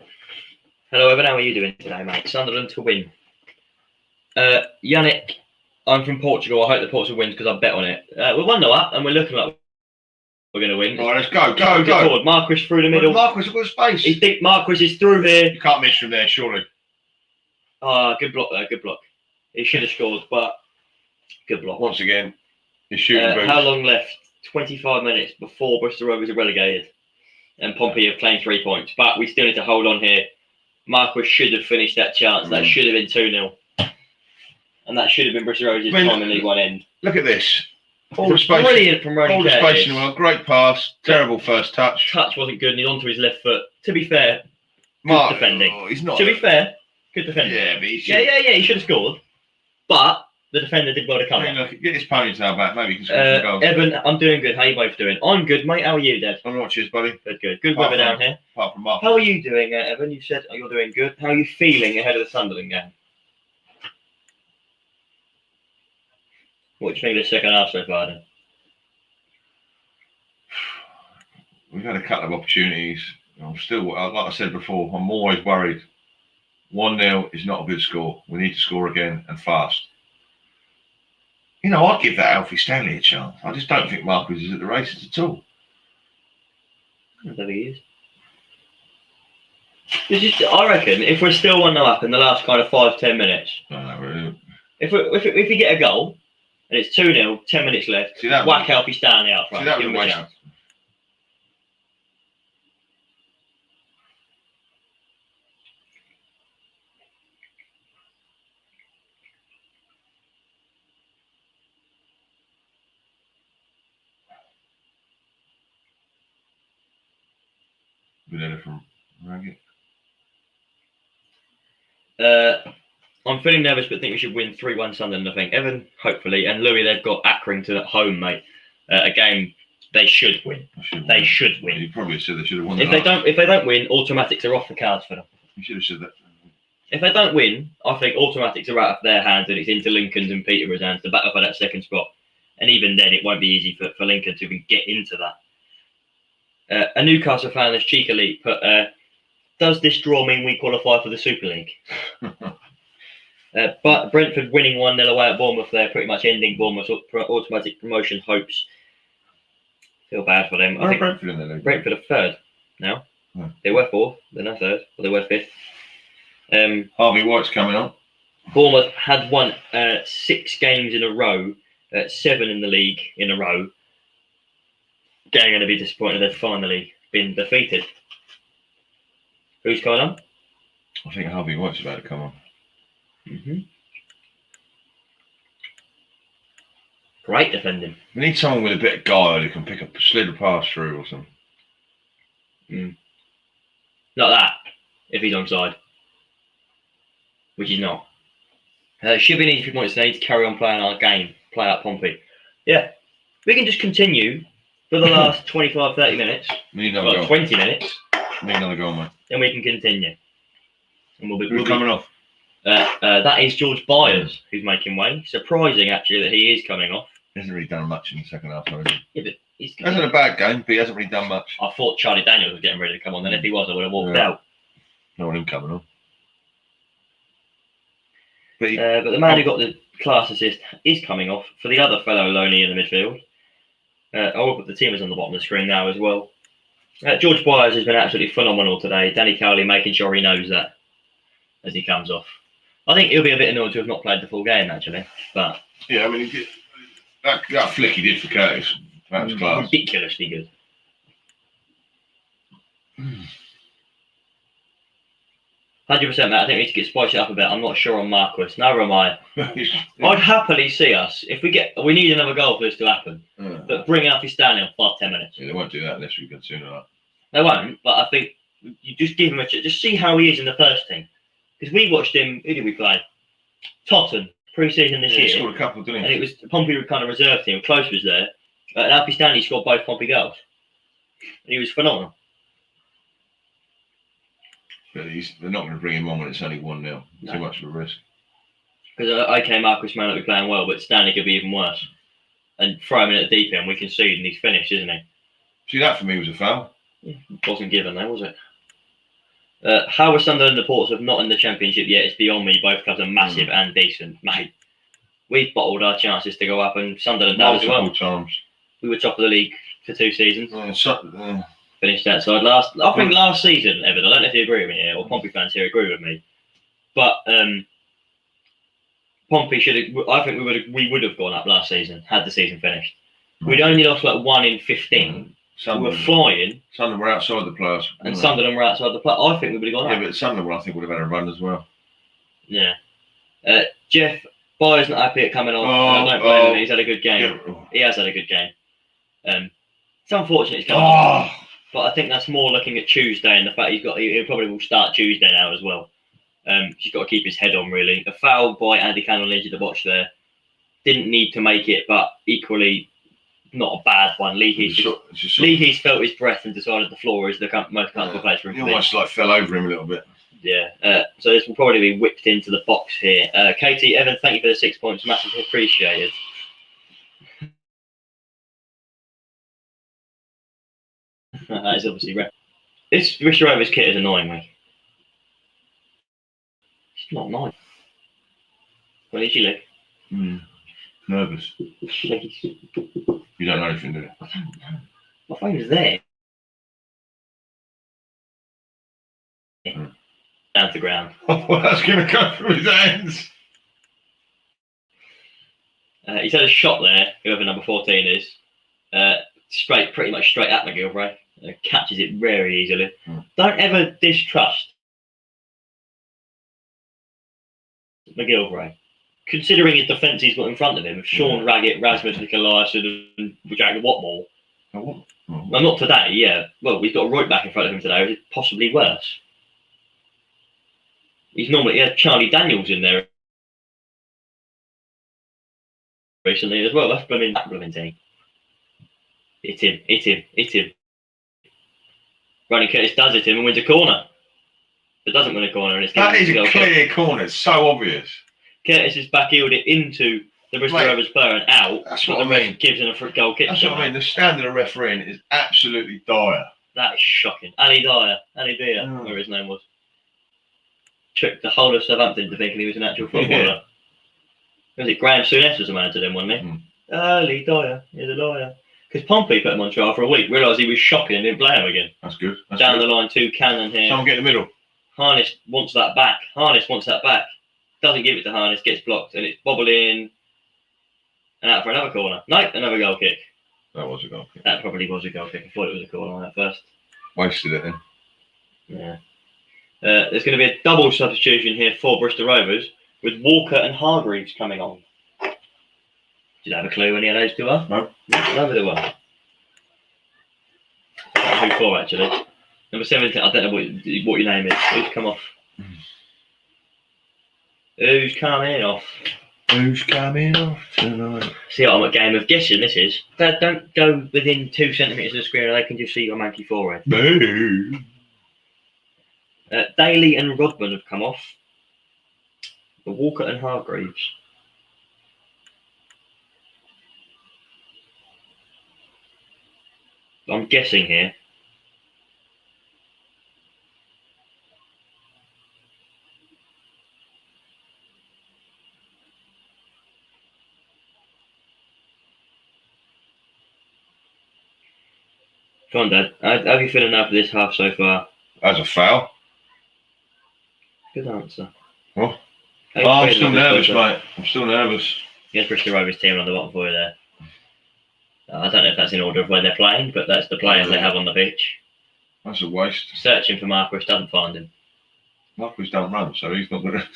Hello, Evan. How are you doing today, mate? Sunderland to win. Yannick, I'm from Portugal. I hope the Portsmouth wins because I bet on it. We're 1-0 up and we're looking like we're going to win. All right, let's go. Marquis through the middle. Marquis has got space. He think Marquis is through here. You can't miss from there, surely. Good block there, good block. He should have scored, but good block. Once again, he's shooting boots. How long left? 25 minutes before Bristol Rovers are relegated. And Pompey have claimed 3 points. But we still need to hold on here. Marquis should have finished that chance. That should have been 2-0. And that should have been Bristol Rovers' time in League One end. Look at this. All the space, brilliant from Ronan Curtis. All the space in the world. Great pass. Terrible first touch. Touch wasn't good and he's onto his left foot. To be fair, good defending. Oh, he's not. To be fair, good defending. Yeah, but he should. He should have scored. But the defender did well to come. Look, get his ponytail back. Maybe he can score some goals. Evan, I'm doing good. How are you both doing? I'm good, mate. How are you, Dad? I'm not. Cheers, buddy. Good. Good weather down here. Apart from Mark. How are you doing, Evan? You said you're doing good. How are you feeling ahead of the Sunderland game? What do you think of the second half so far, then? We've had a couple of opportunities. I'm still, like I said before, I'm always worried. 1-0 is not a good score. We need to score again and fast. You know, I'd give that Alfie Stanley a chance. I just don't think Marquis is at the races at all. I don't think he is. I reckon if we're still 1-0 up in the last kind of 5-10 minutes, if we get a goal and it's 2-0, 10 minutes left, whack Alfie Stanley out front. Give him a chance. From Raggett. I'm feeling nervous, but think we should win 3-1 Sunderland. I think Evan, hopefully, and Louis. They've got Accrington at home, mate. A game they should win. They should win. You probably said they should have won. If they don't win, automatics are off the cards for them. You should have said that. If they don't win, I think automatics are out of their hands and it's into Lincoln's and Peterborough's hands to battle for that second spot. And even then, it won't be easy for Lincoln to even get into that. A Newcastle fan has cheekily put, does this draw mean we qualify for the Super League? But Brentford winning 1-0 away at Bournemouth there, pretty much ending Bournemouth's automatic promotion hopes. Feel bad for them. I think Brentford in there? Brentford are third now. Yeah. They were fourth, they're now third, or they were fifth. Harvey White's coming on. Bournemouth had won 6 games in a row, 7 in the league in a row. They're going to be disappointed they've finally been defeated. Who's coming on? I think Harvey White's about to come on. Mm-hmm. Great defending. We need someone with a bit of guile who can pick a slid a pass through or something. Not that, if he's onside. Which he's not. Should be an easy 3 points. They need to carry on playing our game. Play out Pompey. Yeah. We can just continue for the last 25, 30 minutes. We need another goal. 20 minutes. We need another goal, mate. Then we can continue. And Who's coming off? That is George Byers who's making way. Surprising, actually, that he is coming off. He hasn't really done much in the second half, has he? Yeah, but he's... It hasn't a bad game, but he hasn't really done much. I thought Charlie Daniels was getting ready to come on. Then if he was, I would have walked out. Not want him coming on. But the man who got the class assist is coming off for the other fellow Loney in the midfield. I will put the team is on the bottom of the screen now as well. George Byers has been absolutely phenomenal today. Danny Cowley making sure he knows that as he comes off. I think he'll be a bit annoyed to have not played the full game, actually. But yeah, I mean, he did, that flick he did for Curtis, that was class. Ridiculously good. 100%, mate. I think we need to get spiced up a bit. I'm not sure on Marquis. Neither am I. I'd happily see us if we need another goal for this to happen. But bring up his standing on 5-10 minutes. Yeah, they won't do that unless we get sooner. Like. They won't. But I think you just give him a chance. Just see how he is in the first team. Because we watched him. Who did we play? Tottenham pre-season this year. He scored a couple, didn't he? And it was Pompey kind of reserve team. Close was there. And Alfie Stanley scored both Pompey goals. And he was phenomenal. But they're not going to bring him on when it's only 1-0. No. Too much of a risk. Because Marcus may not be playing well, but Stanley could be even worse. And throw him in at the deep end, we concede, and he's finished, isn't he? See, that for me was a foul. Wasn't given though, was it? How was Sunderland and Portsmouth not in the Championship yet? It's beyond me. Both clubs are massive and decent, mate. We've bottled our chances to go up, and Sunderland does as well. Times. We were top of the league for 2 seasons. Finished outside last. I think last season, Evan. I don't know if you agree with me here, or Pompey fans here agree with me, but Pompey should have. I think we would have gone up last season had the season finished. We'd only lost like 1 in 15. We were flying. Sunderland were outside the playoffs. And Sunderland were outside the playoffs. I think we would have gone up. Yeah, but Sunderland, I think, would have had a run as well. Yeah. Jeff Byers not happy at coming on. I don't blame him. He's had a good game. Yeah. He has had a good game. It's unfortunate he's coming on. But I think that's more looking at Tuesday and the fact he probably will start Tuesday now as well. He's got to keep his head on, really. A foul by Andy Cannon into the watch there. Didn't need to make it, but equally not a bad one. Lee Heath felt his breath and decided the floor is the most comfortable place for him to be. He almost like fell over him a little bit. Yeah. So this will probably be whipped into the box here. Katie, Evan, thank you for the 6 points. Massively appreciated. That is obviously right. This Bristol Rovers kit is annoying me. It's not nice. What did you look? Nervous. You don't know anything, do you? I don't know. My phone is there. Down to the ground. Well, that's going to go through his hands. He's had a shot there, whoever number 14 is. Pretty much straight at McGilvray. Catches it very easily. Don't ever distrust McGilvray. Considering his defence he's got in front of him, Sean Raggett, Rasmus Nicolaisen and Jack Watmore. Well, not today, yeah. Well, we've got Roy back in front of him today, which is possibly worse. He had Charlie Daniels in there recently as well. That's blooming team. Hit him. Ronnie Curtis does hit him and wins a corner. But doesn't win a corner. And it's That is a clear corner. It's so obvious. Curtis has back-heeled it into the Bristol Rovers player and out. That's what I mean. Gives him a free goal kick. That's what I mean. The standard of refereeing is absolutely dire. That is shocking. Ali Dyer, whatever his name was. Tricked the whole of Southampton into thinking he was an actual footballer. Was it Graham Souness was the manager then, wasn't he? Ali Dyer is a liar. Because Pompey put him on trial for a week, realised he was shocking and didn't play him again. That's good. Down the line, 2 Cannon here. Someone get in the middle. Harness wants that back. Doesn't give it to Harness, gets blocked, and it's bobbling and out for another corner. No, another goal kick. That was a goal kick. That probably was a goal kick. I thought it was a corner at first. Wasted it then. Yeah. There's going to be a double substitution here for Bristol Rovers with Walker and Hargreaves coming on. Did you have a clue any of those two are? No. Neither do I. Who for actually? Number 17. I don't know what your name is. Who's come off? Who's coming off? Who's coming off tonight? See what I'm a game of guessing this is. Don't go within 2 centimetres of the screen or they can just see your manky forehead. Boo! Daly and Rodman have come off. But Walker and Hargreaves. I'm guessing here. Come on, Dad. How are you feeling after this half so far? As a foul. Good answer. What? I'm still nervous, mate. I'm still nervous. Yes, Bristol Rovers team on the bottom for you there. I don't know if that's in order of where they're playing, but that's the players they have on the pitch. That's a waste. Searching for Marquis, doesn't find him. Marquis don't run, so he's not going to...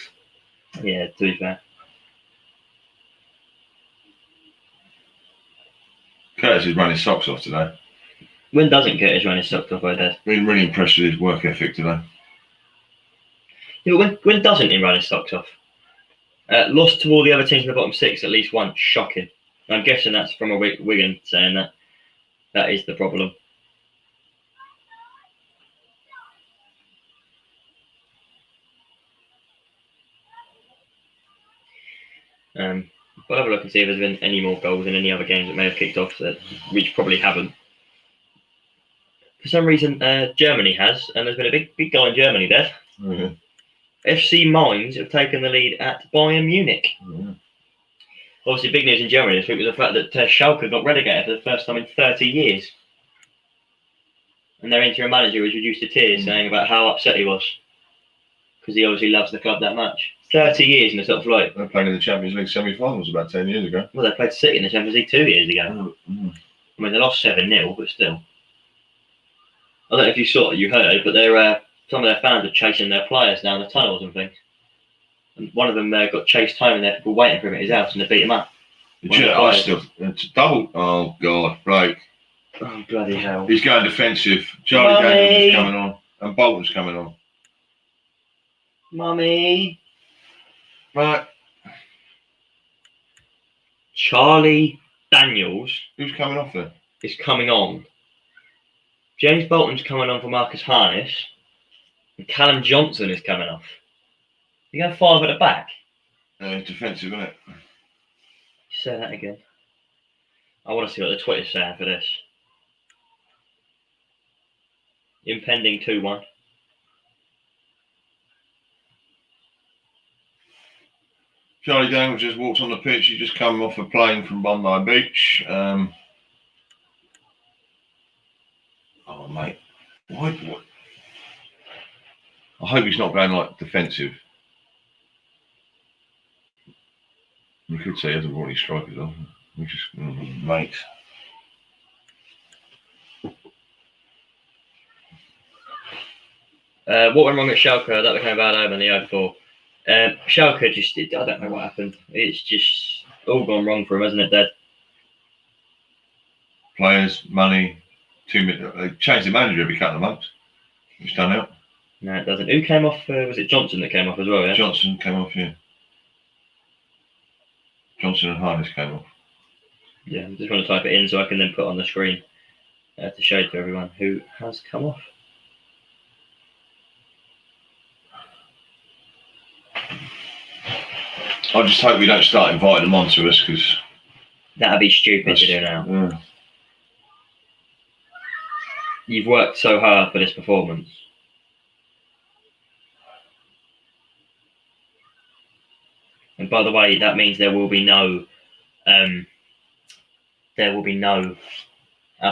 Yeah, to be fair. Curtis is running socks off today. When doesn't Curtis run his socks off, Dad? Been really impressed with his work ethic today. Yeah, but when doesn't he run his socks off? Lost to all the other teams in the bottom 6 at least once. Shocking. I'm guessing that's from a Wigan saying that. That is the problem. We'll have a look and see if there's been any more goals in any other games that may have kicked off, which probably haven't. For some reason, Germany has, and there's been a big goal in Germany there. Mm-hmm. FC Mainz have taken the lead at Bayern Munich. Mm-hmm. Obviously, big news in Germany this week was the fact that Schalke got relegated for the first time in 30 years. And their interim manager was reduced to tears, saying about how upset he was. Because he obviously loves the club that much. 30 years in the top flight. They played in the Champions League semi-finals about 10 years ago. Well, they played City in the Champions League 2 years ago. Mm-hmm. I mean, they lost 7-0, but still. I don't know if you heard, but some of their fans are chasing their players down the tunnels and things. And one of them got chased home and there were people waiting for him at his house and they beat him up. It's double. Oh, God, Blake. Oh, bloody hell. He's going defensive. Charlie Daniels is coming on. And Bolton's coming on. Mummy. Right. Charlie Daniels. Who's coming off there? Is coming on. James Bolton's coming on for Marcus Harness. And Callum Johnson is coming off. You got 5 at the back? It's defensive, isn't it? Say that again. I want to see what the Twitter's saying for this. Impending 2-1. Charlie Daniels just walked on the pitch. He just come off a plane from Bondi Beach. Oh, mate. What? I hope he's not going like defensive. We could say he hasn't brought any strikers on. We just, mate. What went wrong at Schalke? That became a bad omen in the 0-4. Schalke just, I don't know what happened. It's just all gone wrong for him, hasn't it, Dad? Players, money, 2 minutes. They change the manager every couple of months. It's done out. No, it doesn't. Who came off? Was it Johnson that came off as well, yeah? Johnson came off, yeah. Johnson and Harness came off. Yeah, I just want to type it in so I can then put on the screen. to show to everyone who has come off. I just hope we don't start inviting them onto us, because that'd be stupid to do now. Yeah. You've worked so hard for this performance. And by the way, that means there will be no Alfie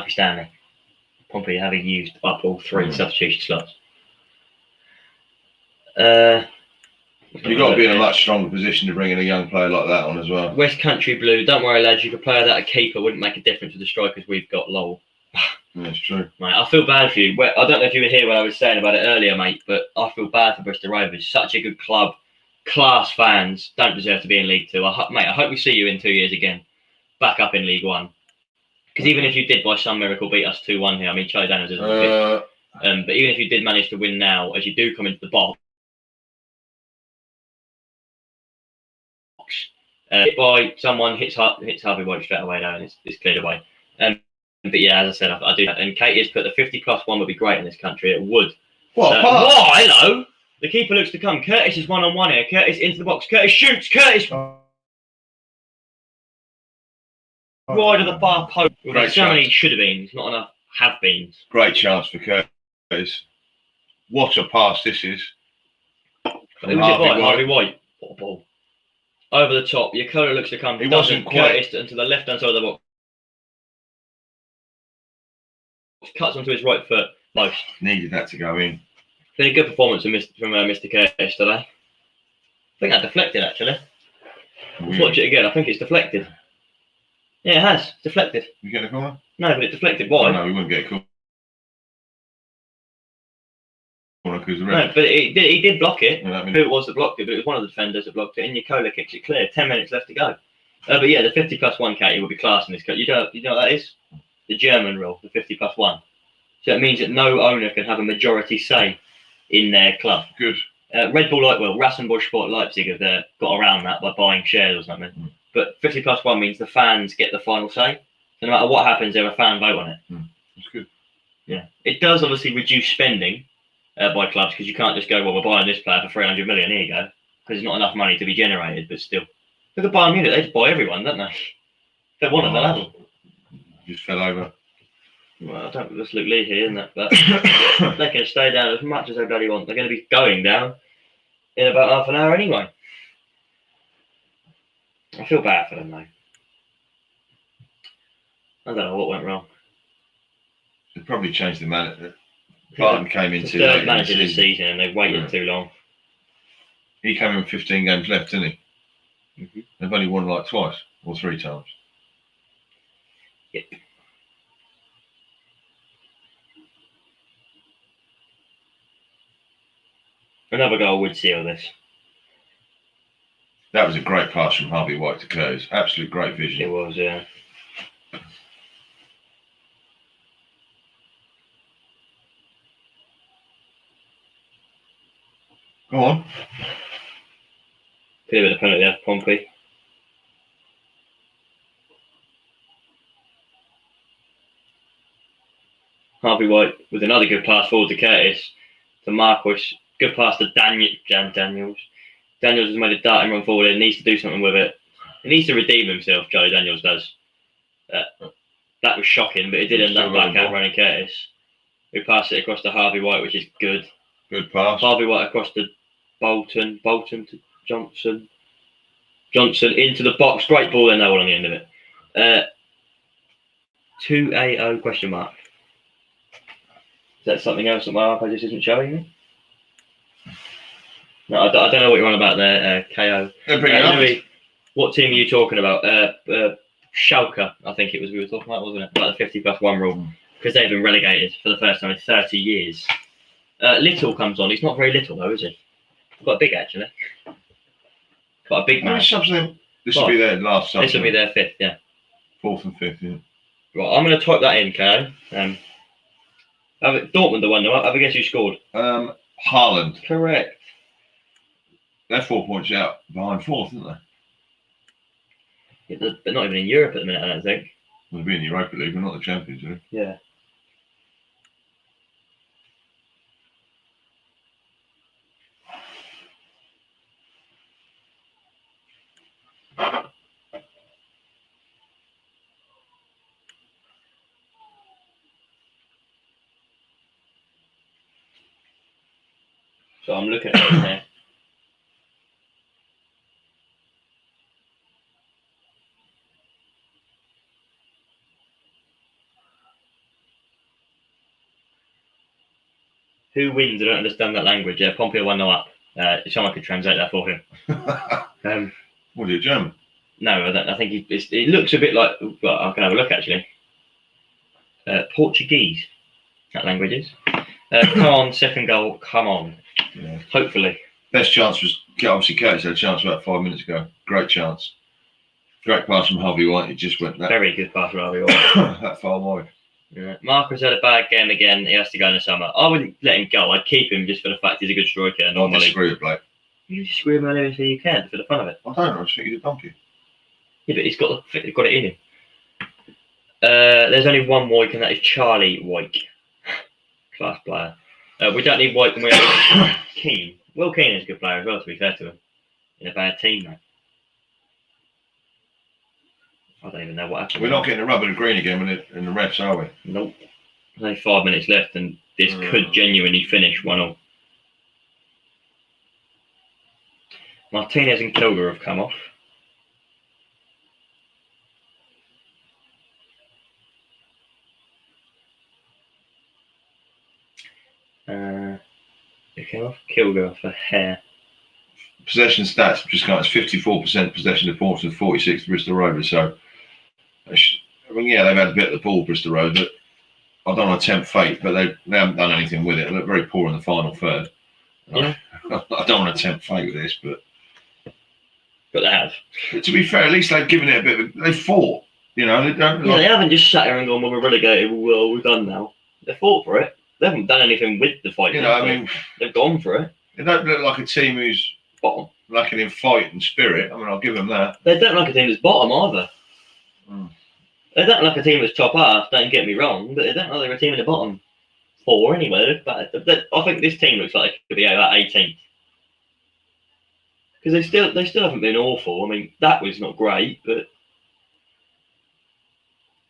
Stanley. Pompey having used up all 3 substitution slots. You've got to be in a much stronger position to bring in a young player like that on as well. West Country Blue, don't worry lads, you could play that a keeper, wouldn't make a difference with the strikers we've got, lol. That's true. Mate, I feel bad for you. I don't know if you were here when I was saying about it earlier, mate, but I feel bad for Bristol Rovers. Such a good club, class fans, don't deserve to be in League Two. Mate, I hope we see you in 2 years again, back up in League One. Because even if you did by some miracle beat us 2-1 here, I mean, Charlie Daniels isn't fit. But even if you did manage to win now, as you do come into the box, hit by someone, hits Harvey White straight away though, and it's cleared away. But yeah, as I said, I do that. And Katie has put the 50+1 would be great in this country. It would. What? Whoa, hello! The keeper looks to come. Curtis is 1-on-1 here. Curtis into the box. Curtis shoots. Curtis wide of the far post. Great So many chance. should have been. It's not enough have beens. Great chance for Curtis. What a pass this is. Who was it by? Harvey White. What a ball. Over the top. Yakola looks to come. He wasn't quite. Curtis to the left-hand side of the box. Cuts onto his right foot. Most. Needed that to go in. Been a good performance from Mr. Curtis today. I think that deflected actually. Let's watch it again. I think it's deflected. Yeah, it has. It's deflected. You get a corner? No, but it deflected. Why? Oh, no, we wouldn't get a corner. Because No, but he did block it. Yeah, Who it was that blocked it? But it was one of the defenders that blocked it. And Yakola kicks it clear. 10 minutes left to go. But yeah, the 50+1 Katie will be class in this cut. You know what that is? The German rule, the 50+1. So it means that no owner can have a majority say in their club. Good. Red Bull Rasenball Sport Leipzig have got around that by buying shares or something. But 50+1 means the fans get the final say. So no matter what happens, they have a fan vote on it. That's good. Yeah. It does obviously reduce spending by clubs, because you can't just go, well, we're buying this player for 300 million, here you go. Because there's not enough money to be generated, but still. Look at Bayern Munich, they just buy everyone, don't they? If they want it, they'll have them. Just fell over. Well, I don't let's Luke Lee here, isn't it? But they can stay down as much as they bloody want. They're going to be going down in about half an hour anyway. I feel bad for them though. I don't know what went wrong. They probably changed the manager. Barton came in The too late. third manager this season, and they've waited too long. He came in with 15 games left, didn't he? Mm-hmm. They've only won like twice or 3 times. Yep. Another goal would seal this. That was a great pass from Harvey White to Curtis. Absolute great vision. It was, yeah. Go on. Could have been a penalty there, Pompey. Harvey White with another good pass forward to Curtis, to Marquis. Good pass to Daniels. Daniels has made a darting run forward and needs to do something with it. He needs to redeem himself, Joey Daniels does. That was shocking, but it did end up back out running Curtis, who passed it across to Harvey White, which is good. Good pass. Harvey White across to Bolton to Johnson into the box. Great ball, then no one on the end of it. 2-0 question mark. Is that something else that my iPad just isn't showing me? No, I don't know what you're on about there, KO. Anyway, what team are you talking about? Schalke, I think it was we were talking about, wasn't it? About the 50+1 rule. Because they've been relegated for the first time in 30 years. Little comes on. He's not very little, though, is he? Quite big, actually. Quite a big man. This will be their last subs. This will be their 5th, yeah. 4th and 5th, yeah. Right, I'm going to type that in, KO. Dortmund the one, though. Have a guess who scored? Haaland. Correct. They're 4 points out behind 4th, aren't they? Yeah, they're not even in Europe at the minute, I don't think. They'll be in the Europa League, but not the Champions League. Yeah. So I'm looking at it here. Who wins? I don't understand that language. Yeah, Pompey 1-0 up. Someone could translate that for him. What is it, German? No, I don't. I think it looks a bit like. Well, I can have a look actually. Portuguese. That language is. Come on, second goal. Come on. Yeah. Hopefully. Best chance was obviously Curtis had a chance about 5 minutes ago. Great chance. Great pass from Harvey White. It just went that Very good pass from Harvey White. that far wide. Yeah. Marcus had a bad game again. He has to go in the summer. I wouldn't let him go. I'd keep him just for the fact he's a good striker. I Normally. disagree with Blake. You disagree with me anything you can for the fun of it. I don't know. I just think he's a donkey. Yeah, but he's got it in him. There's only one Wyke, and that is Charlie Wyke. Class player. We don't need Wyke, and we have Keane. Will Keane is a good player as well, to be fair to him. In a bad team, though. I don't even know what happened. We're not getting a rubber and green again in the refs, are we? Nope. There's only 5 minutes left, and this could genuinely finish 1-0. Martinez and Kilger have come off. They came off Kilger for hair. Possession stats just got 54% possession to Portsmouth, 46 to Bristol Rovers. So, I mean, yeah, they've had a bit of the ball, Bristol Rovers, but I don't want to tempt fate, but they haven't done anything with it. They look very poor in the final third. Yeah. I don't want to tempt fate with this, but they have. But to be fair, at least they've given it a bit of they fought. You know, they don't. Yeah, they haven't just sat there and gone, well, we're relegated, well, we're done now. They fought for it. They haven't done anything with the fight. You know, I mean, they've gone for it. They don't look like a team who's bottom, lacking in fight and spirit. I mean, I'll give them that. They don't like a team that's bottom either. Mm. They don't like a team that's top half. Don't get me wrong, but they don't like they're a team in the bottom four anyway. But I think this team looks like it could be about 18th because they still haven't been awful. I mean, that was not great, but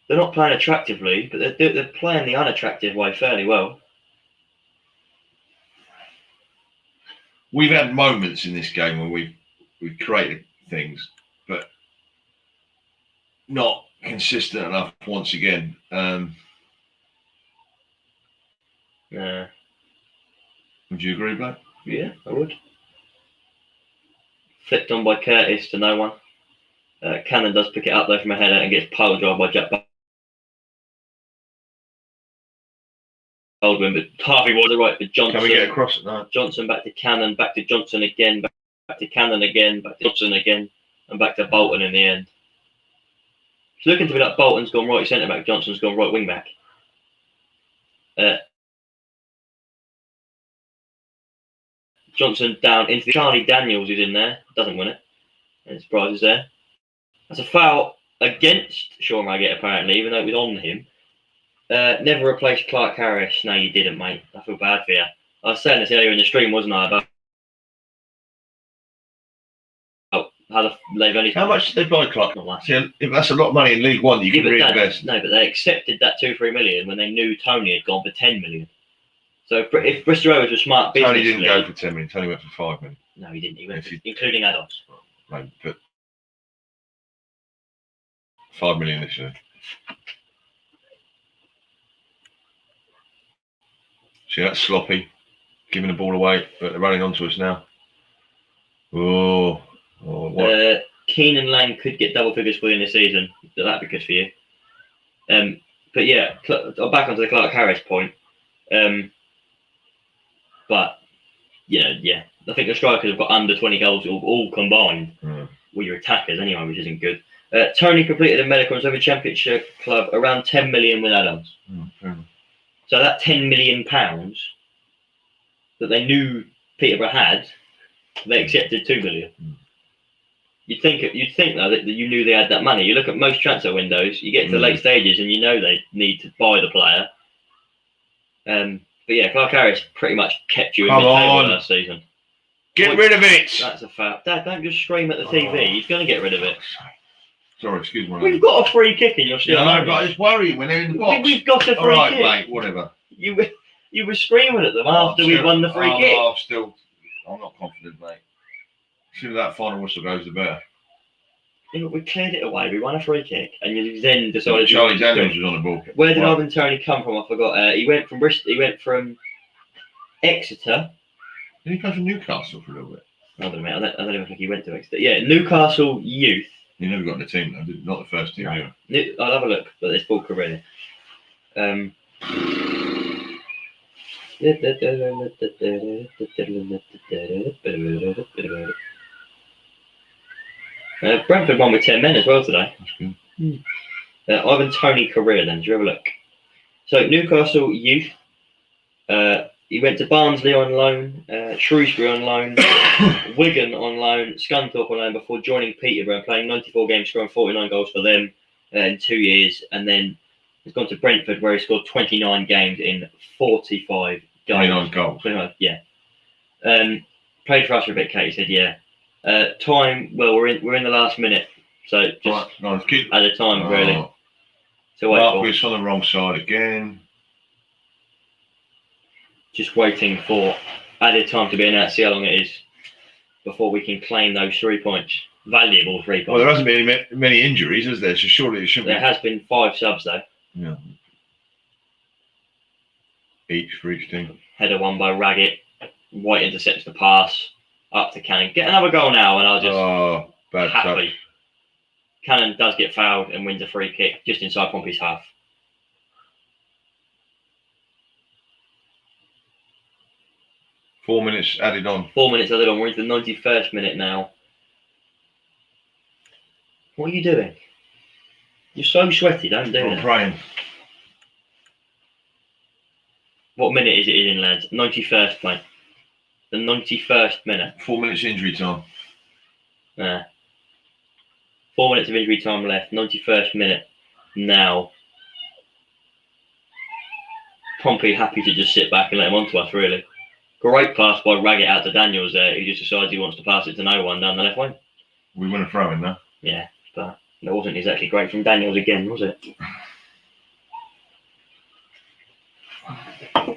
they're not playing attractively. But they're playing the unattractive way fairly well. We've had moments in this game where we've created things, but not consistent enough once again. Yeah. Would you agree, Black? Yeah, I would. Flicked on by Curtis to no one. Cannon does pick it up though from a header and gets pile drive by Jack Baldwin, but Harvey was right for Johnson. Can we get across it now? Johnson back to Cannon, back to Johnson again, back to Cannon again, back to Johnson again, and back to Bolton in the end. It's looking to be like Bolton's gone right centre back, Johnson's gone right wing back. Johnson down into the Charlie Daniels is in there, doesn't win it. And Surprise is there. That's a foul against Sean Raggett apparently, even though it was on him. Never replaced Clark Harris. No, you didn't, mate. I feel bad for you. I was saying this earlier in the stream, wasn't I? About how they've only. How much did they buy Clark? See, if that's a lot of money in League One, you can reinvest. No, but they accepted that 2-3 million when they knew Tony had gone for 10 million. So if Bristol Rovers were smart business, Tony didn't go for 10 million. Tony went for 5 million. No, he didn't. He went for, including add-ons. Right, but 5 million this year. See, that's sloppy, giving the ball away, but they're running onto us now. What? Keane and Lang could get double figures for you in the season. That'd be good for you. But yeah, back onto the Clark Harris point. But yeah, I think the strikers have got under 20 goals all combined. Well, your attackers anyway, which isn't good. Tony completed a medical and Soviet Championship club around 10 million with add-ons. So that £10 million that they knew Peterborough had, they accepted 2 million. You'd think though that you knew they had that money. You look at most transfer windows, you get to the late stages and you know they need to buy the player. But yeah, Clark Harris pretty much kept you in mid-table last season. Get rid of it! That's a fact. Dad, don't just scream at the TV. He's going to get rid of it. Sorry, excuse me. We've got a free kick and you're still. Yeah, no, but I just worry when they're in the box. We've got a free kick. All right, mate, whatever. You were screaming at them after we won the free kick. I'll still I'm not confident, mate. The sooner that final whistle goes, the better. Yeah, but we cleared it away. We won a free kick, and you then decided. Charlie Daniels was on the ball. Where did Ivan Toney come from? I forgot. He went from Bristol. He went from Exeter. Did he come from Newcastle for a little bit? I don't know. I don't even think he went to Exeter. Yeah, Newcastle youth. He never got in the team though. Not the first team. No. I'll have a look, but it's full career. Brentford won with 10 men as well today. That's good. Ivan Toney career then. Do you have a look? So Newcastle youth. He went to Barnsley on loan, Shrewsbury on loan, Wigan on loan, Scunthorpe on loan before joining Peterborough, playing 94 games, scoring 49 goals for them in 2 years, and then he's gone to Brentford where he scored 29 games in 45 goals. 29 goals. 29, yeah. Played for us for a bit. Katie said, yeah. Time. Well, we're in the last minute, so just at the time really. So Marquis on the wrong side again. Just waiting for added time to be announced. See how long it is before we can claim those 3 points. Valuable 3 points. Well, there hasn't been many injuries, has there? So surely it shouldn't There has been 5 subs though. Yeah. Each for each team. Header won by Raggett. White intercepts the pass up to Cannon. Get another goal now, and I'll just bad happily. touch. Cannon does get fouled and wins a free kick just inside Pompey's half. Four minutes added on. 4 minutes added on. We're into the 91st minute now. What are you doing? You're so sweaty. Don't do I'm that. praying. What minute is it in, lads? 91st, mate. The 91st minute. 4 minutes injury time. 4 minutes of injury time left. 91st minute now. Pompey happy to just sit back and let him onto us, really. Great pass by Raggett out to Daniels there. He just decides he wants to pass it to no one down the left wing. We win a throw in there. Yeah, but that wasn't exactly great from Daniels again, was it?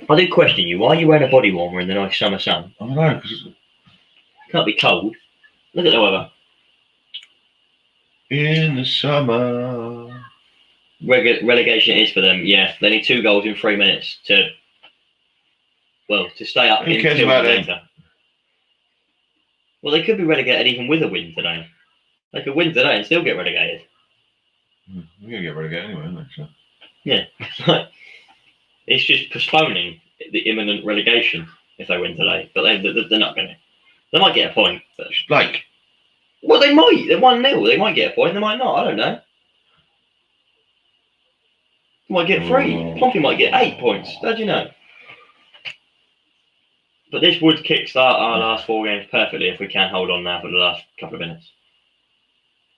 I do question you. Why are you wearing a body warmer in the nice summer sun? I don't know, because it can't be cold. Look at the weather. In the summer. Relegation is for them, yeah. They need 2 goals in 3 minutes to stay up. Who cares about them? Well, they could be relegated even with a win today. They could win today and still get relegated. We're going to get relegated anyway, aren't we? So. Yeah. It's just postponing the imminent relegation if they win today. But they're not going to. They might get a point. But... Like? Well, they might. They're 1-0. They might get a point. They might not. I don't know. They might get 3. Pompey might get 8 points. How do you know? But this would kickstart our last 4 games perfectly if we can hold on now for the last couple of minutes.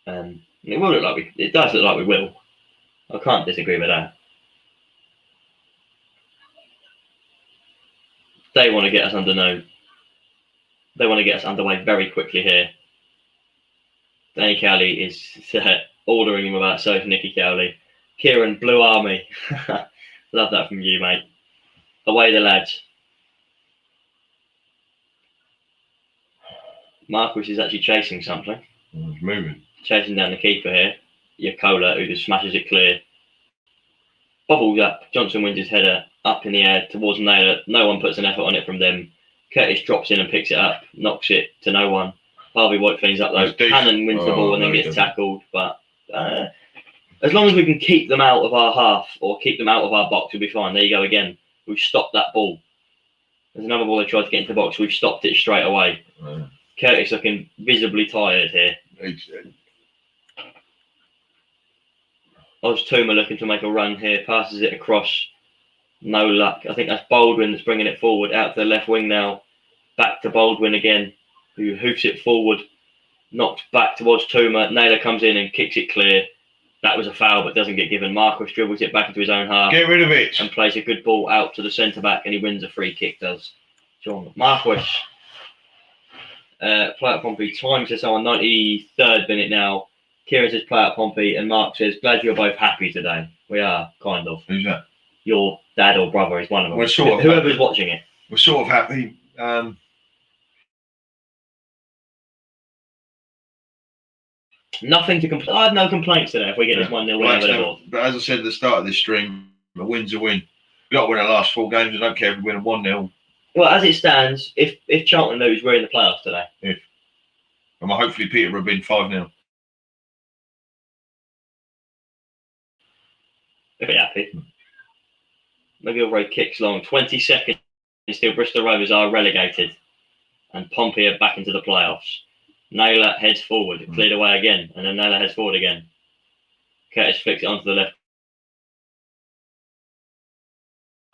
It will look like it does look like we will. I can't disagree with that. They want to get us They want to get us underway very quickly here. Danny Cowley is ordering him about so Nicky Cowley. Kieran, Blue Army. Love that from you, mate. Away the lads. Marquis is actually chasing something. He's moving. Chasing down the keeper here. Yakola, who just smashes it clear. Bobbles up. Johnson wins his header up in the air towards Naylor. No one puts an effort on it from them. Curtis drops in and picks it up. Knocks it to no one. Harvey White cleans up though. Cannon wins the ball and then gets tackled. But as long as we can keep them out of our half or keep them out of our box, we'll be fine. There you go again. We've stopped that ball. There's another ball they tried to get into the box. We've stopped it straight away. Curtis looking visibly tired here. Oztuma looking to make a run here. Passes it across. No luck. I think that's Baldwin that's bringing it forward. Out to the left wing now. Back to Baldwin again. Who hoofs it forward. Knocked back towards Oztuma. Naylor comes in and kicks it clear. That was a foul but doesn't get given. Marcus dribbles it back into his own half. Get rid of it. And plays a good ball out to the centre back and he wins a free kick, does John Marquis. Play at Pompey. Time says so on 93rd minute now. Kieran says play at Pompey and Mark says glad you're both happy today. We are, kind of. Who's that? Your dad or brother is one of them. We're sort of whoever's watching it. We're sort of happy. Nothing to complain. I have no complaints today if we get this 1-0 win over the board. But as I said at the start of this stream, a win's a win. We've got to win our last 4 games. I don't care if we win 1-0. Well, as it stands, if Charlton lose, we're in the playoffs today. And hopefully Peterborough will win 5-0. I'll be happy. Maybe Ray kicks long. 20 seconds until Bristol Rovers are relegated. And Pompey are back into the playoffs. Naylor heads forward, cleared away again, and then Naylor heads forward again. Curtis flicks it onto the left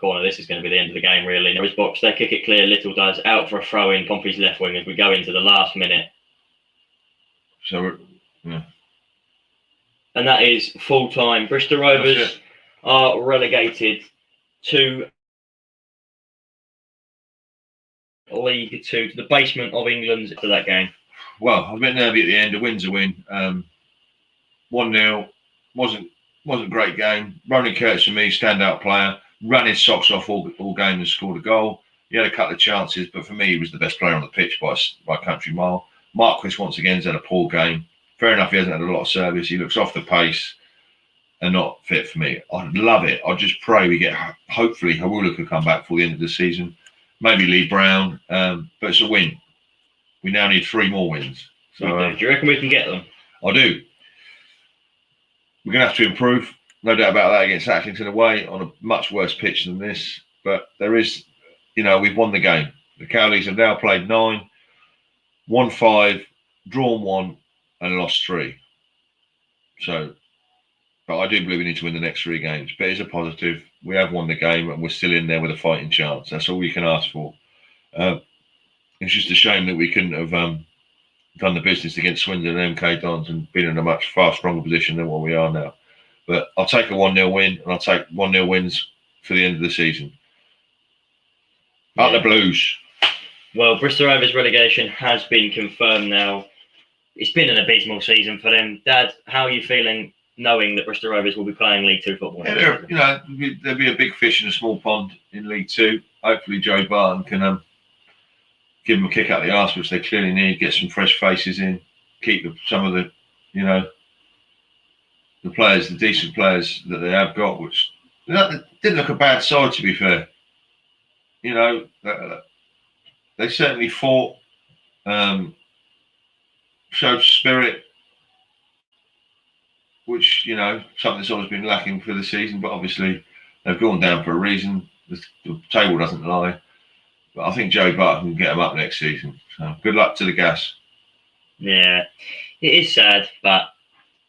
corner. This is going to be the end of the game, really. Norris box, they kick it clear. Little does out for a throw in Pompey's left wing as we go into the last minute. So, yeah. And that is full time. Bristol Rovers are relegated to League 2, to the basement of England for that game. Well, I was a bit nervy at the end. A win's a win. 1-0 wasn't a great game. Ronnie Curtis, for me, standout player. Ran his socks off all game and scored a goal. He had a couple of chances, but for me, he was the best player on the pitch by a country mile. Marquis, once again, has had a poor game. Fair enough, he hasn't had a lot of service. He looks off the pace and not fit for me. I'd love it. I just pray we get, hopefully, Hawula could come back for the end of the season. Maybe Lee Brown, but it's a win. We now need 3 more wins. So, do you reckon we can get them? I do. We're going to have to improve. No doubt about that against Accrington away on a much worse pitch than this. But there is, we've won the game. The Cowleys have now played 9, won 5, drawn 1, and lost 3. So, but I do believe we need to win the next 3 games. But it's a positive. We have won the game and we're still in there with a fighting chance. That's all we can ask for. It's just a shame that we couldn't have done the business against Swindon and MK Dons and been in a much far stronger position than what we are now. But I'll take a 1-0 win, and I'll take 1-0 wins for the end of the season. Up the Blues. Well, Bristol Rovers relegation has been confirmed now. It's been an abysmal season for them. Dad, how are you feeling knowing that Bristol Rovers will be playing League 2 football? Yeah, there'll be a big fish in a small pond in League 2. Hopefully Joe Barton can give them a kick out the arse, which they clearly need, get some fresh faces in, keep some of the, the players, the decent players that they have got, which didn't look a bad side, to be fair. They certainly fought, showed spirit, which, something that's always been lacking for the season, but obviously they've gone down for a reason. The table doesn't lie. But I think Joe Barton can get them up next season. So good luck to the Gas. Yeah, it is sad, but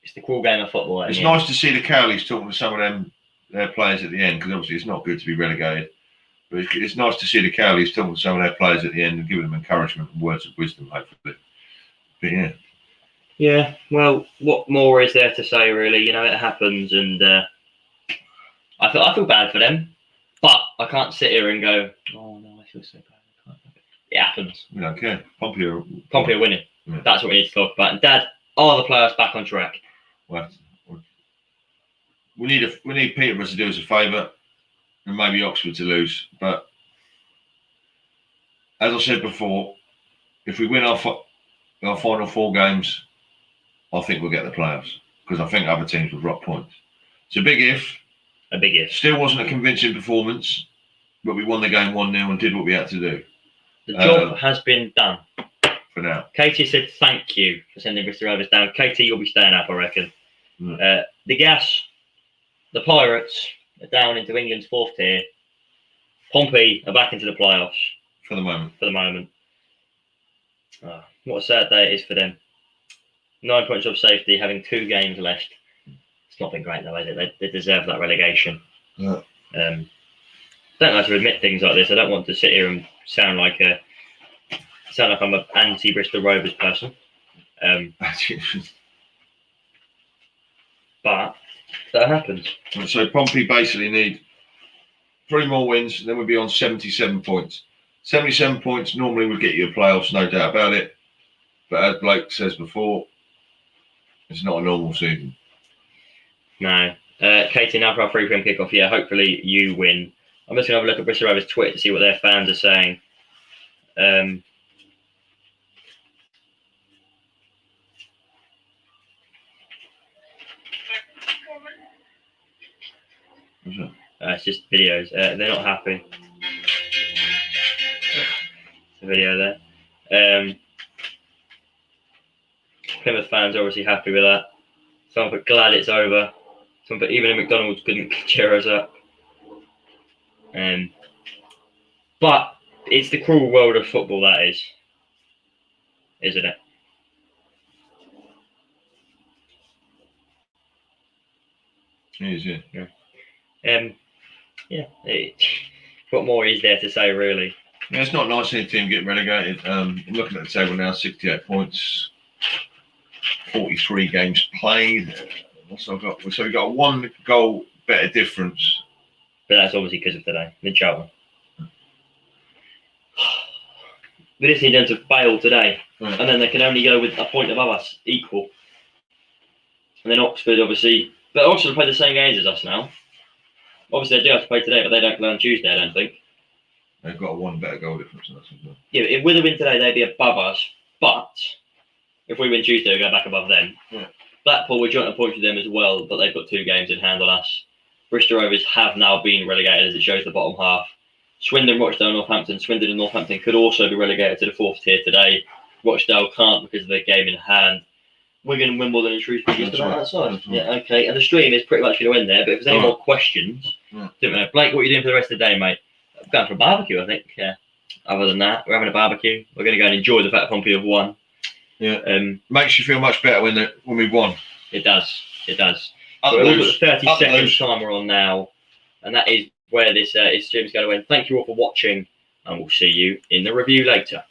it's the cool game of football. It's nice to see the Cowleys talking to some of their players at the end, because obviously it's not good to be relegated. But it's nice to see the Cowleys talking to some of their players at the end and giving them encouragement and words of wisdom, hopefully. But yeah. Yeah, well, what more is there to say, really? It happens, and I feel bad for them, but I can't sit here and go, oh no, I feel so bad. It happens. We don't care. Pompey are winning. Yeah. That's what we need to talk about. And Dad, are the players back on track? Well, we need Peterborough to do us a favour, and maybe Oxford to lose. But as I said before, if we win our final 4 games, I think we'll get the playoffs, because I think other teams will drop points. It's a big if. A big if. Still wasn't a convincing performance, but we won the game 1-0 and did what we had to do. The job has been done. For now. Katie said thank you for sending Bristol Rovers down. Katie, you'll be staying up, I reckon. The Gas, the Pirates, are down into England's 4th tier. Pompey are back into the playoffs. For the moment. Oh, what a sad day it is for them. 9 points of safety, having 2 games left. It's not been great though, has it? They deserve that relegation. Yeah. Don't like to admit things like this. I don't want to sit here and sound like I'm an anti-Bristol Rovers person. But that happens. So Pompey basically need 3 more wins, then we'll be on 77 points. 77 points normally would get you a playoffs, no doubt about it. But as Blake says before, it's not a normal season. No. Katie, now for our free frame kickoff. Yeah, hopefully you win. I'm just going to have a look at Bristol Rovers' Twitter to see what their fans are saying. It's just videos. They're not happy. The video there. Plymouth fans are obviously happy with that. Someone put glad it's over. Someone put even a McDonald's couldn't cheer us up. But it's the cruel world of football, that is, isn't it? It is, yeah. What more is there to say, really? Yeah, it's not nice seeing a team get relegated. I'm looking at the table now, 68 points, 43 games played. So we've got a 1 goal better difference. But that's obviously because of today, mid-Charlton. We just need them to fail today, and then they can only go with a point above us, equal. And then Oxford, obviously, but Oxford play the same games as us now. Obviously, they do have to play today, but they don't play on Tuesday, I don't think. They've got a 1 better goal difference than us as well. Yeah, if with a win today, they'd be above us. But if we win Tuesday, we go back above them. Yeah. Blackpool, we're joint on points with them as well, but they've got 2 games in hand on us. Bristol Rovers have now been relegated, as it shows the bottom half. Swindon, Rochdale, Northampton. Swindon and Northampton could also be relegated to the 4th tier today. Rochdale can't because of their game in hand. Wigan, Wimbledon, and Shrewsbury just about outside. Yeah, okay. And the stream is pretty much going to end there. But if there's any more questions, don't know. Blake, what are you doing for the rest of the day, mate? I'm going for a barbecue, I think. Yeah. Other than that, we're having a barbecue. We're going to go and enjoy the fact that Pompey have won. Yeah. Makes you feel much better when we've won. It does. It does. We're all got the 30-second timer on now, and that is where this stream is going to end. Thank you all for watching, and we'll see you in the review later.